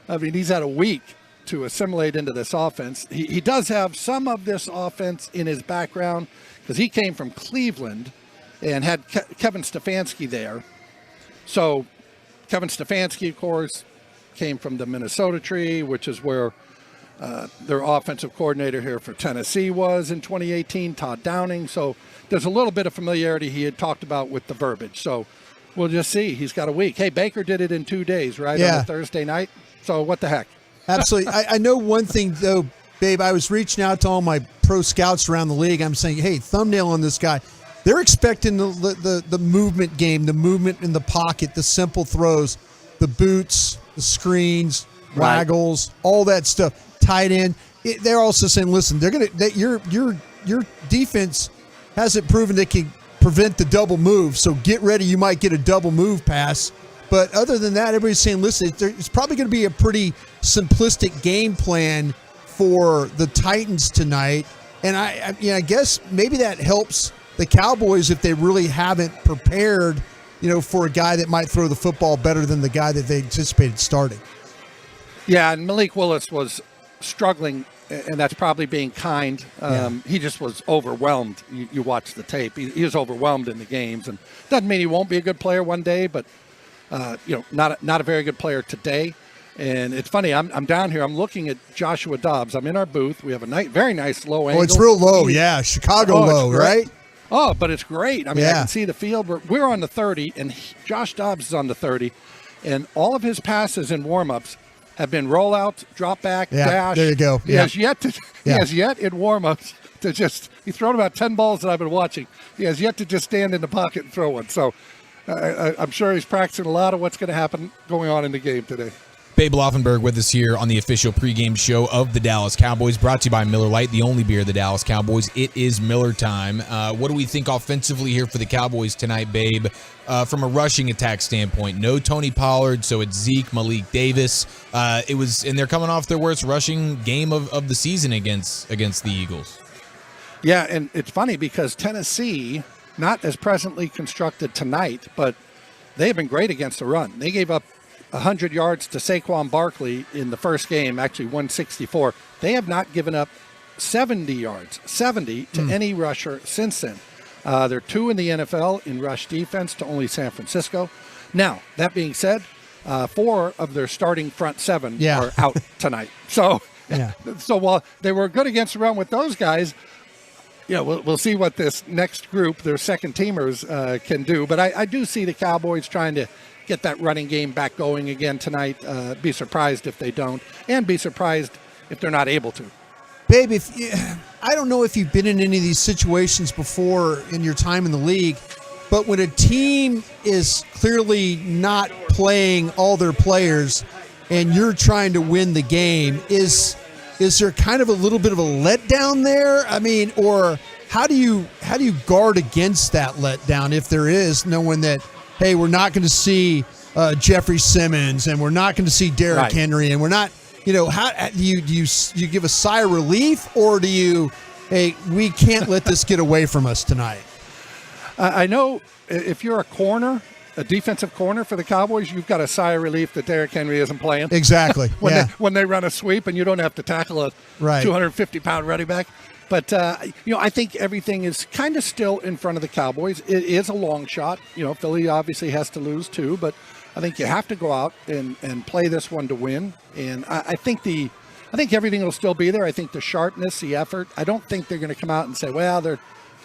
I mean, he's had a week to assimilate into this offense. He does have some of this offense in his background, because he came from Cleveland and had Kevin Stefanski there. So Kevin Stefanski, of course, came from the Minnesota tree, which is where their offensive coordinator here for Tennessee was in 2018, Todd Downing. So there's a little bit of familiarity he had talked about with the verbiage. So we'll just see. He's got a week. Hey, Baker did it in 2 days, right? Yeah. On a Thursday night. So what the heck? Absolutely. I know one thing, though, Babe. I was reaching out to all my pro scouts around the league. I'm saying, hey, thumbnail on this guy. They're expecting the movement game, the movement in the pocket, the simple throws, the boots, the screens, waggles, all that stuff. Tight end. They're also saying, listen, your defense hasn't proven they can prevent the double move. So get ready. You might get a double move pass. But other than that, everybody's saying, listen, it's probably going to be a pretty simplistic game plan for the Titans tonight. And I guess maybe that helps the Cowboys if they really haven't prepared, for a guy that might throw the football better than the guy that they anticipated starting. Yeah, and Malik Willis was struggling, and that's probably being kind. He just was overwhelmed. You watch the tape. He was overwhelmed in the games. And doesn't mean he won't be a good player one day, but not a very good player today. And it's funny, I'm down here. I'm looking at Joshua Dobbs. I'm in our booth. We have a very nice low angle. Oh, it's real low, Chicago low, right? Oh, but it's great. I mean, I can see the field. We're on the 30, and Josh Dobbs is on the 30. And all of his passes in warm-ups have been rollout, drop back, dash. There you go. He has yet in warm-ups to just – he's thrown about 10 balls that I've been watching. He has yet to just stand in the pocket and throw one. So I'm sure he's practicing a lot of what's going to happen going on in the game today. Babe Laufenberg with us here on the official pregame show of the Dallas Cowboys, brought to you by Miller Lite, the only beer of the Dallas Cowboys. It is Miller time. What do we think offensively here for the Cowboys tonight, Babe? From a rushing attack standpoint, no Tony Pollard, so it's Zeke, Malik Davis. And they're coming off their worst rushing game of the season against the Eagles. Yeah, and it's funny because Tennessee, not as presently constructed tonight, but they have been great against the run. They gave up 100 yards to Saquon Barkley in the first game, actually 164. They have not given up 70 to any rusher since then. They're 2 in the NFL in rush defense to only San Francisco. Now, that being said, 4 of their starting front 7 are out tonight. So while they were good against the run with those guys, we'll see what this next group, their second teamers, can do. But I do see the Cowboys trying to get that running game back going again tonight. Be surprised if they don't, and be surprised if they're not able to. Babe, I don't know if you've been in any of these situations before in your time in the league, but when a team is clearly not playing all their players and you're trying to win the game, is there kind of a little bit of a letdown there? I mean, or how do you guard against that letdown if there is, knowing that, hey, we're not going to see Jeffrey Simmons and we're not going to see Derrick Henry and we're not how do you give a sigh of relief, or do you, hey, we can't let this get away from us tonight? I know if you're a defensive corner for the Cowboys, you've got a sigh of relief that Derrick Henry isn't playing. Exactly. when they run a sweep and you don't have to tackle a 250-pound running back. But, I think everything is kind of still in front of the Cowboys. It is a long shot. Philly obviously has to lose too, but I think you have to go out and play this one to win. And I think everything will still be there. I think the sharpness, the effort. I don't think they're going to come out and say, well, they're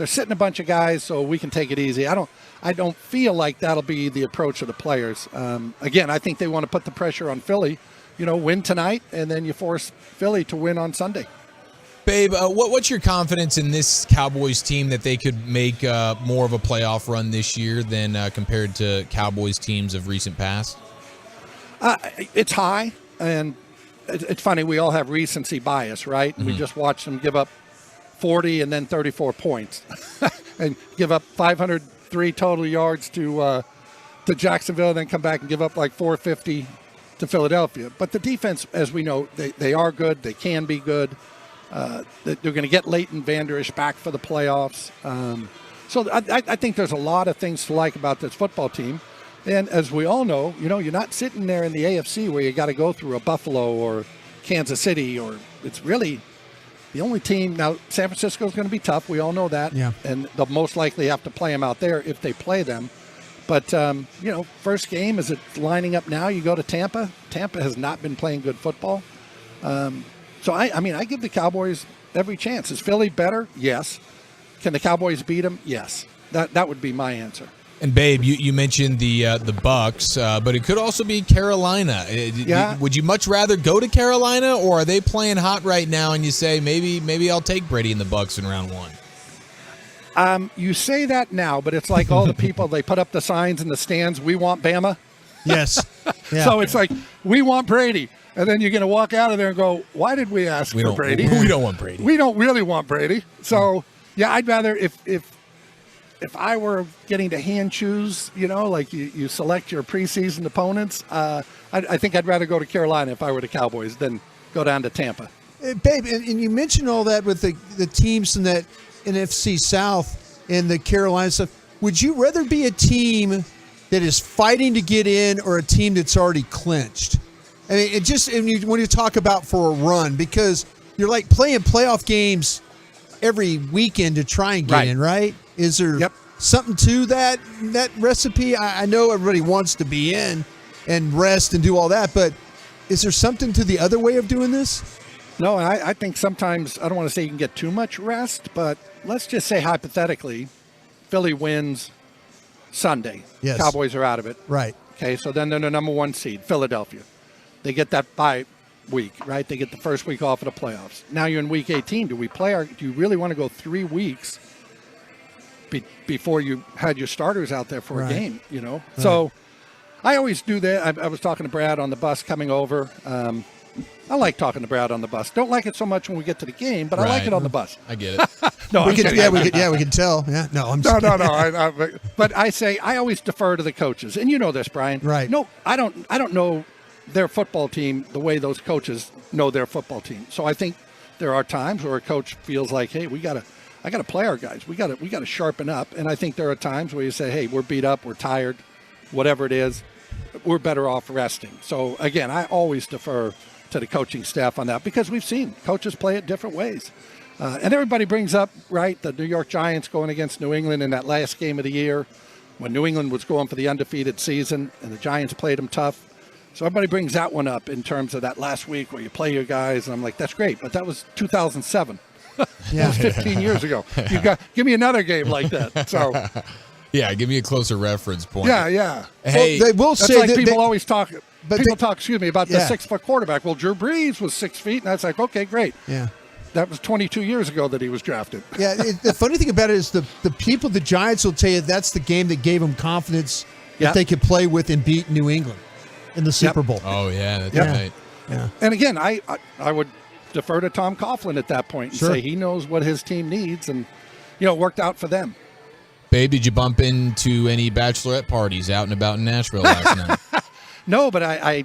sitting a bunch of guys, so we can take it easy. I don't feel like that'll be the approach of the players. Again, I think they want to put the pressure on Philly. Win tonight, and then you force Philly to win on Sunday. Babe, what's your confidence in this Cowboys team that they could make more of a playoff run this year than compared to Cowboys teams of recent past? It's high, and it's funny. We all have recency bias, right? Mm-hmm. We just watched them give up 40 and then 34 points and give up 503 total yards to Jacksonville, and then come back and give up like 450 to Philadelphia. But the defense, as we know, they are good. They can be good. They're going to get Leighton Vander Esch back for the playoffs. So I think there's a lot of things to like about this football team. And as we all know, you're not sitting there in the AFC where you got to go through a Buffalo or Kansas City, or it's really the only team. Now, San Francisco is going to be tough. We all know that. Yeah. And they'll most likely have to play them out there if they play them. But, first game, is it lining up now? You go to Tampa. Tampa has not been playing good football. So, I give the Cowboys every chance. Is Philly better? Yes. Can the Cowboys beat them? Yes. That would be my answer. And, Babe, you mentioned the Bucs, but it could also be Carolina. Yeah. Would you much rather go to Carolina, or are they playing hot right now and you say, maybe I'll take Brady and the Bucs in round one? You say that now, but it's like all the people, they put up the signs in the stands, we want Bama. Yes. Yeah. So it's like, we want Brady. And then you're going to walk out of there and go, why did we ask for Brady? We don't want Brady. We don't really want Brady. So, I'd rather, if I were getting to hand choose, like you select your preseason opponents, I think I'd rather go to Carolina if I were the Cowboys than go down to Tampa. Babe, and you mentioned all that with the teams in that NFC South and the Carolina stuff. Would you rather be a team that is fighting to get in or a team that's already clinched? I mean, when you talk about for a run, because you're like playing playoff games every weekend to try and get in, right? Is there something to that recipe? I know everybody wants to be in and rest and do all that, but is there something to the other way of doing this? No, I think sometimes, I don't want to say you can get too much rest, but let's just say hypothetically, Philly wins Sunday. Yes. Cowboys are out of it. Right. Okay, so then they're the number one seed, Philadelphia. They get that bye week, right? They get the first week off of the playoffs. Now you're in week 18. Do you really want to go 3 weeks before you had your starters out there for a game, Right. So I always do that. I was talking to Brad on the bus coming over. I like talking to Brad on the bus. Don't like it so much when we get to the game, but I like it on the bus. I get it. No, we can tell. Yeah, no, I'm no. But I always defer to the coaches, and you know this, Brian. Right. No, I don't know their football team the way those coaches know their football team. So I think there are times where a coach feels like, hey, I gotta play our guys. We gotta sharpen up. And I think there are times where you say, hey, we're beat up, we're tired, whatever it is, we're better off resting. So again, I always defer to the coaching staff on that, because we've seen coaches play it different ways. And everybody brings up, right, the New York Giants going against New England in that last game of the year when New England was going for the undefeated season and the Giants played them tough. So everybody brings that one up in terms of that last week where you play your guys. And I'm like, that's great, but that was 2007. That was 15 years ago. Give me another game like that. So, yeah, give me a closer reference point. Yeah. Hey, well, they will say like people always talk. But people talk about the 6-foot quarterback. Well, Drew Brees was 6 feet, and that's like, okay, great. Yeah. That was 22 years ago that he was drafted. Yeah, the funny thing about it is the people, the Giants will tell you that's the game that gave them confidence that they could play with and beat New England in the Super Bowl. Oh, yeah, that's right. Yeah. And again, I would defer to Tom Coughlin at that point and say he knows what his team needs, and, it worked out for them. Babe, did you bump into any bachelorette parties out and about in Nashville last night? No, but I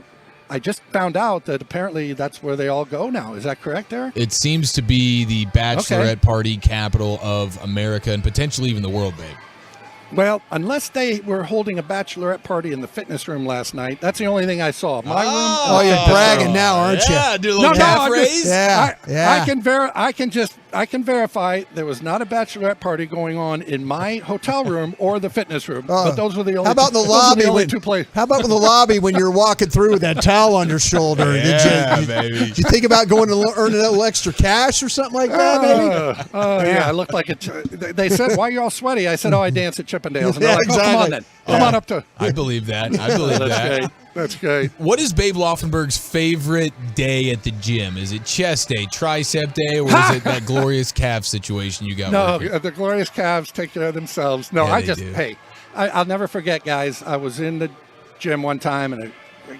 I just found out that apparently that's where they all go now. Is that correct, Eric? It seems to be the bachelorette party capital of America and potentially even the world, babe. Well, unless they were holding a bachelorette party in the fitness room last night, that's the only thing I saw. My room. Oh, you're bragging now, aren't you? Yeah, do a little calf raise. I can verify there was not a bachelorette party going on in my hotel room or the fitness room. But those were the only. How about two, the lobby? two places. How about in the lobby when you're walking through with that towel on your shoulder? Baby. Did you think about going to earn a little extra cash or something like that, maybe? Yeah, I looked like it. They said, "Why are you all sweaty?" I said, "Oh, I dance at Chippendales." And they're like, exactly. "Oh, come on then. Come on up to." I believe that. I believe that. Great. That's great. What is Babe Laufenberg's favorite day at the gym? Is it chest day, tricep day, or is it that glorious calf situation you got? No, working? the glorious calves take care of themselves. No, Yeah, I'll never forget, guys. I was in the gym one time, and a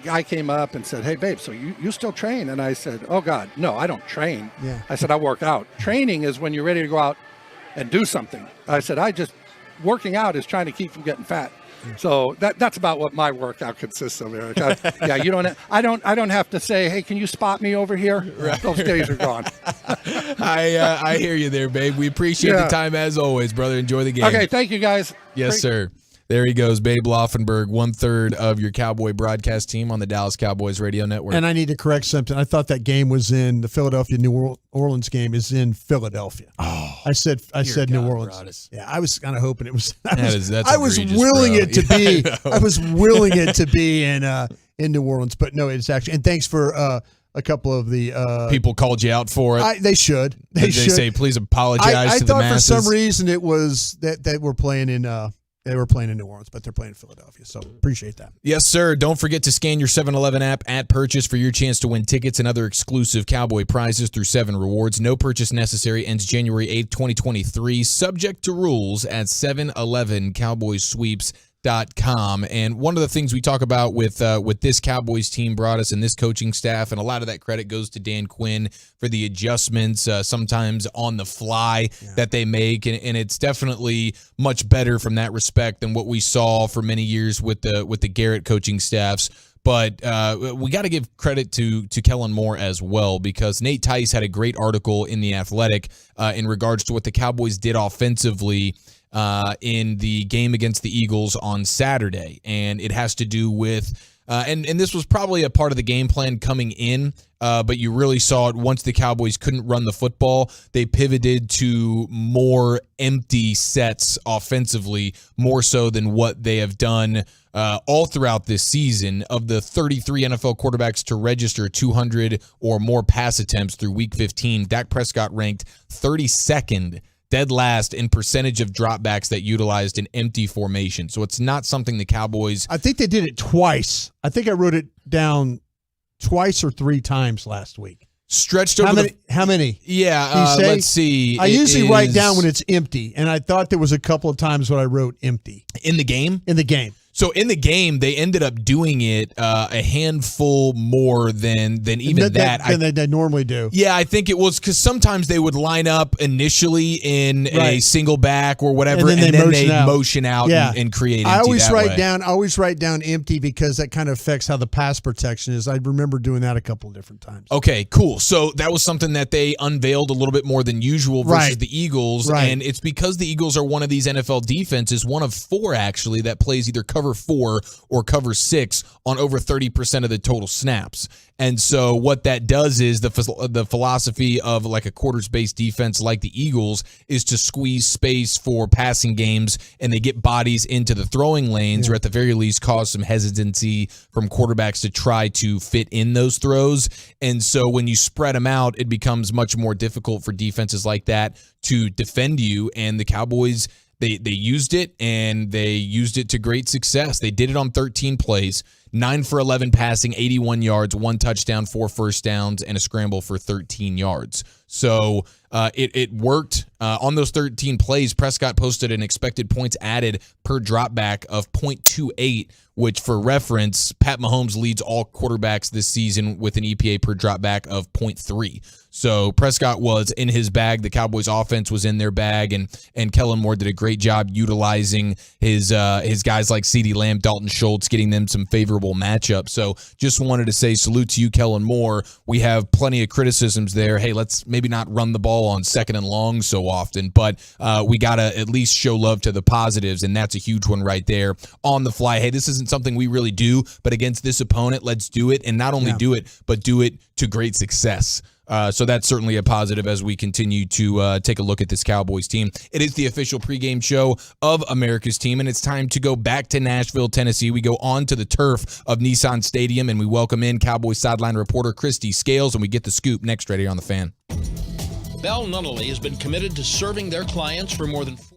guy came up and said, "Hey, babe, so you still train?" And I said, "Oh, God, no, I don't train." Yeah. I said, "I work out. Training is when you're ready to go out and do something." I said, working out is trying to keep from getting fat. So that's about what my workout consists of, Eric. I don't have to say, "Hey, can you spot me over here?" Those days are gone. I hear you there, babe. We appreciate the time as always, brother. Enjoy the game. Okay, thank you, guys. Yes, sir. There he goes, Babe Laufenberg, 1/3 of your Cowboy broadcast team on the Dallas Cowboys radio network. And I need to correct something. I thought that game was in the Philadelphia-New Orleans game is in Philadelphia. Oh, I said New Orleans. Broadus. Yeah, I was kind of hoping it was. That's I was egregious, willing bro. it to be. Yeah, I know. I was willing it to be in New Orleans, but no, it's actually. And thanks for a couple of the people called you out for it. They should. They should say please apologize I to the masses. I thought for some reason it was that we're playing in. They were playing in New Orleans, but they're playing in Philadelphia, so appreciate that. Yes, sir. Don't forget to scan your 7-Eleven app at purchase for your chance to win tickets and other exclusive Cowboy prizes through 7 Rewards. No purchase necessary. Ends January 8th, 2023. Subject to rules at 7-ElevenCowboysSweeps.com. And one of the things we talk about with this Cowboys team brought us and this coaching staff, and a lot of that credit goes to Dan Quinn for the adjustments, sometimes on the fly that they make, and it's definitely much better from that respect than what we saw for many years with the Garrett coaching staffs. But we got to give credit to Kellen Moore as well, because Nate Tice had a great article in The Athletic in regards to what the Cowboys did offensively in the game against the Eagles on Saturday. And it has to do with, and this was probably a part of the game plan coming in, but you really saw it once the Cowboys couldn't run the football. They pivoted to more empty sets offensively, more so than what they have done all throughout this season. Of the 33 NFL quarterbacks to register 200 or more pass attempts through Week 15, Dak Prescott ranked 32nd, dead last in percentage of dropbacks that utilized an empty formation. So it's not something the Cowboys... I think they did it twice. I think I wrote it down twice or 3 times last week. Stretched over How many? Yeah, let's see. I usually write down when it's empty, and I thought there was a couple of times when I wrote empty. In the game? In the game. So in the game, they ended up doing it a handful more than even that. Than they normally do. Yeah, I think it was because sometimes they would line up initially in a single back or whatever, and then they motion out and create empty. I always write down empty because that kind of affects how the pass protection is. I remember doing that a couple of different times. Okay, cool. So that was something that they unveiled a little bit more than usual versus the Eagles, and it's because the Eagles are one of these NFL defenses, one of 4 actually, that plays either cover 4 or cover 6 on over 30% of the total snaps. And so what that does is the philosophy of like a quarters-based defense like the Eagles is to squeeze space for passing games, and they get bodies into the throwing lanes, or at the very least cause some hesitancy from quarterbacks to try to fit in those throws. And so when you spread them out, it becomes much more difficult for defenses like that to defend you. And the Cowboys, They used it, and they used it to great success. They did it on 13 plays, 9 for 11 passing, 81 yards, 1 touchdown, 4 first downs, and a scramble for 13 yards. So it worked On those 13 plays, Prescott posted an expected points added per dropback of 0.28, which for reference, Pat Mahomes leads all quarterbacks this season with an EPA per dropback of 0.3. So Prescott was in his bag. The Cowboys offense was in their bag, and Kellen Moore did a great job utilizing his guys like CeeDee Lamb, Dalton Schultz, getting them some favorable matchups. So just wanted to say salute to you, Kellen Moore. We have plenty of criticisms there. Hey, let's maybe not run the ball on second and long so often, but we got to at least show love to the positives, and that's a huge one right there on the fly. Hey, this isn't something we really do, but against this opponent, let's do it, and not only do it, but do it to great success. So that's certainly a positive as we continue to take a look at this Cowboys team. It is the official pregame show of America's team, and it's time to go back to Nashville, Tennessee. We go on to the turf of Nissan Stadium, and we welcome in Cowboys sideline reporter Christy Scales, and we get the scoop next right here on The Fan. Bell Nunnally has been committed to serving their clients for more than 4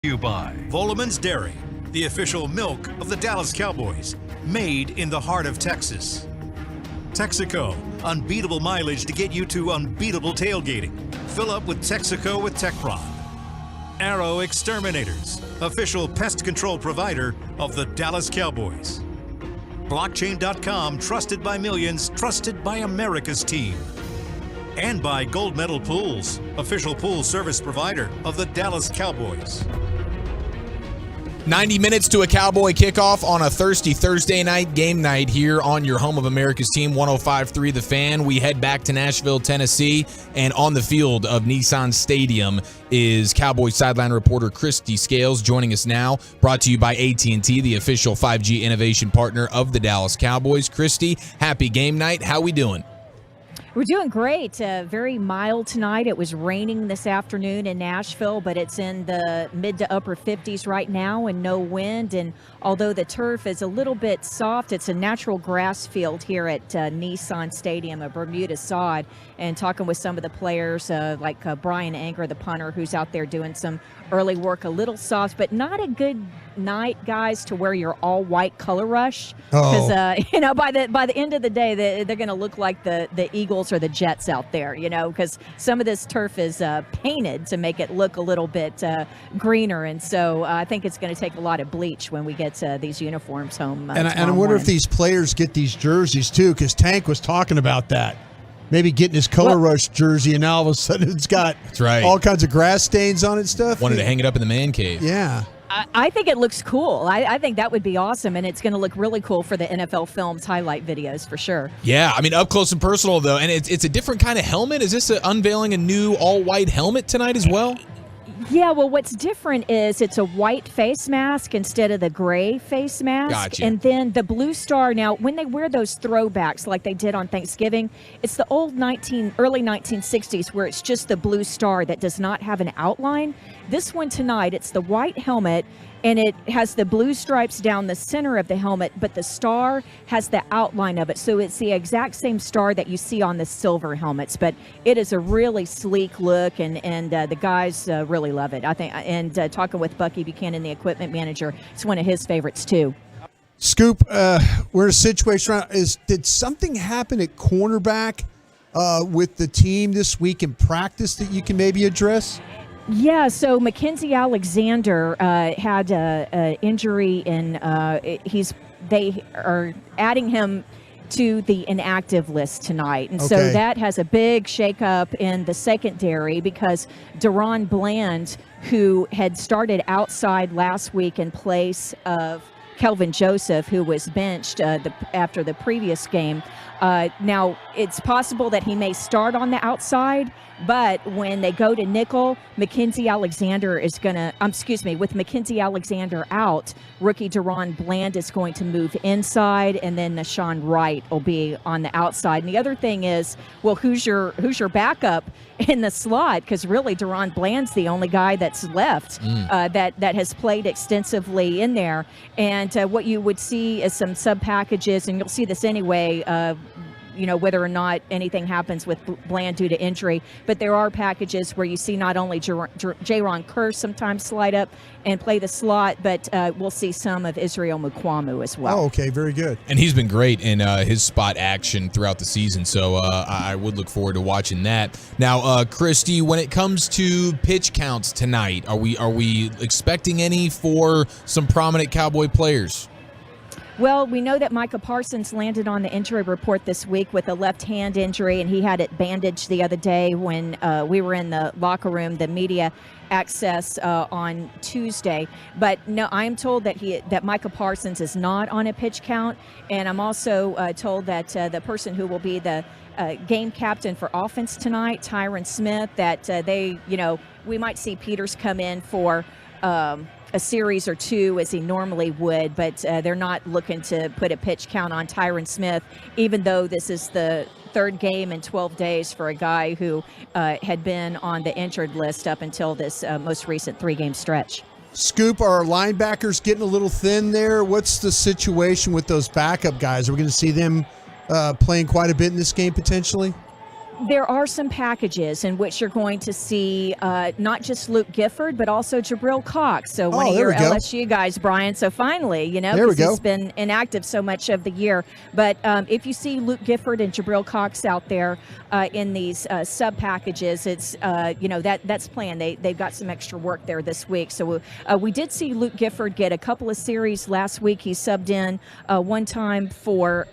You by Volleman's Dairy, the official milk of the Dallas Cowboys, made in the heart of Texas. Texaco, unbeatable mileage to get you to unbeatable tailgating. Fill up with Texaco with TechProd. Arrow Exterminators, official pest control provider of the Dallas Cowboys. Blockchain.com, trusted by millions, trusted by America's team. And by Gold Medal Pools, official pool service provider of the Dallas Cowboys. 90 minutes to a Cowboy kickoff on a thirsty Thursday night, game night here on your home of America's team, 105.3 The Fan. We head back to Nashville, Tennessee, and on the field of Nissan Stadium is Cowboys sideline reporter Christy Scales joining us now, brought to you by AT&T, the official 5G innovation partner of the Dallas Cowboys. Christy, happy game night. How we doing? We're doing great. Very mild tonight. It was raining this afternoon in Nashville, but it's in the mid to upper 50s right now and no wind. And although the turf is a little bit soft, it's a natural grass field here at Nissan Stadium, a Bermuda sod. And talking with some of the players, like Brian Anger, the punter, who's out there doing some early work, a little soft, but not a good night, guys, to wear your all white color rush. Because by the end of the day, they're going to look like the Eagles or the Jets out there, because some of this turf is painted to make it look a little bit greener. And so I think it's going to take a lot of bleach when we get these uniforms home. And I wonder if these players get these jerseys too, because Tank was talking about that. Maybe getting his color rush jersey, and now all of a sudden it's got all kinds of grass stains on it and stuff. Wanted to hang it up in the man cave. Yeah. I think it looks cool. I think that would be awesome, and it's going to look really cool for the NFL Films highlight videos for sure. Yeah, I mean, up close and personal, though, and it's a different kind of helmet. Is this unveiling a new all-white helmet tonight as well? Yeah, well, what's different is it's a white face mask instead of the gray face mask. Gotcha. And then the blue star. Now, when they wear those throwbacks like they did on Thanksgiving, it's the old early 1960s where it's just the blue star that does not have an outline. This one tonight, it's the white helmet, and it has the blue stripes down the center of the helmet, but the star has the outline of it. So it's the exact same star that you see on the silver helmets, but it is a really sleek look, and the guys really love it, I think. And talking with Bucky Buchanan, the equipment manager, it's one of his favorites too. Scoop, we're in a situation did something happen at cornerback with the team this week in practice that you can maybe address? Yeah, so Mackenzie Alexander had an injury, and they are adding him to the inactive list tonight. And so that has a big shakeup in the secondary because Deron Bland, who had started outside last week in place of Kelvin Joseph, who was benched after the previous game. Now, it's possible that he may start on the outside, but when they go to nickel, with Mackenzie Alexander out, rookie Deron Bland is going to move inside, and then Nashawn Wright will be on the outside. And the other thing is, well, who's your backup in the slot? Because really, Deron Bland's the only guy that's left that has played extensively in there. And what you would see is some sub packages, and you'll see this anyway. Whether or not anything happens with Bland due to injury, but there are packages where you see not only Jaron Kearse sometimes slide up and play the slot, but we'll see some of Israel Mukuamu as well. Oh, okay, very good. And he's been great in his spot action throughout the season, so I would look forward to watching that. Now, Christy, when it comes to pitch counts tonight, are we expecting any for some prominent Cowboy players? Well, we know that Micah Parsons landed on the injury report this week with a left hand injury, and he had it bandaged the other day when we were in the locker room, the media access on Tuesday. But no, I'm told that Micah Parsons is not on a pitch count, and I'm also told that the person who will be the game captain for offense tonight, Tyron Smith, that we might see Peters come in for a series or two as he normally would, but they're not looking to put a pitch count on Tyron Smith, even though this is the third game in 12 days for a guy who had been on the injured list up until this most recent 3-game stretch. Scoop, are our linebackers getting a little thin there? What's the situation with those backup guys? Are we going to see them playing quite a bit in this game potentially? There are some packages in which you're going to see not just Luke Gifford, but also Jabril Cox. So one of your LSU guys, Brian. So finally, because he's been inactive so much of the year. But if you see Luke Gifford and Jabril Cox out there in these sub packages, it's that's planned. They've got some extra work there this week. So we did see Luke Gifford get a couple of series last week. He subbed in one time for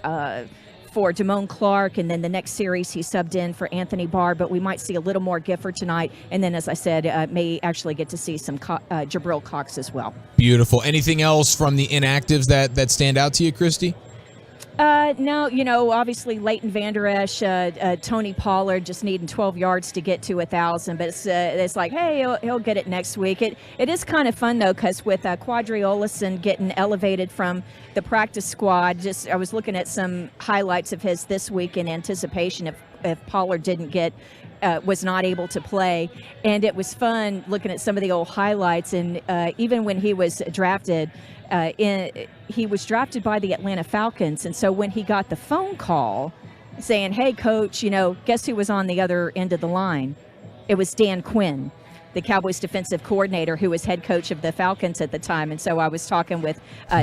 Damone Clark, and then the next series he subbed in for Anthony Barr, but we might see a little more Gifford tonight, and then, as I said, may actually get to see some Jabril Cox as well. Beautiful. Anything else from the inactives that stand out to you, Christy? No, obviously Leighton Vander Esch, Tony Pollard just needing 12 yards to get to 1,000, but it's like, hey, he'll get it next week. It is kind of fun, though, because with Quadri Olison getting elevated from the practice squad, I was looking at some highlights of his this week in anticipation if Pollard was not able to play, and it was fun looking at some of the old highlights, and even when he was drafted, he was drafted by the Atlanta Falcons, and so when he got the phone call saying, hey, coach, guess who was on the other end of the line? It was Dan Quinn, the Cowboys defensive coordinator who was head coach of the Falcons at the time. And so I was talking with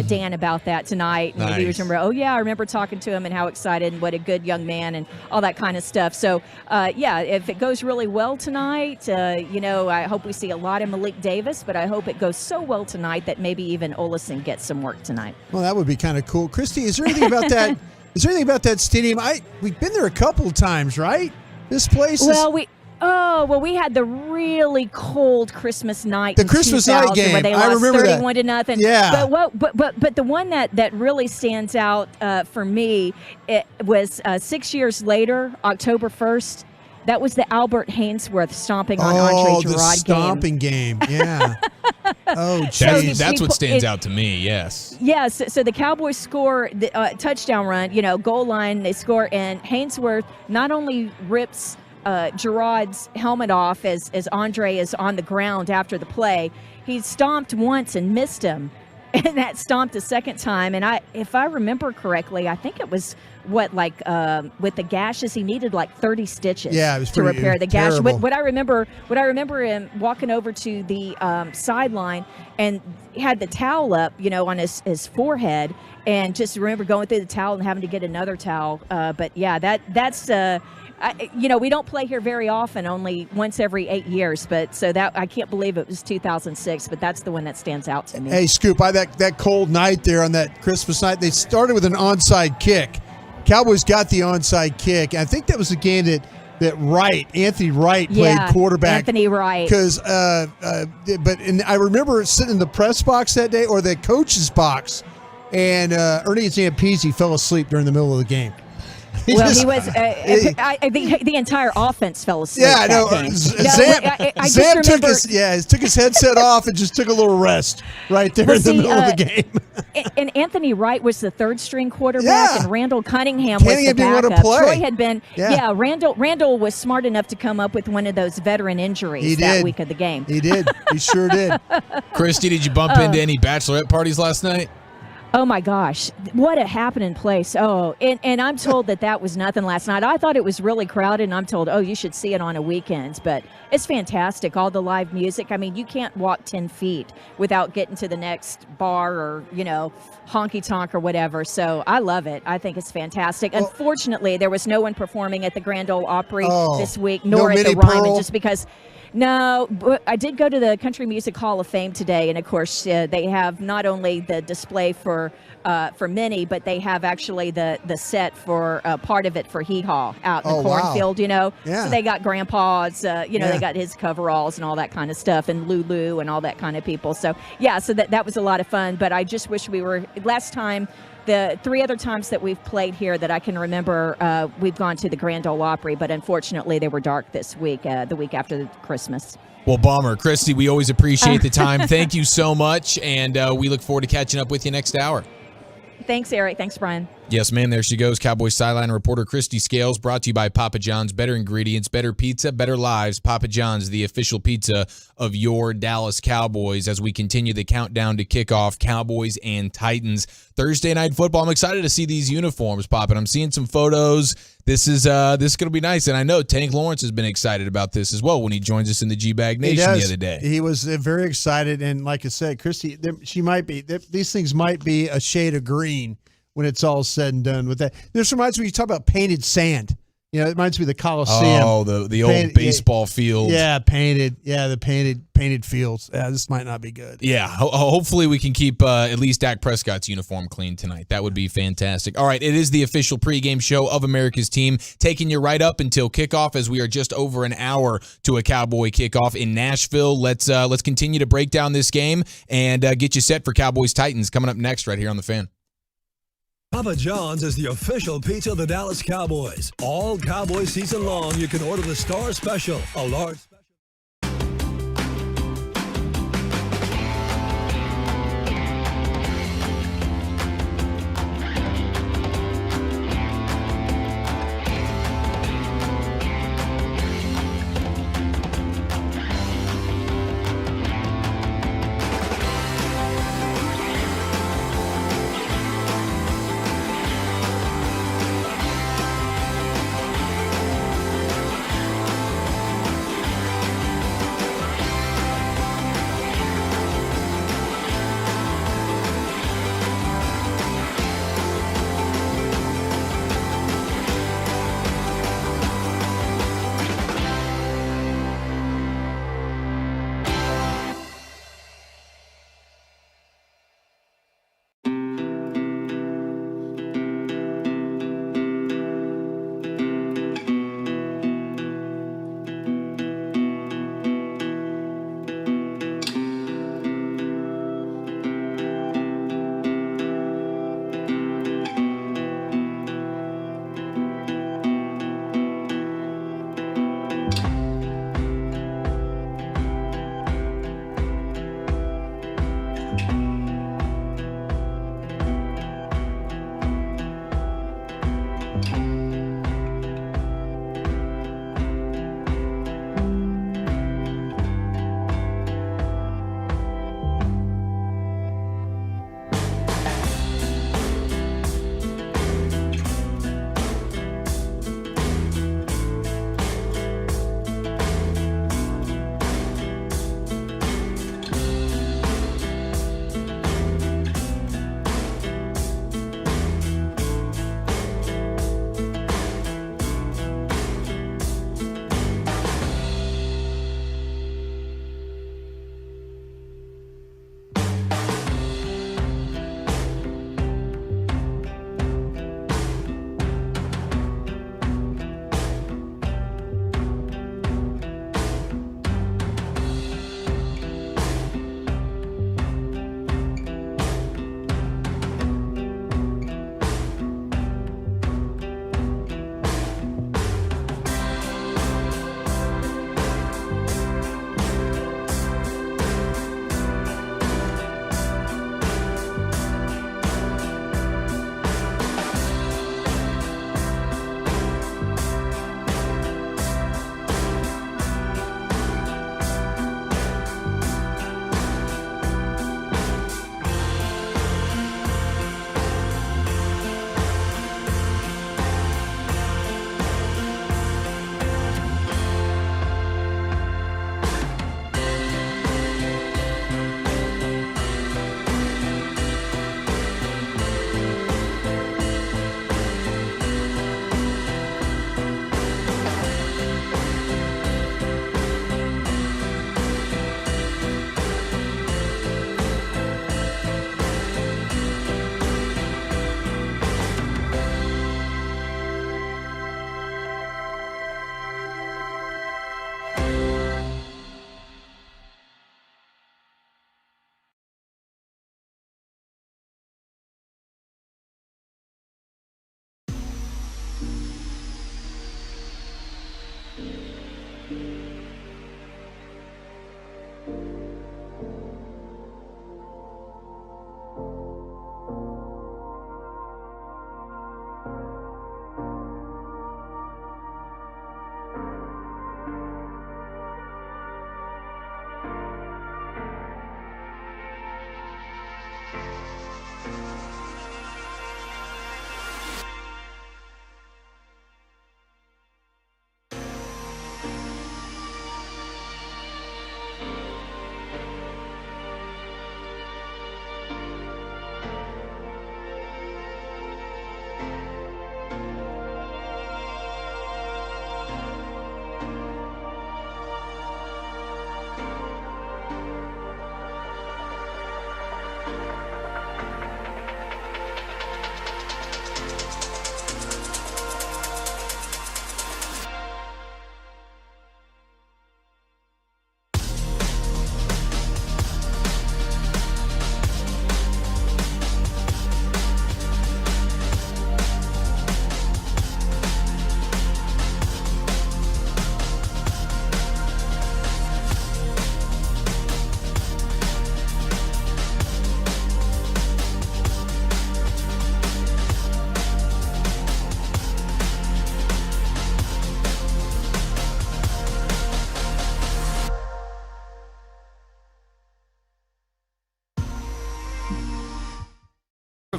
Dan about that tonight. And he was remember, I remember talking to him and how excited and what a good young man and all that kind of stuff. So, if it goes really well tonight, I hope we see a lot of Malik Davis, but I hope it goes so well tonight that maybe even Olison gets some work tonight. Well, that would be kind of cool. Christy, is there anything about that? Is there anything about that stadium? We've been there a couple of times, right? This place we had the really cold Christmas night. The Christmas night game. Where they lost 31-0. Yeah. But the one that really stands out for me, it was 6 years later, October 1st. That was the Albert Hainsworth stomping on Andre Gerard the stomping game. Yeah. That's what stands out to me. Yes. Yes. So the Cowboys score the touchdown run. Goal line. They score, and Hainsworth not only rips Gerard's helmet off as Andre is on the ground after the play. He stomped once and missed him, and that stomped a second time. And if I remember correctly, I think it was with the gashes, he needed like 30 stitches to repair the gash. What I remember him walking over to the sideline and had the towel up, on his forehead, and just remember going through the towel and having to get another towel. But yeah, that's. We don't play here very often, only once every 8 years. But so that I can't believe it was 2006, but that's the one that stands out to me. Hey, Scoop, that cold night there on that Christmas night, they started with an onside kick. Cowboys got the onside kick. I think that was the game that Anthony Wright played quarterback. Anthony Wright. Because, I remember sitting in the press box that day, or the coach's box, and Ernie Zampese fell asleep during the middle of the game. I think the entire offense fell asleep. Yeah, I know. Zam took his headset off and just took a little rest right there in the middle of the game. And Anthony Wright was the third string quarterback, and Randall Cunningham was the backup. Troy had been, Randall was smart enough to come up with one of those veteran injuries that week of the game. He did. He sure did. Christy, did you bump into any bachelorette parties last night? Oh, my gosh. What a happening place. Oh, and I'm told that was nothing last night. I thought it was really crowded, and I'm told, you should see it on a weekend. But it's fantastic, all the live music. I mean, you can't walk 10 feet without getting to the next bar or, honky-tonk or whatever. So I love it. I think it's fantastic. Unfortunately, there was no one performing at the Grand Ole Opry this week, nor at the Ryman, just because No, but I did go to the Country Music Hall of Fame today, and of course they have not only the display for Minnie, but they have actually the set for part of it for Hee Haw out in the cornfield. Yeah. So they got Grandpa's, they got his coveralls and all that kind of stuff, and Lulu and all that kind of people. So so that was a lot of fun. But I just wish we were last time. The 3 other times that we've played here that I can remember, we've gone to the Grand Ole Opry, but unfortunately they were dark this week, the week after Christmas. Well, bummer. Christy, we always appreciate the time. Thank you so much, and we look forward to catching up with you next hour. Thanks, Eric. Thanks, Brian. Yes, ma'am. There she goes. Cowboys sideline reporter Christy Scales, brought to you by Papa John's. Better ingredients, better pizza, better lives. Papa John's, the official pizza of your Dallas Cowboys, as we continue the countdown to kickoff, Cowboys and Titans. Thursday night football. I'm excited to see these uniforms popping. I'm seeing some photos. This is going to be nice, and I know Tank Lawrence has been excited about this as well when he joins us in the G-Bag Nation the other day. He was very excited, and like I said, Christy, these things might be a shade of green when it's all said and done with that. This reminds me, you talk about painted sand. It reminds me of the Coliseum. Oh, the old baseball field. Yeah, painted. Yeah, the painted fields. Yeah, this might not be good. Yeah, hopefully we can keep at least Dak Prescott's uniform clean tonight. That would be fantastic. All right, it is the official pregame show of America's team, taking you right up until kickoff, as we are just over an hour to a Cowboy kickoff in Nashville. Let's continue to break down this game and get you set for Cowboys Titans coming up next right here on The Fan. Papa John's is the official pizza of the Dallas Cowboys. All Cowboy season long, you can order the Star Special, a large...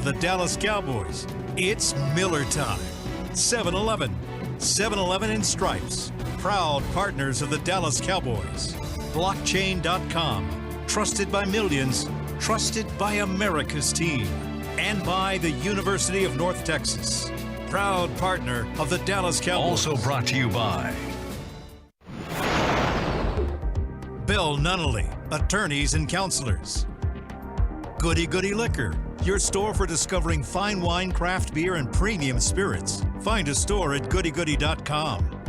The Dallas Cowboys. It's Miller time. 7-Eleven. 7-Eleven in stripes. Proud partners of the Dallas Cowboys. Blockchain.com. Trusted by millions. Trusted by America's team. And by the University of North Texas. Proud partner of the Dallas Cowboys. Also brought to you by Bill Nunnally, attorneys and counselors. Goody Goody Liquor, your store for discovering fine wine, craft beer, and premium spirits. Find a store at goodygoody.com.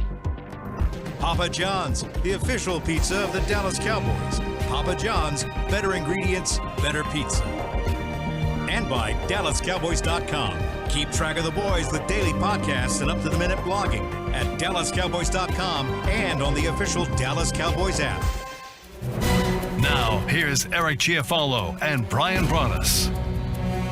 Papa John's, the official pizza of the Dallas Cowboys. Papa John's, better ingredients, better pizza. And by DallasCowboys.com. Keep track of the boys with daily podcasts and up-to-the-minute blogging at DallasCowboys.com and on the official Dallas Cowboys app. Now, here's Eric Chiafalo and Brian Broaddus.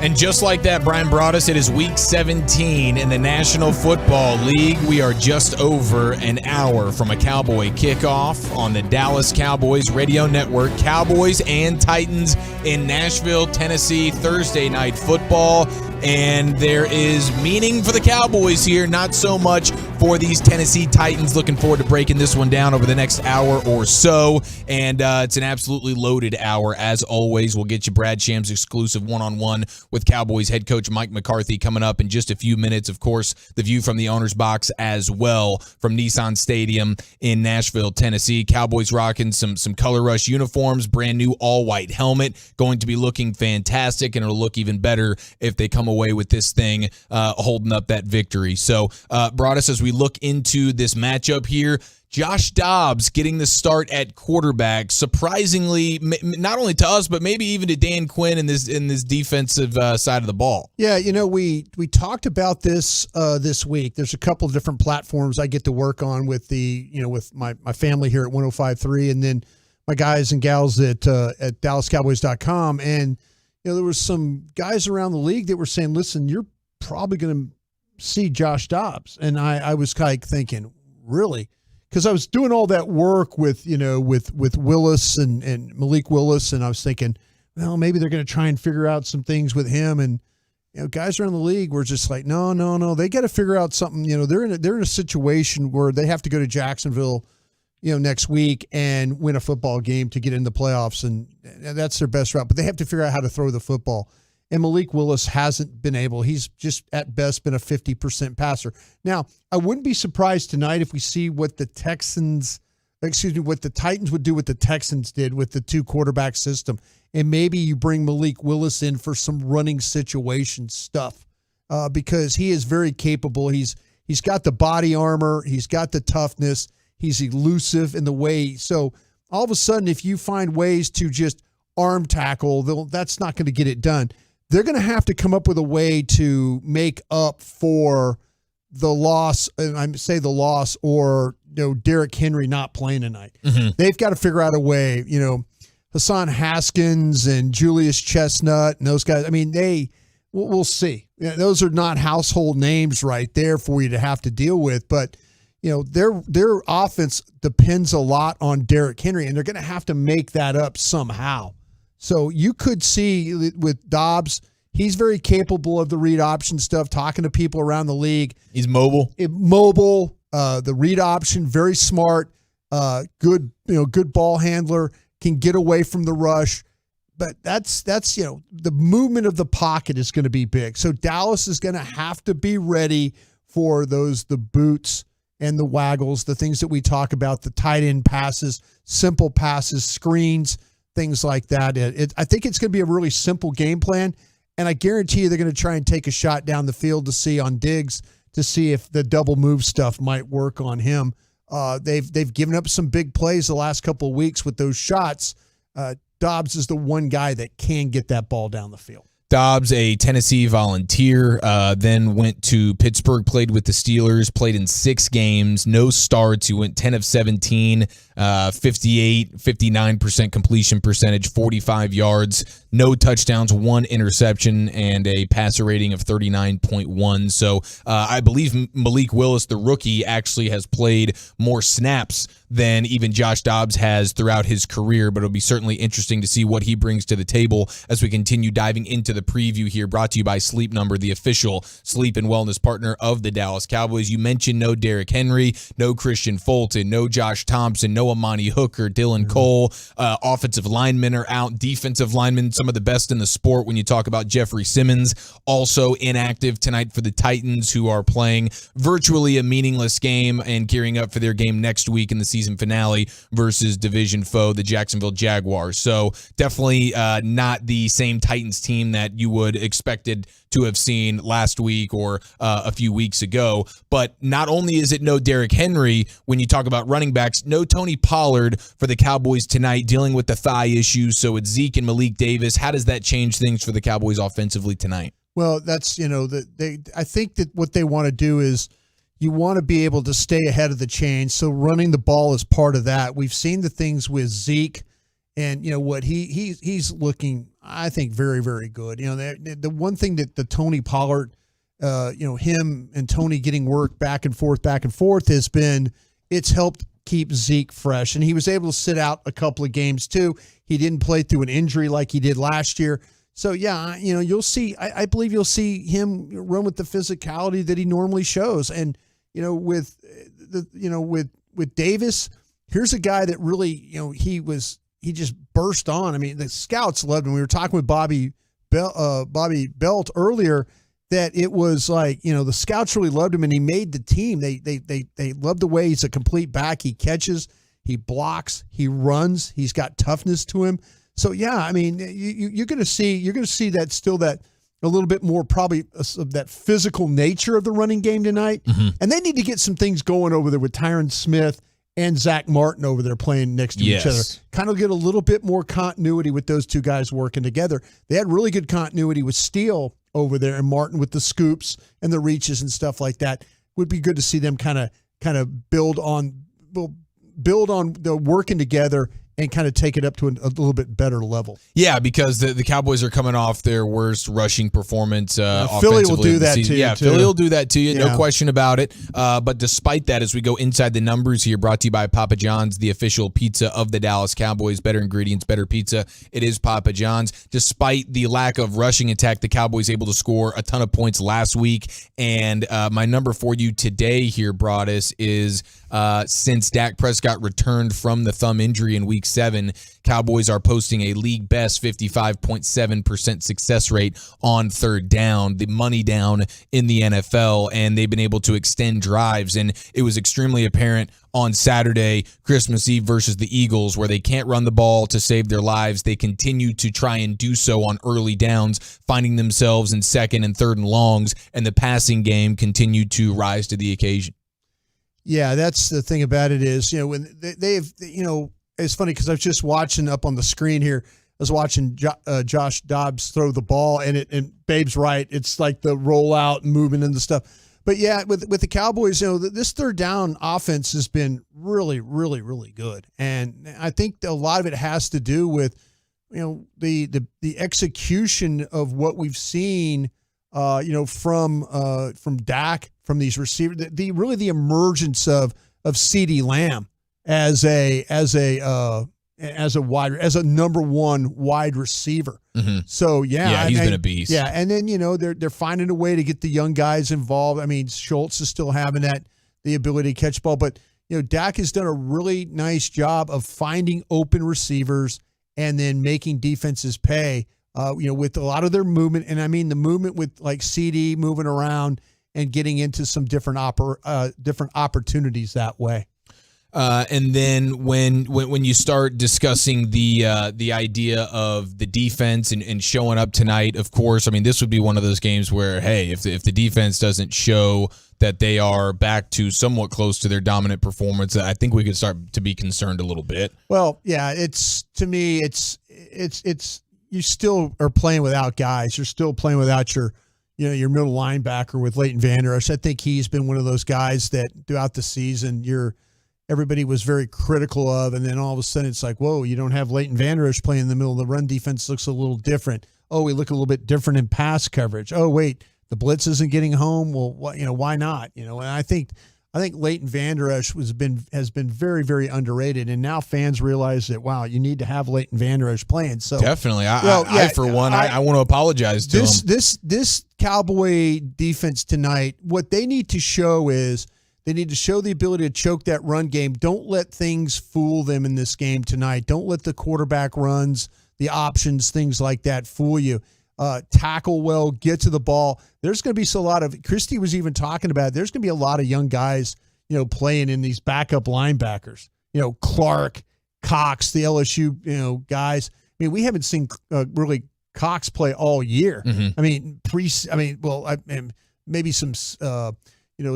And just like that, Brian Broaddus, it is Week 17 in the National Football League. We are just over an hour from a Cowboy kickoff on the Dallas Cowboys Radio Network. Cowboys and Titans in Nashville, Tennessee, Thursday Night Football. And there is meaning for the Cowboys here, not so much for these Tennessee Titans. Looking forward to breaking this one down over the next hour or so. And it's an absolutely loaded hour, as always. We'll get you Brad Sham's exclusive one-on-one with Cowboys head coach Mike McCarthy coming up in just a few minutes. Of course, the view from the owner's box as well from Nissan Stadium in Nashville, Tennessee. Cowboys rocking some Color Rush uniforms, brand new all-white helmet, going to be looking fantastic, and it'll look even better if they come away with this thing holding up that victory. So, Broaddus, as we look into this matchup here, Josh Dobbs getting the start at quarterback, surprisingly, not only to us, but maybe even to Dan Quinn in this defensive side of the ball. Yeah, we talked about this this week. There's a couple of different platforms I get to work on with with my family here at 105.3, and then my guys and gals at DallasCowboys.com. And there was some guys around the league that were saying, "Listen, you're probably going to see Josh Dobbs," and I was kind of thinking, really. Because I was doing all that work with Willis and Malik Willis, and I was thinking, well, maybe they're going to try and figure out some things with him. And guys around the league were just like, no, they got to figure out something. They're in a situation where they have to go to Jacksonville, next week and win a football game to get in the playoffs, and that's their best route. But they have to figure out how to throw the football. And Malik Willis hasn't been able. He's just at best been a 50% passer. Now, I wouldn't be surprised tonight if we see what the Titans would do what the Texans did with the two quarterback system. And maybe you bring Malik Willis in for some running situation stuff because he is very capable. He's got the body armor. He's got the toughness. He's elusive in the way. So all of a sudden, if you find ways to just arm tackle, that's not going to get it done. They're going to have to come up with a way to make up for the loss, and I say the loss, or Derrick Henry not playing tonight. Mm-hmm. They've got to figure out a way. Hassan Haskins and Julius Chestnut and those guys, I mean, we'll see. Those are not household names right there for you to have to deal with, but their offense depends a lot on Derrick Henry, and they're going to have to make that up somehow. So you could see with Dobbs, he's very capable of the read option stuff, talking to people around the league. He's mobile. The read option, very smart, good ball handler, can get away from the rush. But that's the movement of the pocket is going to be big. So Dallas is going to have to be ready for the boots and the waggles, the things that we talk about, the tight end passes, simple passes, screens, things like that. I think it's going to be a really simple game plan, and I guarantee you they're going to try and take a shot down the field to see on Diggs to see if the double move stuff might work on him. They've given up some big plays the last couple of weeks with those shots. Dobbs is the one guy that can get that ball down the field. Dobbs, a Tennessee Volunteer, then went to Pittsburgh, played with the Steelers, played in 6 games, no starts. He went 10 of 17, 59% completion percentage, 45 yards, no touchdowns, 1 interception, and a passer rating of 39.1. So I believe Malik Willis, the rookie, actually has played more snaps than even Josh Dobbs has throughout his career, but it'll be certainly interesting to see what he brings to the table as we continue diving into the preview here, brought to you by Sleep Number, the official sleep and wellness partner of the Dallas Cowboys. You mentioned no Derrick Henry, no Christian Fulton, no Josh Thompson, no Amani Hooker, Dylan Cole. Offensive linemen are out, defensive linemen, some of the best in the sport when you talk about Jeffrey Simmons, also inactive tonight for the Titans, who are playing virtually a meaningless game and gearing up for their game next week in the season finale versus division foe, the Jacksonville Jaguars. So definitely not the same Titans team that you would expected to have seen last week or a few weeks ago. But not only is it no Derrick Henry, when you talk about running backs, no Tony Pollard for the Cowboys tonight, dealing with the thigh issues. So it's Zeke and Malik Davis. How does that change things for the Cowboys offensively tonight? Well, that's, I think that what they want to do is you want to be able to stay ahead of the chain. So running the ball is part of that. We've seen the things with Zeke, and what he's looking, I think, very, very good. The one thing that the Tony Pollard, him and Tony getting work back and forth has been, it's helped keep Zeke fresh. And he was able to sit out a couple of games too. He didn't play through an injury like he did last year. So yeah, you'll see, I believe you'll see him run with the physicality that he normally shows. And, with Davis, here's a guy that really, he just burst on. I mean, the scouts loved him. We were talking with Bobby Belt earlier that it was like, the scouts really loved him, and he made the team. They loved the way he's a complete back. He catches, he blocks, he runs, he's got toughness to him. So yeah, I mean, you're going to see that a little bit more probably of that physical nature of the running game tonight. Mm-hmm. And they need to get some things going over there with Tyron Smith and Zach Martin over there playing next to each other. Kind of get a little bit more continuity with those two guys working together. They had really good continuity with Steele over there and Martin with the scoops and the reaches and stuff like that. Would be good to see them kind of build on the working together and kind of take it up to a little bit better level. Yeah, because the Cowboys are coming off their worst rushing performance Philly will do that to you. Yeah, Philly will do that to you, no question about it. But despite that, as we go inside the numbers here, brought to you by Papa John's, the official pizza of the Dallas Cowboys. Better ingredients, better pizza. It is Papa John's. Despite the lack of rushing attack, the Cowboys able to score a ton of points last week. And my number for you today here, Broadus, is since Dak Prescott returned from the thumb injury in Week 7, Cowboys are posting a league best 55.7% success rate on third down, the money down in the NFL, and they've been able to extend drives. And it was extremely apparent on Saturday, Christmas Eve versus the Eagles, where they can't run the ball to save their lives. They continue to try and do so on early downs, finding themselves in second and third and longs, and the passing game continued to rise to the occasion. Yeah, that's the thing about it is, when they've, it's funny because I was just watching up on the screen here. I was watching Josh Dobbs throw the ball, and Babe's right. It's like the rollout and movement and the stuff. But yeah, with the Cowboys, this third down offense has been really, really, really good, and I think a lot of it has to do with the execution of what we've seen, from Dak, from these receivers, the emergence of CeeDee Lamb as a number one wide receiver. Mm-hmm. So he's been a beast. Yeah, and then they're finding a way to get the young guys involved. I mean, Schultz is still having the ability to catch ball, but Dak has done a really nice job of finding open receivers and then making defenses pay. With a lot of their movement, and I mean the movement with like CD moving around and getting into some different opportunities that way. And then when you start discussing the idea of the defense and showing up tonight, of course, I mean, this would be one of those games where, hey, if the defense doesn't show that they are back to somewhat close to their dominant performance, I think we could start to be concerned a little bit. Well, yeah, it's you still are playing without guys. You're still playing without your middle linebacker with Leighton Vander Esch. I think he's been one of those guys that throughout the season everybody was very critical of, and then all of a sudden it's like, whoa, you don't have Leighton Vander Esch playing in the middle. The run defense looks a little different. Oh, we look a little bit different in pass coverage. Oh, wait, the blitz isn't getting home. Well, why not? And I think Leighton Vander Esch has been very, very underrated, and now fans realize that, wow, you need to have Leighton Vander Esch playing. So definitely, I want to apologize to him. This Cowboy defense tonight, what they need to show is they need to show the ability to choke that run game. Don't let things fool them in this game tonight. Don't let the quarterback runs, the options, things like that fool you. Tackle well, get to the ball. There's going to be a lot of, Christy was even talking about it, there's going to be a lot of young guys, playing in these backup linebackers. Clark, Cox, the LSU, guys. I mean, we haven't seen really Cox play all year. Mm-hmm. I mean, maybe some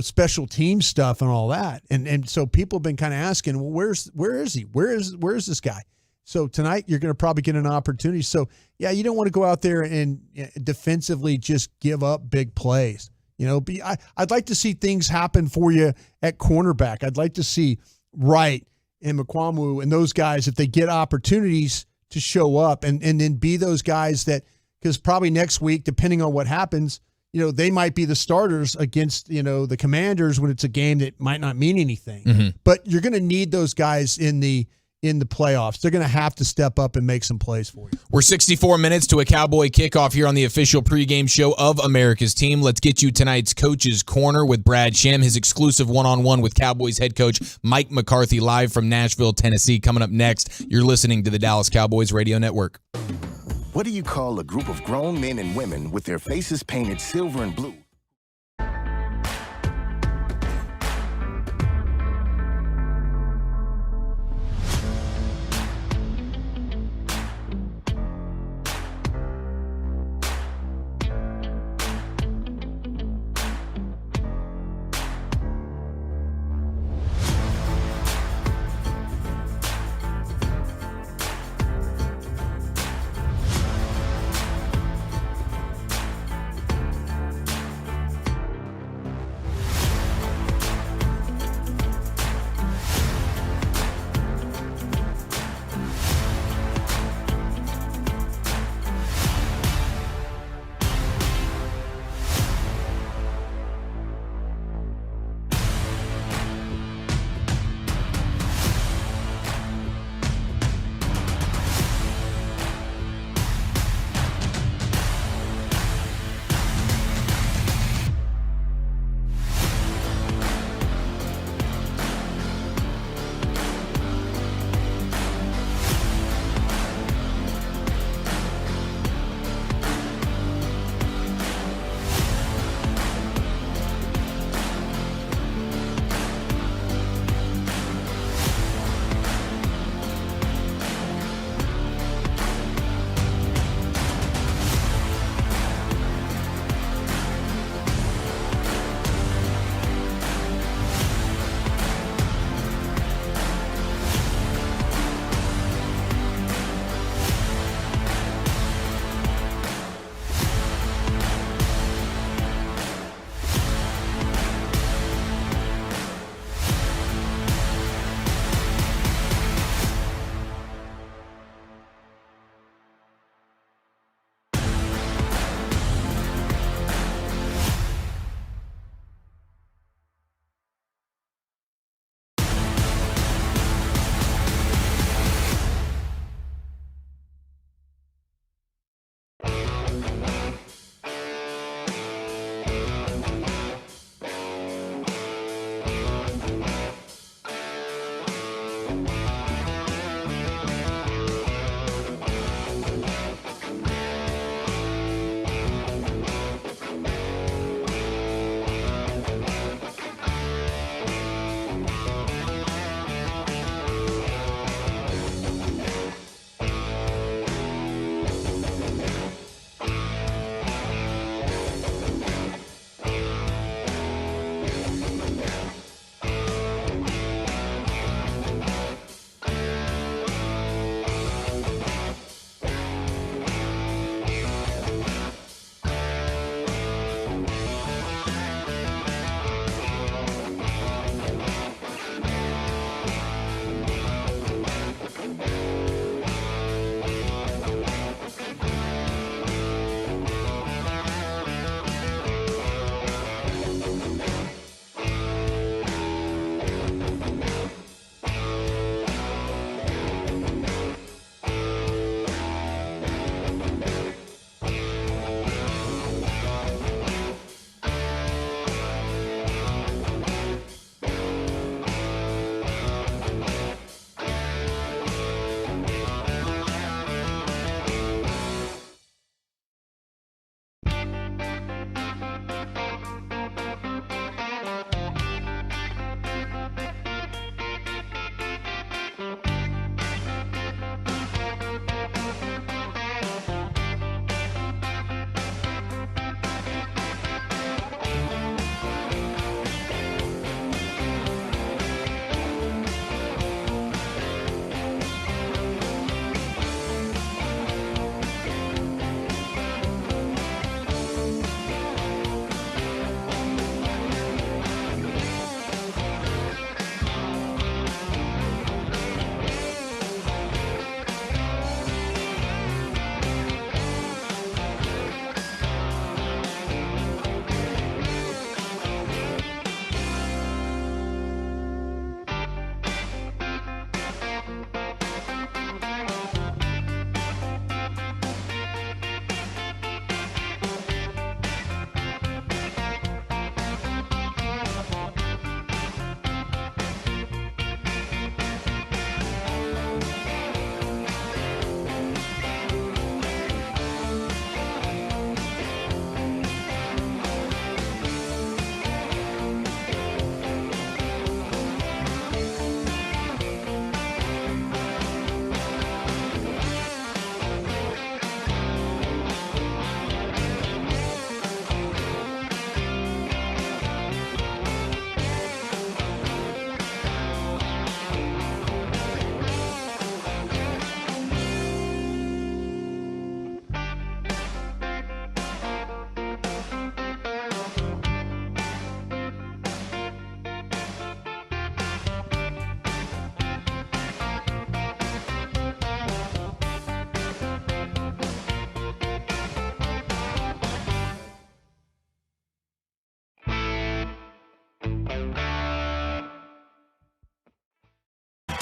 special team stuff and all that. And so people have been kind of asking, well, where is he? Where is this guy? So tonight you're going to probably get an opportunity. So yeah, you don't want to go out there and defensively just give up big plays. I'd like to see things happen for you at cornerback. I'd like to see Wright and McQuamu and those guys, if they get opportunities, to show up and then be those guys that, because probably next week, depending on what happens, they might be the starters against, the Commanders when it's a game that might not mean anything. Mm-hmm. But you're going to need those guys in the playoffs. They're going to have to step up and make some plays for you. We're 64 minutes to a Cowboy kickoff here on the official pregame show of America's Team. Let's get you tonight's Coach's Corner with Brad Shem, his exclusive one-on-one with Cowboys head coach Mike McCarthy, live from Nashville, Tennessee. Coming up next, you're listening to the Dallas Cowboys Radio Network. What do you call a group of grown men and women with their faces painted silver and blue?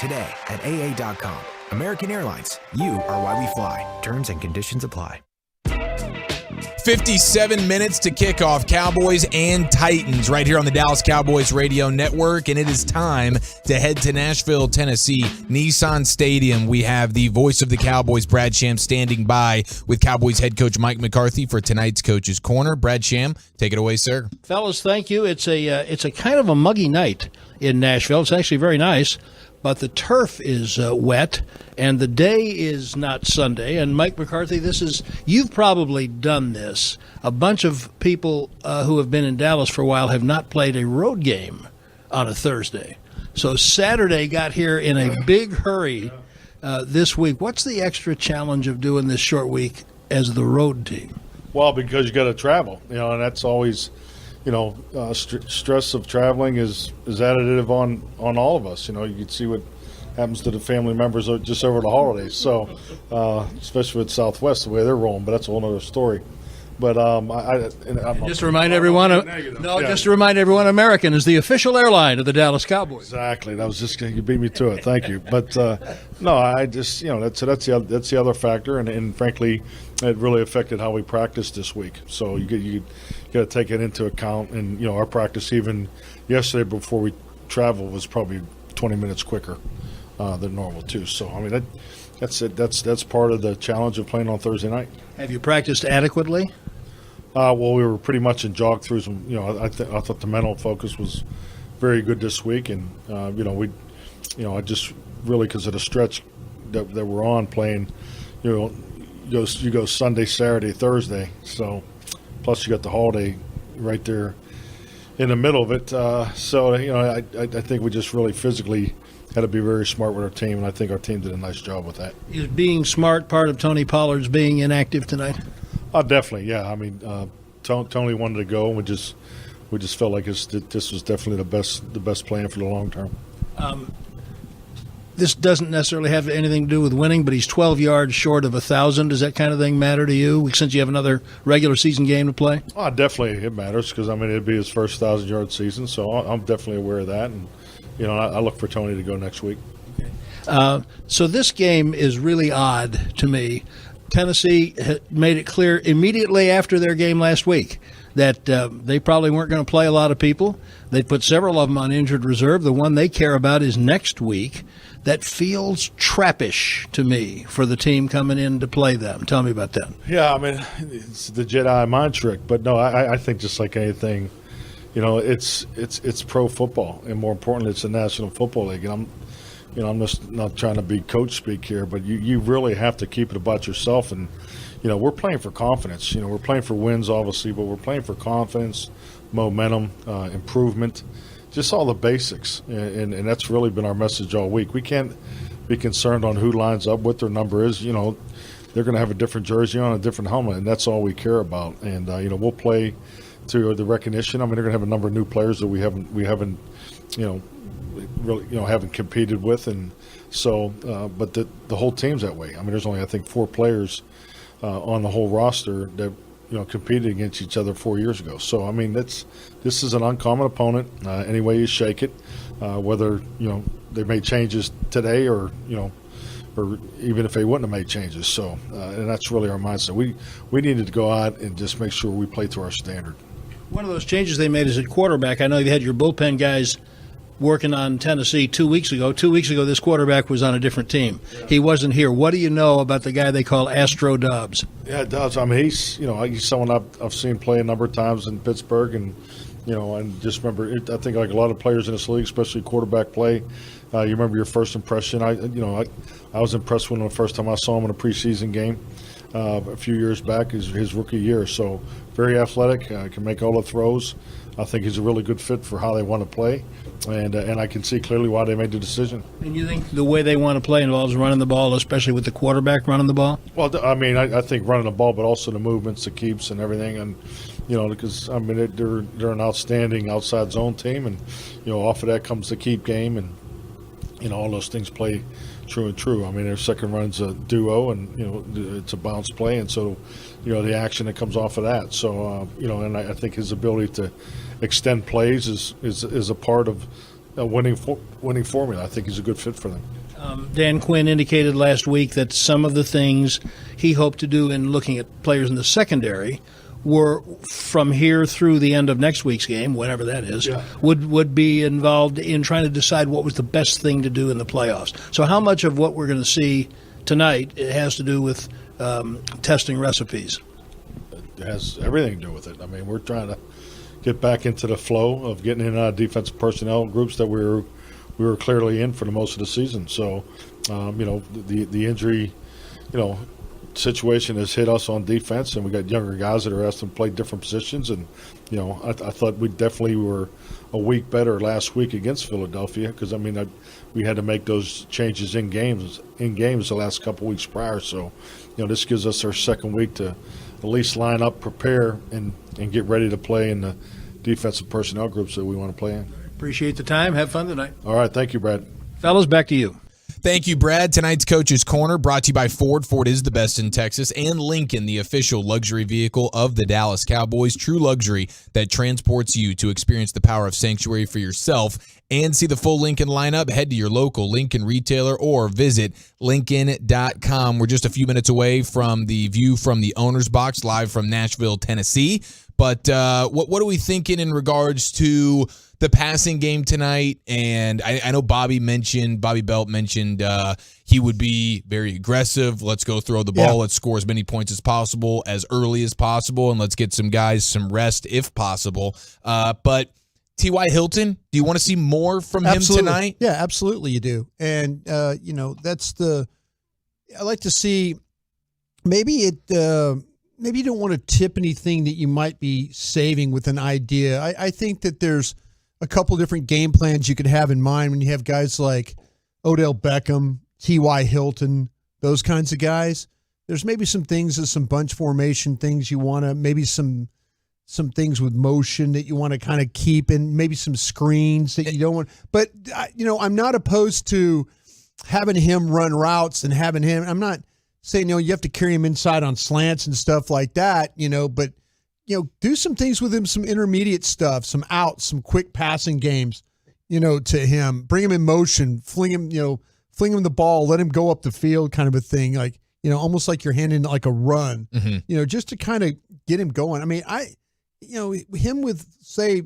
today at AA.com. American Airlines, you are why we fly. Terms and conditions apply. 57 minutes to kick off Cowboys and Titans right here on the Dallas Cowboys Radio Network, and it is time to head to Nashville, Tennessee, Nissan Stadium. We have the voice of the Cowboys, Brad Sham, standing by with Cowboys head coach Mike McCarthy for tonight's Coach's Corner. Brad Sham, take it away, sir. Fellas, thank you. It's a kind of a muggy night in Nashville. It's actually very nice, but the turf is wet, and the day is not Sunday. And Mike McCarthy, you've probably done this. A bunch of people who have been in Dallas for a while have not played a road game on a Thursday. So Saturday got here in a big hurry this week. What's the extra challenge of doing this short week as the road team? Well, because you got to travel, and that's always, stress of traveling is additive on all of us. You can see what happens to the family members just over the holidays. So, especially with Southwest, the way they're rolling, but that's a whole other story. But just to remind everyone, American is the official airline of the Dallas Cowboys. Exactly. That was just you beat me to it. Thank you. But no, I just that's the other factor, and frankly, it really affected how we practiced this week. So you got to take it into account. And our practice even yesterday before we traveled was probably 20 minutes quicker than normal too. So I mean that's it. That's part of the challenge of playing on Thursday night. Have you practiced adequately? Well, we were pretty much in jog throughs. I thought the mental focus was very good this week, and I just really, because of the stretch that we're on playing, you go Sunday, Saturday, Thursday. So plus you got the holiday right there in the middle of it. I think we just really physically had to be very smart with our team, and I think our team did a nice job with that. Is being smart part of Tony Pollard's being inactive tonight? Definitely, yeah. I mean, Tony wanted to go, and we just felt like this was definitely the best plan for the long term. This doesn't necessarily have anything to do with winning, but he's 12 yards short of 1,000. Does that kind of thing matter to you since you have another regular season game to play? Definitely it matters because, it'd be his first 1,000-yard season, so I'm definitely aware of that. And, I look for Tony to go next week. So this game is really odd to me. Tennessee made it clear immediately after their game last week that they probably weren't going to play a lot of people. They put several of them on injured reserve. The one they care about is next week. That feels trappish to me for the team coming in to play them. Tell me about that. Yeah, it's the Jedi mind trick. But no, I think just like anything, it's pro football, and more importantly, it's the National Football League. And I'm just not trying to be coach speak here, but you really have to keep it about yourself. And, we're playing for confidence. We're playing for wins, obviously, but we're playing for confidence, momentum, improvement, just all the basics. And that's really been our message all week. We can't be concerned on who lines up, what their number is. They're going to have a different jersey on, a different helmet, and that's all we care about. And, we'll play to the recognition. They're going to have a number of new players that we haven't really haven't competed with, and so but the whole team's that way. There's only I think 4 players on the whole roster that competed against each other 4 years ago. So this is an uncommon opponent. Any way you shake it, whether they made changes today or even if they wouldn't have made changes. So and that's really our mindset. We needed to go out and just make sure we play to our standard. One of those changes they made is at quarterback. I know you had your bullpen guys working on Tennessee 2 weeks ago. 2 weeks ago, this quarterback was on a different team. He wasn't here. What do you know about the guy they call Astro Dobbs? Yeah, Dobbs. He's someone I've seen play a number of times in Pittsburgh, and and just remember, I think like a lot of players in this league, especially quarterback play, you remember your first impression. I was impressed when the first time I saw him in a preseason game a few years back, his rookie year. So very athletic, can make all the throws. I think he's a really good fit for how they want to play, and I can see clearly why they made the decision. And you think the way they want to play involves running the ball, especially with the quarterback running the ball? Well, I think running the ball, but also the movements, the keeps, and everything, and because they're an outstanding outside zone team, and off of that comes the keep game, and all those things play true and true. Their second run's a duo, and it's a bounce play, and so the action that comes off of that. So and I think his ability to extend plays is a part of a winning formula. I think he's a good fit for them. Dan Quinn indicated last week that some of the things he hoped to do in looking at players in the secondary were from here through the end of next week's game, whenever that is, would be involved in trying to decide what was the best thing to do in the playoffs. So how much of what we're going to see tonight has to do with testing recipes? It has everything to do with it. I mean, we're trying to get back into the flow of getting in and out of defensive personnel groups that we were clearly in for the most of the season. So, the injury, situation has hit us on defense, and we got younger guys that are asked to play different positions. And, I thought we definitely were a week better last week against Philadelphia because, we had to make those changes in games the last couple weeks prior. So, this gives us our second week to at least line up, prepare, and get ready to play in the defensive personnel groups that we want to play in. Appreciate the time. Have fun tonight. All right. Thank you, Brad. Fellas, back to you. Thank you, Brad. Tonight's Coach's Corner brought to you by Ford. Ford is the best in Texas. And Lincoln, the official luxury vehicle of the Dallas Cowboys. True luxury that transports you to experience the power of sanctuary for yourself and see the full Lincoln lineup. Head to your local Lincoln retailer or visit Lincoln.com. We're just a few minutes away from the view from the owner's box live from Nashville, Tennessee. But what are we thinking in regards to the passing game tonight? And I know Bobby Belt mentioned he would be very aggressive. Let's go throw the ball. Yeah. Let's score as many points as possible, as early as possible, and let's get some guys some rest if possible. But T.Y. Hilton, do you want to see more from him tonight? Yeah, absolutely you do. And, that's I like to see maybe maybe you don't want to tip anything that you might be saving with an idea. I think that there's a couple different game plans you could have in mind when you have guys like Odell Beckham, T.Y. Hilton, those kinds of guys. There's maybe some things, some bunch formation things you want to, maybe some things with motion that you want to kind of keep, and maybe some screens that you don't want. But, I'm not opposed to having him run routes and having him. I'm not saying, you have to carry him inside on slants and stuff like that, but, do some things with him, some intermediate stuff, some outs, some quick passing games, to him. Bring him in motion, fling him the ball, let him go up the field kind of a thing, like, almost like you're handing like a run, just to kind of get him going. I mean, him with, say,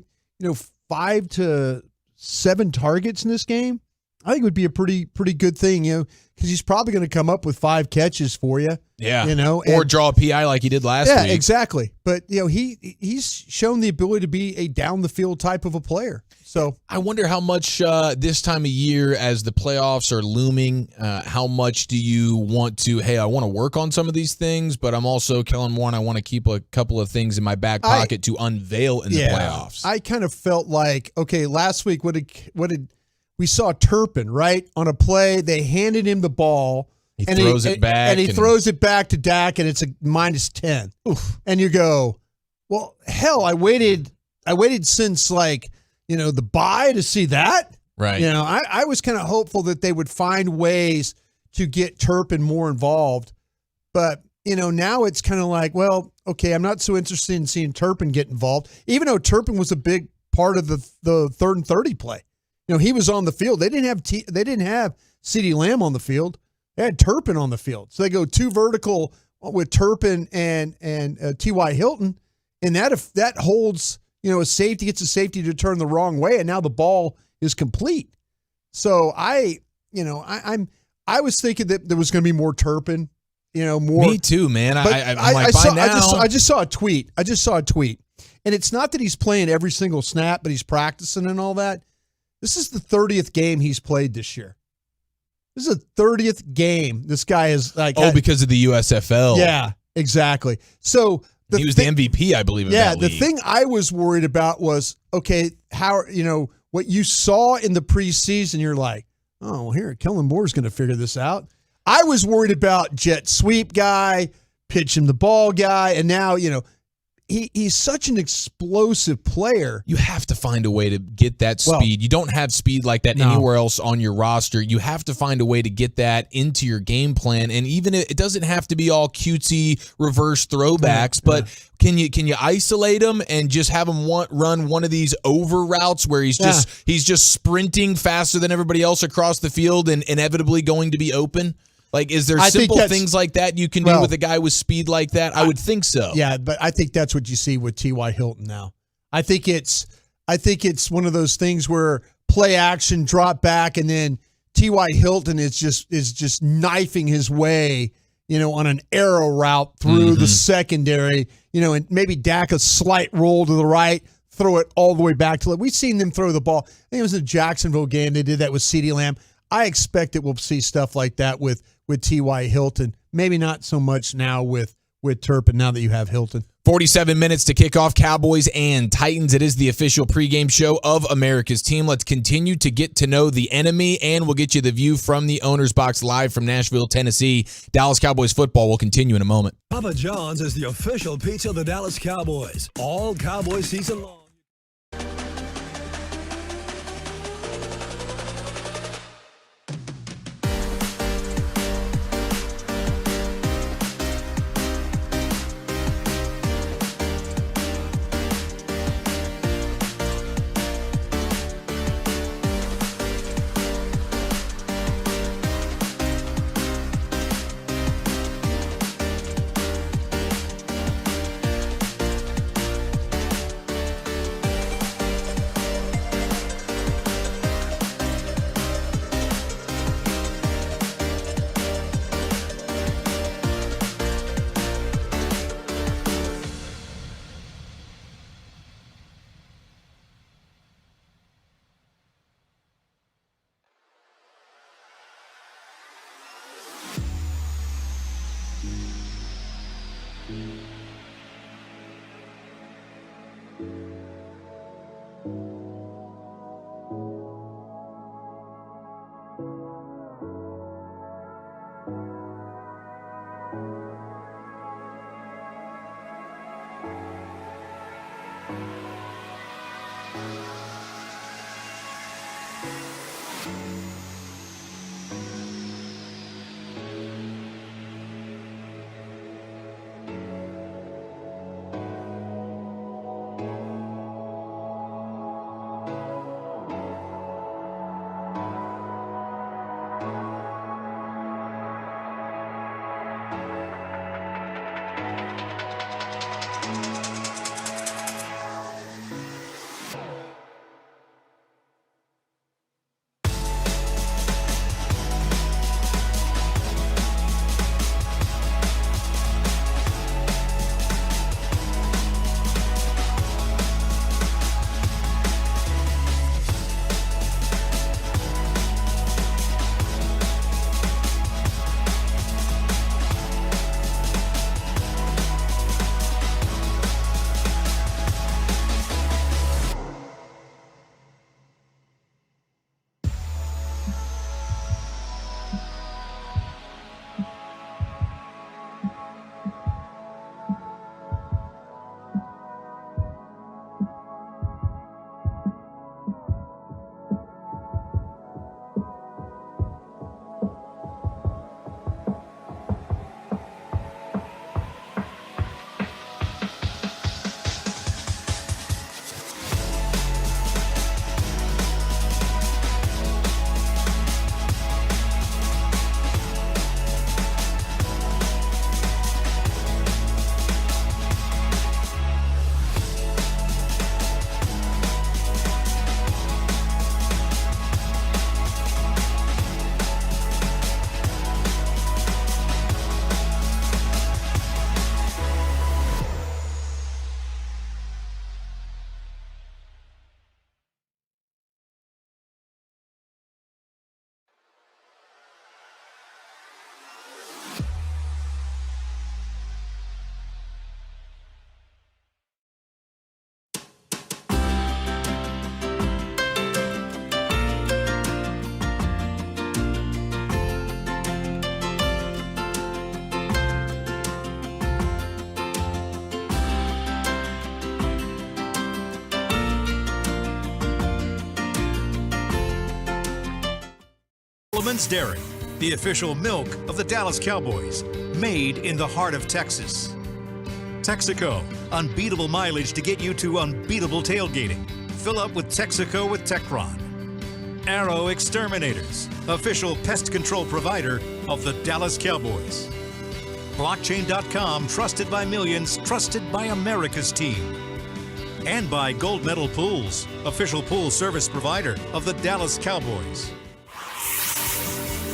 5 to 7 targets in this game, I think would be a pretty good thing, because he's probably going to come up with 5 catches for you. Yeah. Or draw a PI like he did last week. Yeah, exactly. But, he's shown the ability to be a down the field type of a player. So I wonder how much this time of year, as the playoffs are looming, how much do you want to, hey, I want to work on some of these things, but I'm also, Kellen Warren, I want to keep a couple of things in my back pocket to unveil in the playoffs. I kind of felt like, okay, last week, what did we saw Turpin, right? On a play, they handed him the ball. He throws it back. And he throws it back to Dak, and it's a -10. Oof. And you go, well, hell, I waited since, the bye to see that. Right. I was kind of hopeful that they would find ways to get Turpin more involved. But, now it's kind of like, well, okay, I'm not so interested in seeing Turpin get involved, even though Turpin was a big part of the 3rd and 30 play. He was on the field. They didn't have CeeDee Lamb on the field. They had Turpin on the field. So they go 2 vertical with Turpin and T.Y. Hilton, and that holds, a safety, gets a safety to turn the wrong way, and now the ball is complete. So I was thinking that there was going to be more Turpin, more. Me too, man. I just saw a tweet. And it's not that he's playing every single snap, but he's practicing and all that. This is the 30th game he's played this year. This is the 30th game this guy is because of the USFL. Yeah, exactly. So he was the MVP, I believe, of that league. The thing I was worried about was, okay, how, what you saw in the preseason, you're like, oh, well, here, Kellen Moore's going to figure this out. I was worried about jet sweep guy, pitch him the ball guy, and now, he's such an explosive player. You have to find a way to get that speed. You don't have speed like that anywhere else on your roster. You have to find a way to get that into your game plan. And even it doesn't have to be all cutesy reverse throwbacks, but can you isolate him and just have him run one of these over routes where he's just sprinting faster than everybody else across the field and inevitably going to be open? Like, is there simple things like that you can do with a guy with speed like that? I would think so. Yeah, but I think that's what you see with T.Y. Hilton now. I think it's one of those things where play action, drop back, and then T.Y. Hilton is just knifing his way, on an arrow route through the secondary, and maybe Dak a slight roll to the right, throw it all the way back to it. We've seen them throw the ball. I think it was a Jacksonville game. They did that with CeeDee Lamb. I expect that we'll see stuff like that with T.Y. Hilton. Maybe not so much now with Turpin, now that you have Hilton. 47 minutes to kick off Cowboys and Titans. It is the official pregame show of America's team. Let's continue to get to know the enemy, and we'll get you the view from the owner's box live from Nashville, Tennessee. Dallas Cowboys football will continue in a moment. Papa John's is the official pizza of the Dallas Cowboys. All Cowboy season long. Gentleman's Dairy, the official milk of the Dallas Cowboys, made in the heart of Texas. Texaco, unbeatable mileage to get you to unbeatable tailgating. Fill up with Texaco with Techron. Arrow Exterminators, official pest control provider of the Dallas Cowboys. Blockchain.com, trusted by millions, trusted by America's team. And by Gold Medal Pools, official pool service provider of the Dallas Cowboys.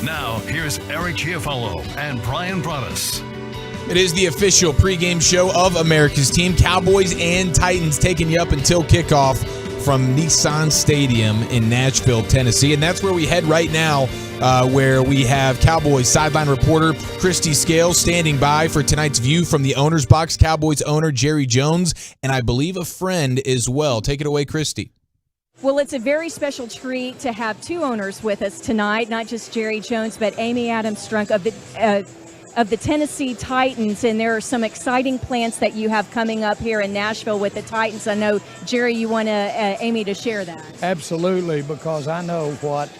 Now, here's Eric Chiafalo and Brian Broaddus. It is the official pregame show of America's team. Cowboys and Titans taking you up until kickoff from Nissan Stadium in Nashville, Tennessee. And that's where we head right now, where we have Cowboys sideline reporter Christy Scales standing by for tonight's view from the owner's box. Cowboys owner Jerry Jones, and I believe a friend as well. Take it away, Christy. Well, it's a very special treat to have two owners with us tonight, not just Jerry Jones, but Amy Adams-Strunk of the Tennessee Titans, and there are some exciting plans that you have coming up here in Nashville with the Titans. I know, Jerry, you want Amy to share that. Absolutely, because I know what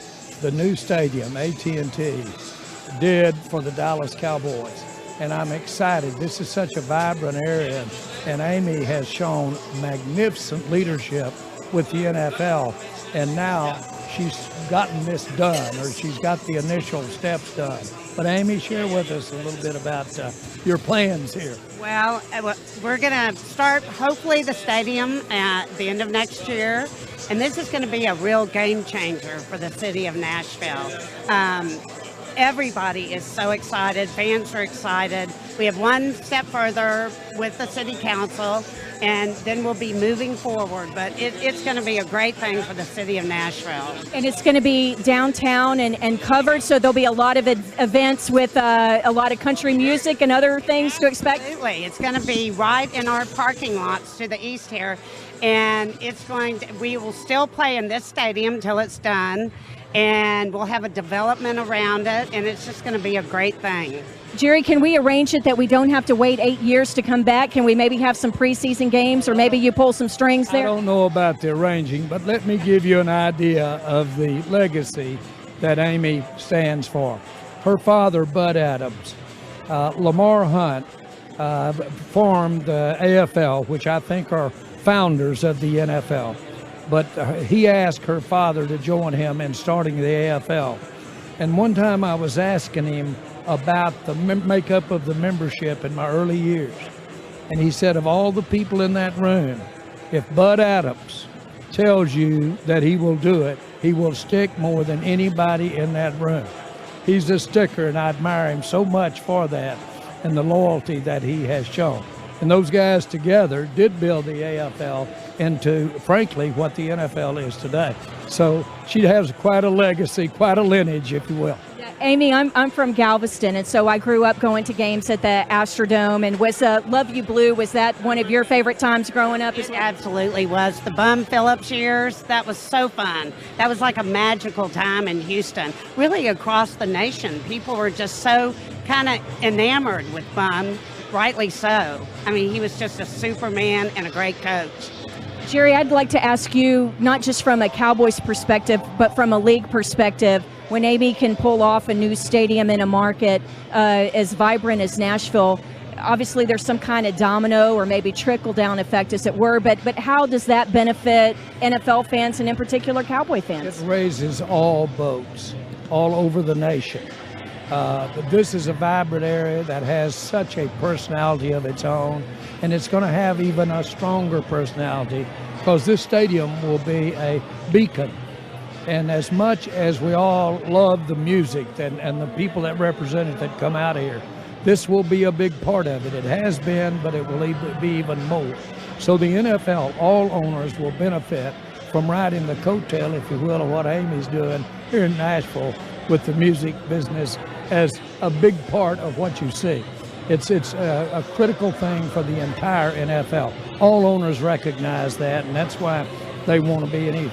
the new stadium, AT&T, did for the Dallas Cowboys, and I'm excited. This is such a vibrant area, and Amy has shown magnificent leadership with the NFL, and now she's gotten this done, or she's got the initial steps done. But Amy, share with us a little bit about your plans here. Well, we're going to start, hopefully, the stadium at the end of next year. And this is going to be a real game changer for the city of Nashville. Everybody is so excited. Fans are excited. We have one step further with the city council, and then we'll be moving forward. But it's going to be a great thing for the city of Nashville. And it's going to be downtown and covered, so there'll be a lot of events with a lot of country music and other things to expect? Absolutely. It's going to be right in our parking lots to the east here. And we will still play in this stadium till it's done. And we'll have a development around it, and it's just going to be a great thing. Jerry, can we arrange it that we don't have to wait 8 years to come back? Can we maybe have some preseason games, or maybe you pull some strings there? I don't know about the arranging, but let me give you an idea of the legacy that Amy stands for. Her father, Bud Adams, Lamar Hunt, formed the AFL, which I think are founders of the NFL. But he asked her father to join him in starting the AFL. And one time I was asking him about the makeup of the membership in my early years. And he said, of all the people in that room, if Bud Adams tells you that he will do it, he will stick more than anybody in that room. He's a sticker, and I admire him so much for that and the loyalty that he has shown. And those guys together did build the AFL into, frankly, what the NFL is today. So she has quite a legacy, quite a lineage, if you will. Amy, I'm from Galveston, and so I grew up going to games at the Astrodome. And was Love You Blue, was that one of your favorite times growing up as well? It absolutely was. The Bum Phillips years, that was so fun. That was like a magical time in Houston. Really across the nation, people were just so kind of enamored with Bum, rightly so. I mean, he was just a superman and a great coach. Jerry, I'd like to ask you, not just from a Cowboys perspective, but from a league perspective, when Amy can pull off a new stadium in a market as vibrant as Nashville, obviously there's some kind of domino or maybe trickle-down effect, as it were, but how does that benefit NFL fans and in particular Cowboy fans? It raises all boats all over the nation. But this is a vibrant area that has such a personality of its own, and it's going to have even a stronger personality because this stadium will be a beacon. And as much as we all love the music and the people that represent it that come out here, this will be a big part of it. It has been, but it will be even more. So the NFL, all owners will benefit from riding the coattail, if you will, of what Amy's doing here in Nashville with the music business as a big part of what you see. It's a critical thing for the entire NFL. All owners recognize that, and that's why they want to be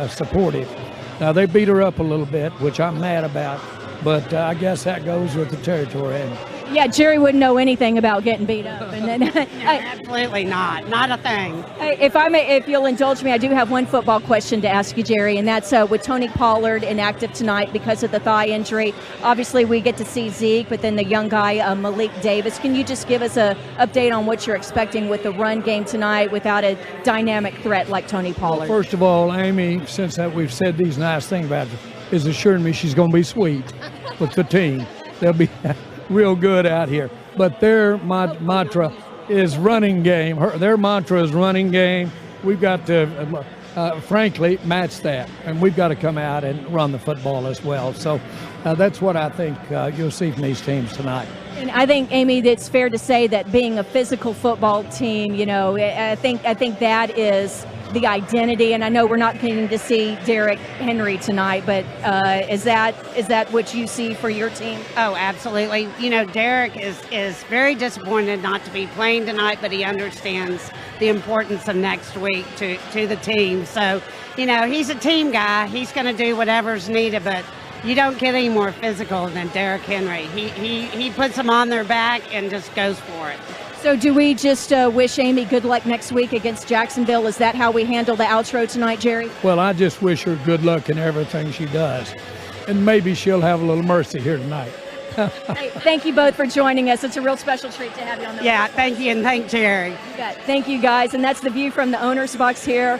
supportive. Now, they beat her up a little bit, which I'm mad about, but I guess that goes with the territory. And Yeah, Jerry wouldn't know anything about getting beat up. And then, Absolutely not a thing. Hey, if you'll indulge me, I do have one football question to ask you, Jerry, and that's with Tony Pollard inactive tonight because of the thigh injury. Obviously, we get to see Zeke, but then the young guy, Malik Davis. Can you just give us an update on what you're expecting with the run game tonight without a dynamic threat like Tony Pollard? First of all, Amy, since that we've said these nice things about her, is assuring me she's going to be sweet with the team. They'll be real good out here. But their mantra is running game. Their mantra is running game. We've got to, frankly, match that. And we've got to come out and run the football as well. So that's what I think you'll see from these teams tonight. And I think, Amy, it's fair to say that being a physical football team, I think that is the identity. And I know we're not getting to see Derrick Henry tonight, but is that what you see for your team? Oh, absolutely. Derrick is very disappointed not to be playing tonight, but he understands the importance of next week to the team. So, he's a team guy. He's going to do whatever's needed, but you don't get any more physical than Derrick Henry. He puts them on their back and just goes for it. So do we just wish Amy good luck next week against Jacksonville? Is that how we handle the outro tonight, Jerry? Well, I just wish her good luck in everything she does. And maybe she'll have a little mercy here tonight. Hey, thank you both for joining us. It's a real special treat to have you on the Yeah, thank you, and thank Jerry. Thank you, guys. And that's the view from the owner's box here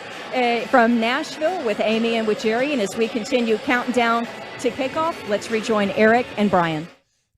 from Nashville with Amy and with Jerry. And as we continue counting down to kickoff, let's rejoin Eric and Brian.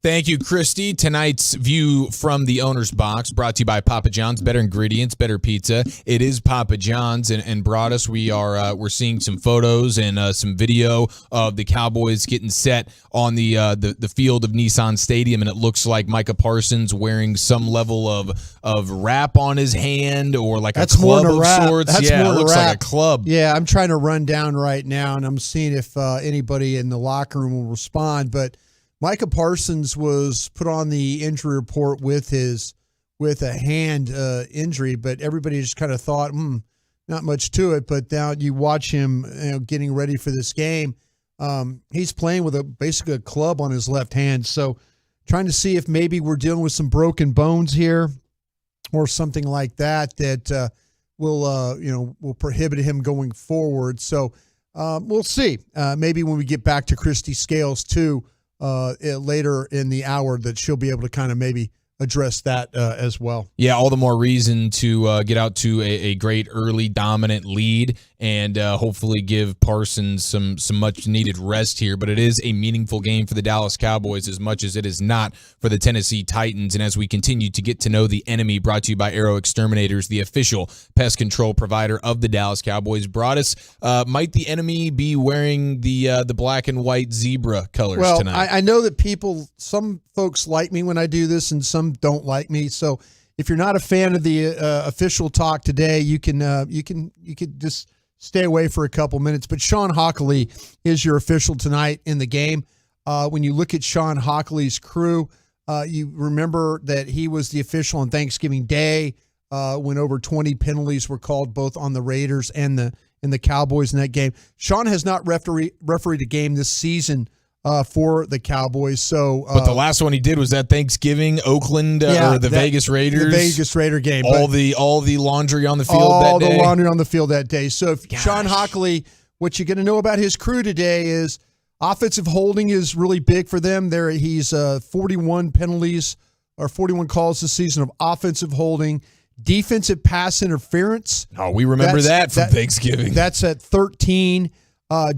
Thank you, Christy. Tonight's view from the owner's box brought to you by Papa John's. Better ingredients, better pizza. It is Papa John's, and brought us. We're seeing some photos and some video of the Cowboys getting set on the field of Nissan Stadium, and it looks like Micah Parsons wearing some level of wrap on his hand or like a club of sorts. That's yeah, more it looks wrap. like a club. Yeah, I'm trying to run down right now, and I'm seeing if anybody in the locker room will respond, but Micah Parsons was put on the injury report with a hand injury, but everybody just kind of thought, not much to it. But now you watch him getting ready for this game. He's playing with basically a club on his left hand. So trying to see if maybe we're dealing with some broken bones here or something like that will prohibit him going forward. So we'll see. Maybe when we get back to Christy Scales too, later in the hour, that she'll be able to kind of maybe address that as well. Yeah, all the more reason to get out to a great early dominant lead and hopefully give Parsons some much needed rest here. But it is a meaningful game for the Dallas Cowboys as much as it is not for the Tennessee Titans. And as we continue to get to know the enemy, brought to you by Arrow Exterminators, the official pest control provider of the Dallas Cowboys, brought us, might the enemy be wearing the black and white zebra colors tonight? I know that some folks like me when I do this and some don't like me. So if you're not a fan of the official talk today, you could just stay away for a couple minutes. But Sean Hockley is your official tonight in the game. When you look at Sean Hockley's crew, you remember that he was the official on Thanksgiving Day when over 20 penalties were called both on the Raiders and the Cowboys in that game. Sean has not refereed a game this season for the Cowboys. So, but the last one he did was that Thanksgiving Oakland or the Vegas Raiders. The Vegas Raider game. All the laundry on the field that day. All the laundry on the field that day. So if Sean Hockley, what you're going to know about his crew today is offensive holding is really big for them. He's 41 penalties or 41 calls this season of offensive holding. Defensive pass interference. Oh, we remember that from Thanksgiving. That's at 13.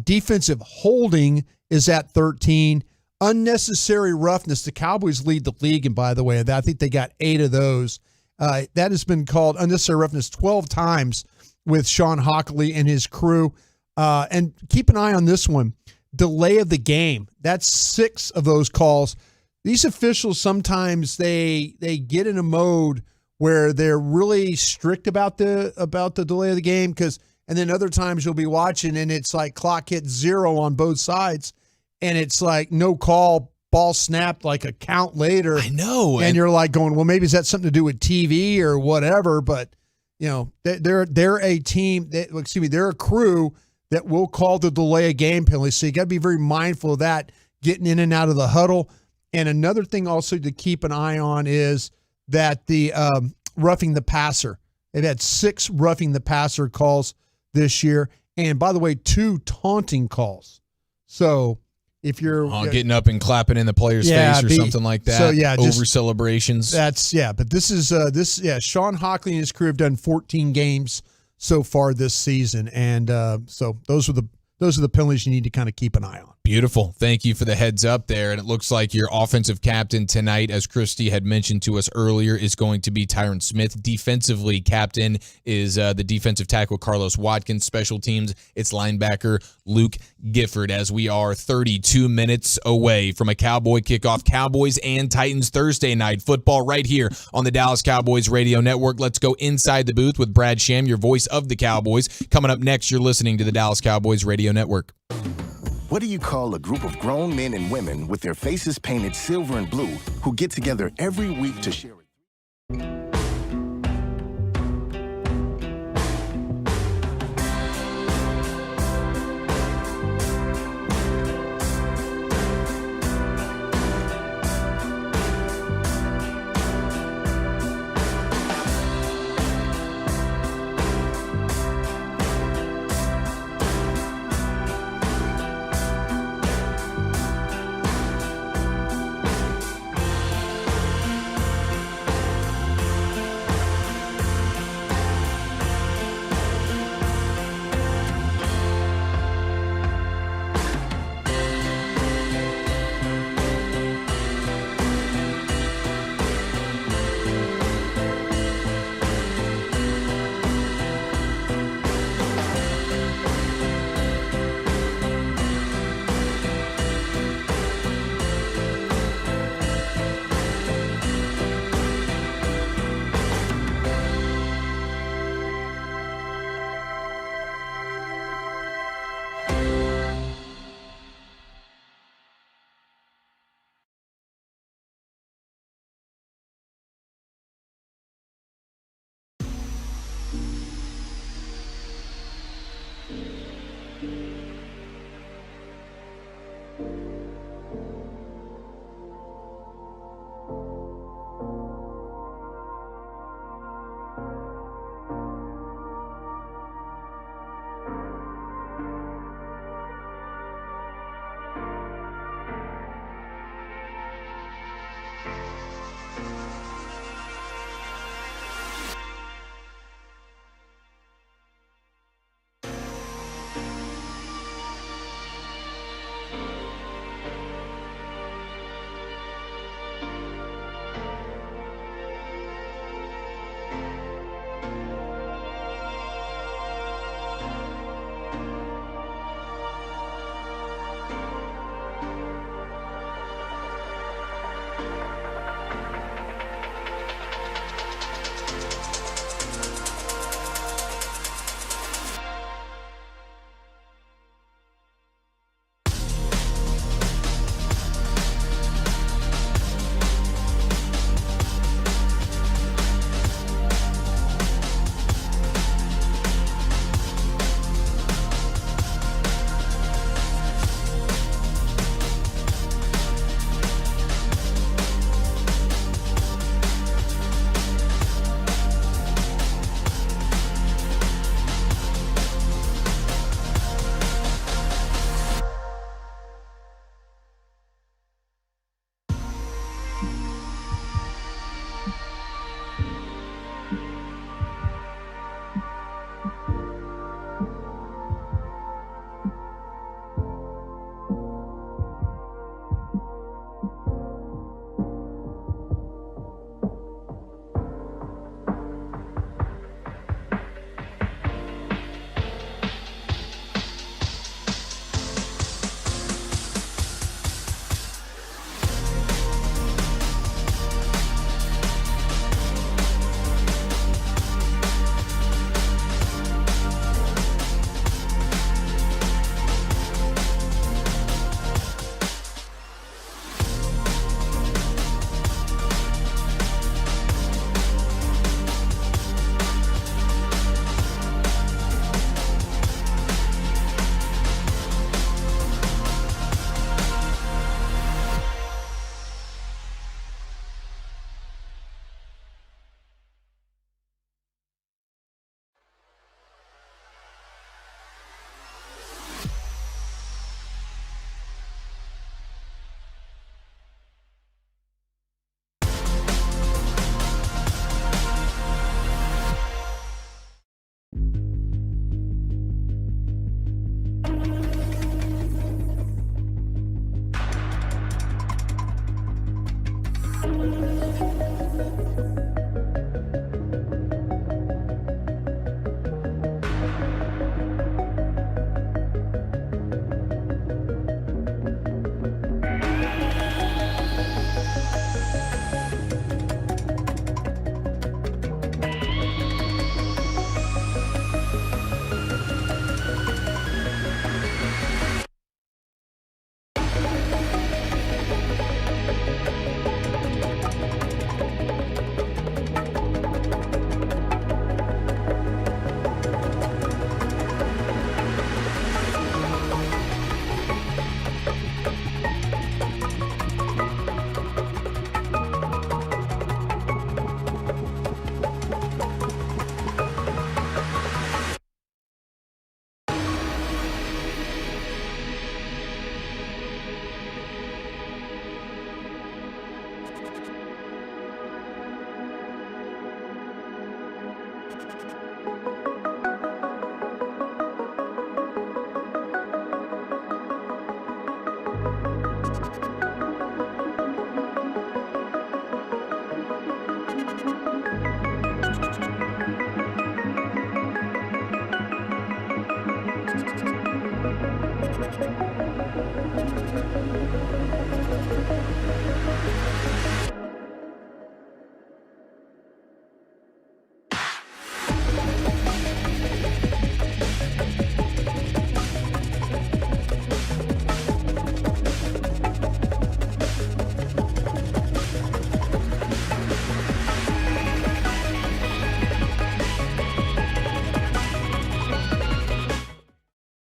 Defensive holding is at 13. Unnecessary roughness. The Cowboys lead the league, and by the way, I think they got 8 of those. That has been called unnecessary roughness 12 times with Sean Hockley and his crew. And keep an eye on this one. Delay of the game. That's 6 of those calls. These officials sometimes they get in a mode where they're really strict about the delay of the game, and then other times you'll be watching and it's like clock hit 0 on both sides. And it's like no call, ball snapped like a count later. I know. And you're like going, well, maybe is that something to do with TV or whatever? But, they're a team, they're a crew that will call the delay of game penalty. So you got to be very mindful of that, getting in and out of the huddle. And another thing also to keep an eye on is that the roughing the passer. They've had 6 roughing the passer calls this year. And by the way, 2 taunting calls. So if you're getting up and clapping in the player's face or something like that, so over celebrations. But this is Sean Hockley and his crew have done 14 games so far this season, and so those are the penalties you need to kind of keep an eye on. Beautiful. Thank you for the heads up there. And it looks like your offensive captain tonight, as Christy had mentioned to us earlier, is going to be Tyron Smith. Defensively, captain is the defensive tackle Carlos Watkins. Special teams, it's linebacker Luke Gifford, as we are 32 minutes away from a Cowboy kickoff. Cowboys and Titans Thursday night football right here on the Dallas Cowboys Radio Network. Let's go inside the booth with Brad Sham, your voice of the Cowboys. Coming up next, you're listening to the Dallas Cowboys Radio Network. What do you call a group of grown men and women with their faces painted silver and blue who get together every week to share it?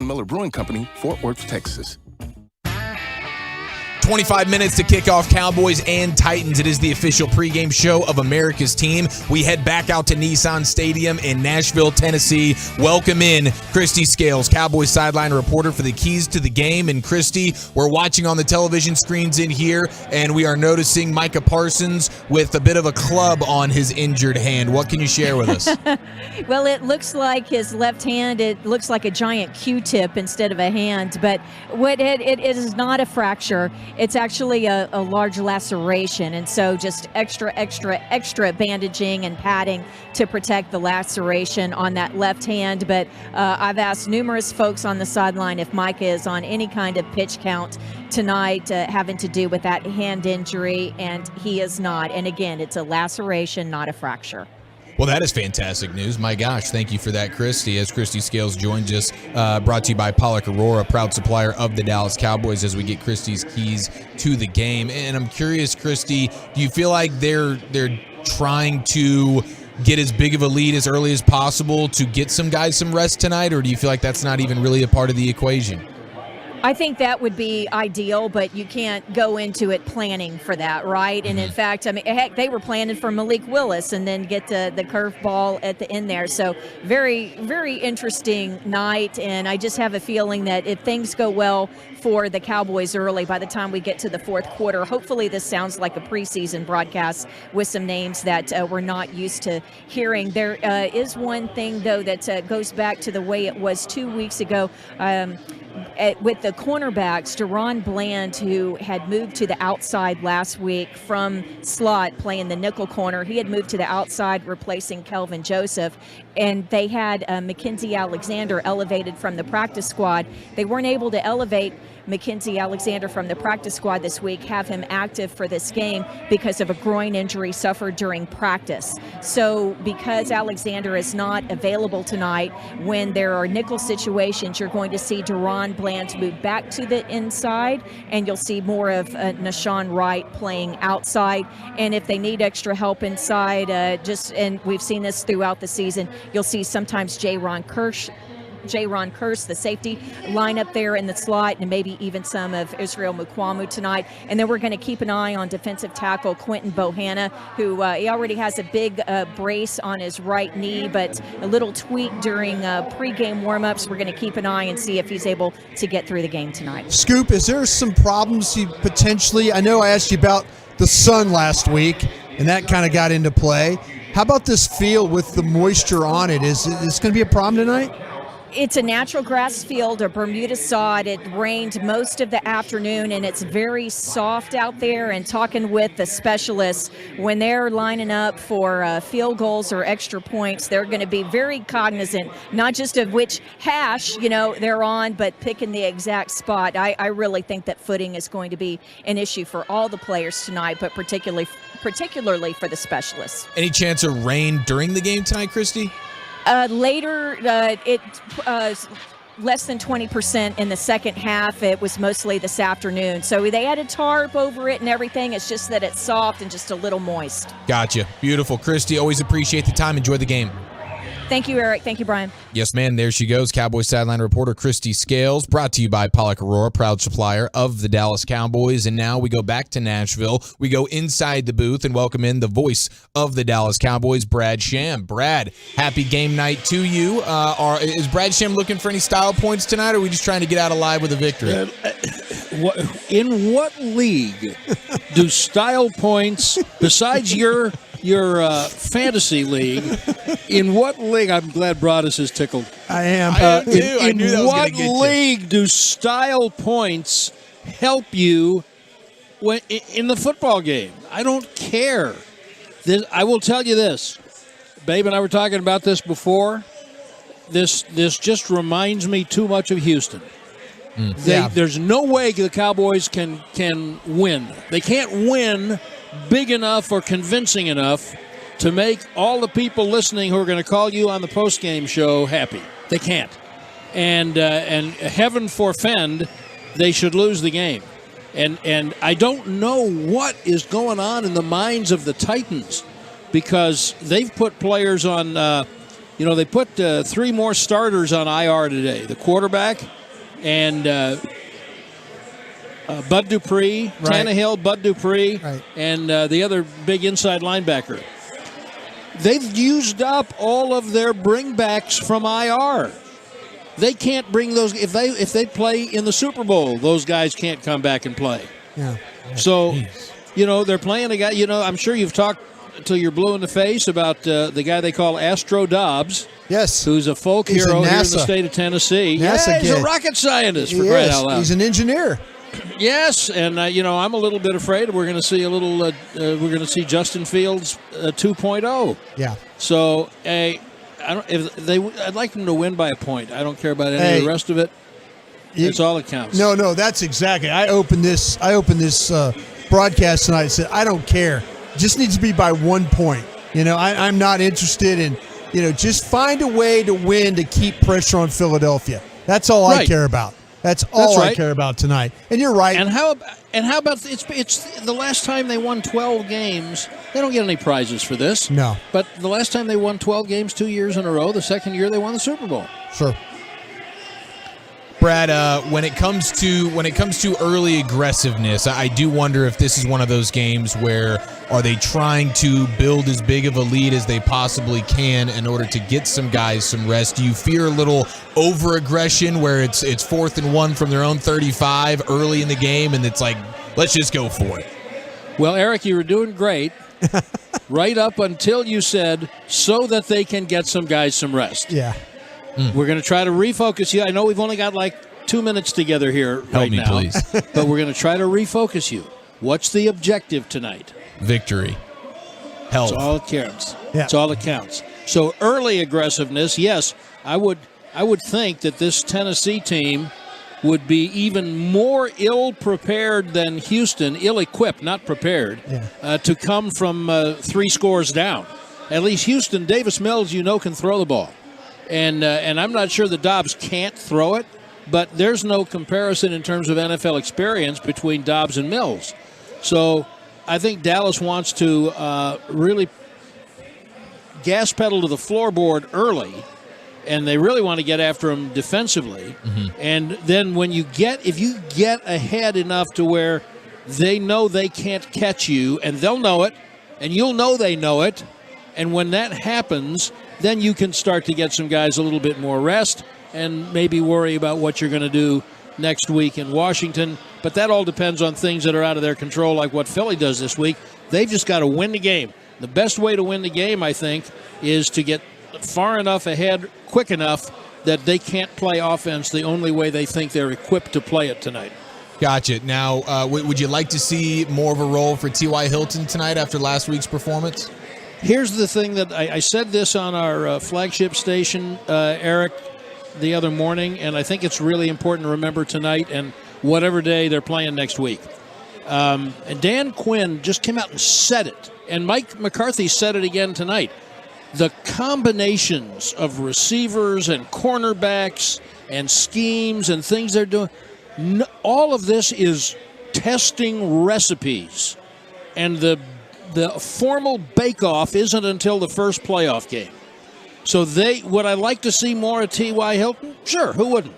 Miller Brewing Company, Fort Worth, Texas. 25 minutes to kick off Cowboys and Titans. It is the official pregame show of America's team. We head back out to Nissan Stadium in Nashville, Tennessee. Welcome in Christy Scales, Cowboys sideline reporter for the keys to the game. And Christy, we're watching on the television screens in here, and we are noticing Micah Parsons with a bit of a club on his injured hand. What can you share with us? Well, it looks like his left hand, it looks like a giant Q-tip instead of a hand, but it is not a fracture. It's actually a large laceration, and so just extra bandaging and padding to protect the laceration on that left hand. But I've asked numerous folks on the sideline if Micah is on any kind of pitch count tonight having to do with that hand injury, and he is not. And again, it's a laceration, not a fracture. Well, that is fantastic news. My gosh, thank you for that, Christy. As Christy Scales joins us, brought to you by Pollock Aurora, proud supplier of the Dallas Cowboys, as we get Christy's keys to the game. And I'm curious, Christy, do you feel like they're trying to get as big of a lead as early as possible to get some guys some rest tonight, or do you feel like that's not even really a part of the equation? I think that would be ideal, but you can't go into it planning for that, right? And in fact, I mean, heck, they were planning for Malik Willis and then get the curveball at the end there. So very, very interesting night, and I just have a feeling that if things go well for the Cowboys early, by the time we get to the fourth quarter, hopefully this sounds like a preseason broadcast with some names that we're not used to hearing. There is one thing, though, that goes back to the way it was 2 weeks ago. With the cornerbacks, Deron Bland, who had moved to the outside last week from slot playing the nickel corner, he had moved to the outside replacing Kelvin Joseph, and they had Mackenzie Alexander elevated from the practice squad. They weren't able to elevate Mackenzie Alexander from the practice squad this week, have him active for this game because of a groin injury suffered during practice. So because Alexander is not available tonight, when there are nickel situations, you're going to see Deron Bland move back to the inside, and you'll see more of Nashawn Wright playing outside. And if they need extra help inside, and we've seen this throughout the season, you'll see sometimes J-Ron Kearse, the safety, line up there in the slot, and maybe even some of Israel Mukuamu tonight. And then we're going to keep an eye on defensive tackle Quentin Bohanna, who he already has a big brace on his right knee, but a little tweak during pregame warmups. We're going to keep an eye and see if he's able to get through the game tonight. Scoop, is there some problems you potentially? I know I asked you about the sun last week, and that kind of got into play. How about this field with the moisture on it? Is this going to be a problem tonight? It's a natural grass field, a Bermuda sod. It rained most of the afternoon, and it's very soft out there. And talking with the specialists, when they're lining up for field goals or extra points, they're going to be very cognizant, not just of which hash, they're on, but picking the exact spot. I really think that footing is going to be an issue for all the players tonight, but particularly for the specialists. Any chance of rain during the game tonight, Christy? Later, less than 20% in the second half. It was mostly this afternoon. So they had a tarp over it and everything. It's just that it's soft and just a little moist. Gotcha. Beautiful. Christy, always appreciate the time. Enjoy the game. Thank you, Eric. Thank you, Brian. Yes, man. There she goes. Cowboys sideline reporter Christy Scales, brought to you by Pollock Aurora, proud supplier of the Dallas Cowboys. And now we go back to Nashville. We go inside the booth and welcome in the voice of the Dallas Cowboys, Brad Sham. Brad, happy game night to you. Is Brad Sham looking for any style points tonight, or are we just trying to get out alive with a victory? In what league do style points, besides your fantasy league, in what league? I'm glad Broadus is tickled. I am. In what league do style points help you in the football game? I don't care. I will tell you this. Babe and I were talking about this before. This just reminds me too much of Houston. There's no way the Cowboys can win. They can't win big enough or convincing enough to make all the people listening who are going to call you on the post-game show happy. They can't. And heaven forfend, they should lose the game. And I don't know what is going on in the minds of the Titans, because they've put players on They put 3 more starters on IR today. The quarterback and Bud Dupree, Right. Tannehill, Bud Dupree, Right. and the other big inside linebacker. They've used up all of their bringbacks from IR. They can't bring those if they play in the Super Bowl. Those guys can't come back and play. Yeah. So, they're playing a guy. I'm sure you've talked till you're blue in the face about the guy they call Astro Dobbs. Yes. Who's a folk He's hero a here in the NASA state of Tennessee. NASA He's a kid. rocket scientist, for He crying is. out loud. He's an engineer. Yes, and I'm a little bit afraid we're going to see we're going to see Justin Fields 2.0. Yeah. So I'd like them to win by a point. I don't care about any of the rest of it. It's all that counts. No, that's exactly. I opened this broadcast tonight and said, I don't care. Just needs to be by 1 point. I'm not interested in, just find a way to win to keep pressure on Philadelphia. That's all I care about. That's all I care about tonight. And you're right. And how about it's the last time they won 12 games? They don't get any prizes for this. No. But the last time they won 12 games 2 years in a row, the second year they won the Super Bowl. Sure. Brad, when it comes to early aggressiveness, I do wonder if this is one of those games where are they trying to build as big of a lead as they possibly can in order to get some guys some rest? Do you fear a little over-aggression where it's 4th and 1 from their own 35 early in the game and it's like, let's just go for it? Well, Eric, you were doing great right up until you said so that they can get some guys some rest. Yeah. We're going to try to refocus you. I know we've only got like 2 minutes together here right now. Help me, please. But we're going to try to refocus you. What's the objective tonight? Victory. Health. That's all it counts. Yeah. That's all it counts. So early aggressiveness, yes, I would think that this Tennessee team would be even more ill-prepared than Houston, ill-equipped, not prepared, to come from 3 scores down. At least Houston, Davis Mills, can throw the ball. And I'm not sure that Dobbs can't throw it, but there's no comparison in terms of NFL experience between Dobbs and Mills. So I think Dallas wants to really gas pedal to the floorboard early, and they really want to get after him defensively. Mm-hmm. And then if you get ahead enough to where they know they can't catch you, and they'll know it, and you'll know they know it, and when that happens, then you can start to get some guys a little bit more rest and maybe worry about what you're going to do next week in Washington. But that all depends on things that are out of their control, like what Philly does this week. They've just got to win the game. The best way to win the game, I think, is to get far enough ahead, quick enough, that they can't play offense the only way they think they're equipped to play it tonight. Gotcha. Now, would you like to see more of a role for T.Y. Hilton tonight after last week's performance? Here's the thing that I said this on our flagship station, Eric, the other morning, and I think it's really important to remember tonight and whatever day they're playing next week. And Dan Quinn just came out and said it, and Mike McCarthy said it again tonight. The combinations of receivers and cornerbacks and schemes and things they're doing, all of this is testing recipes, and the formal bake-off isn't until the first playoff game. So would I like to see more of T.Y. Hilton? Sure, who wouldn't?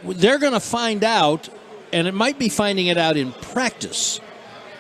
They're going to find out, and it might be finding it out in practice,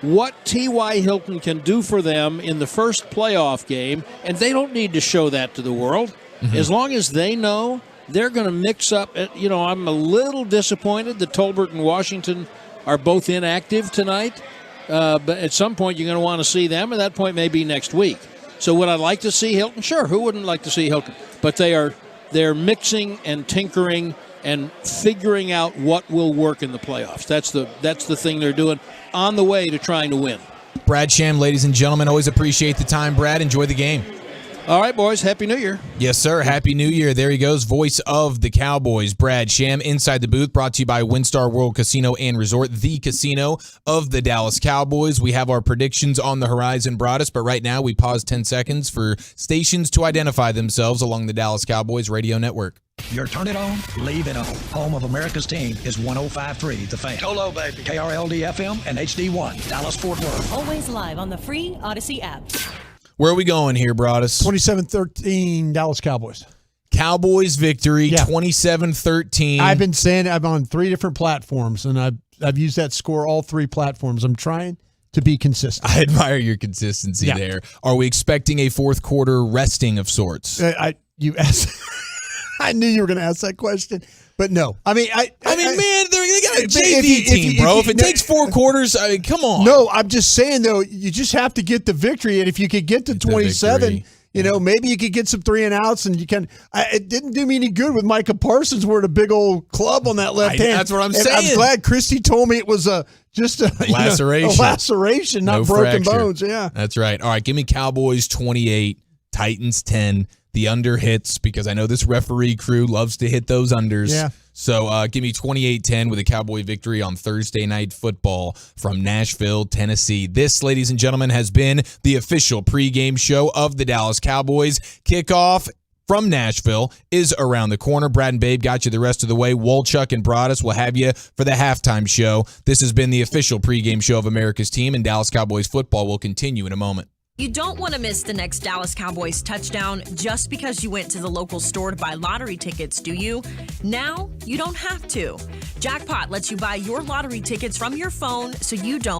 what T.Y. Hilton can do for them in the first playoff game, and they don't need to show that to the world. Mm-hmm. As long as they know, they're going to mix up. I'm a little disappointed that Tolbert and Washington are both inactive tonight. But at some point, you're going to want to see them, and that point may be next week. So would I like to see Hilton? Sure, who wouldn't like to see Hilton? But they're mixing and tinkering and figuring out what will work in the playoffs. That's the thing they're doing on the way to trying to win. Brad Sham, ladies and gentlemen, always appreciate the time, Brad. Enjoy the game. All right, boys. Happy New Year. Yes, sir. Happy New Year. There he goes. Voice of the Cowboys, Brad Sham, inside the booth, brought to you by WinStar World Casino and Resort, the casino of the Dallas Cowboys. We have our predictions on the horizon brought us, but right now we pause 10 seconds for stations to identify themselves along the Dallas Cowboys radio network. Your turn it on, leave it on. Home of America's team is 105.3 The Fan. Hello, baby. KRLD FM and HD1, Dallas Fort Worth. Always live on the free Odyssey app. Where are we going here, Broadus? 27-13 Dallas Cowboys. Cowboys victory, 27-13. I've been saying I'm on 3 different platforms, and I've used that score all 3 platforms. I'm trying to be consistent. I admire your consistency there. Are we expecting a fourth quarter resting of sorts? You asked. I knew you were going to ask that question, but no. I mean, man, they got a JV team, bro. If it takes 4 quarters, I mean, come on. No, I'm just saying, though, you just have to get the victory, and if you could get to 27, maybe you could get some 3 and outs, and you can. It didn't do me any good with Micah Parsons wearing a big old club on that left hand. That's what I'm and saying. I'm glad Christy told me it was just a laceration. A laceration, not broken bones. Yeah, that's right. All right, give me Cowboys 28, Titans 10. The under hits because I know this referee crew loves to hit those unders. Yeah. So give me 28-10 with a Cowboy victory on Thursday Night Football from Nashville, Tennessee. This, ladies and gentlemen, has been the official pregame show of the Dallas Cowboys. Kickoff from Nashville is around the corner. Brad and Babe got you the rest of the way. Wolchuk and Broadus will have you for the halftime show. This has been the official pregame show of America's team, and Dallas Cowboys football will continue in a moment. You don't want to miss the next Dallas Cowboys touchdown just because you went to the local store to buy lottery tickets, do you? Now, you don't have to. Jackpot lets you buy your lottery tickets from your phone so you don't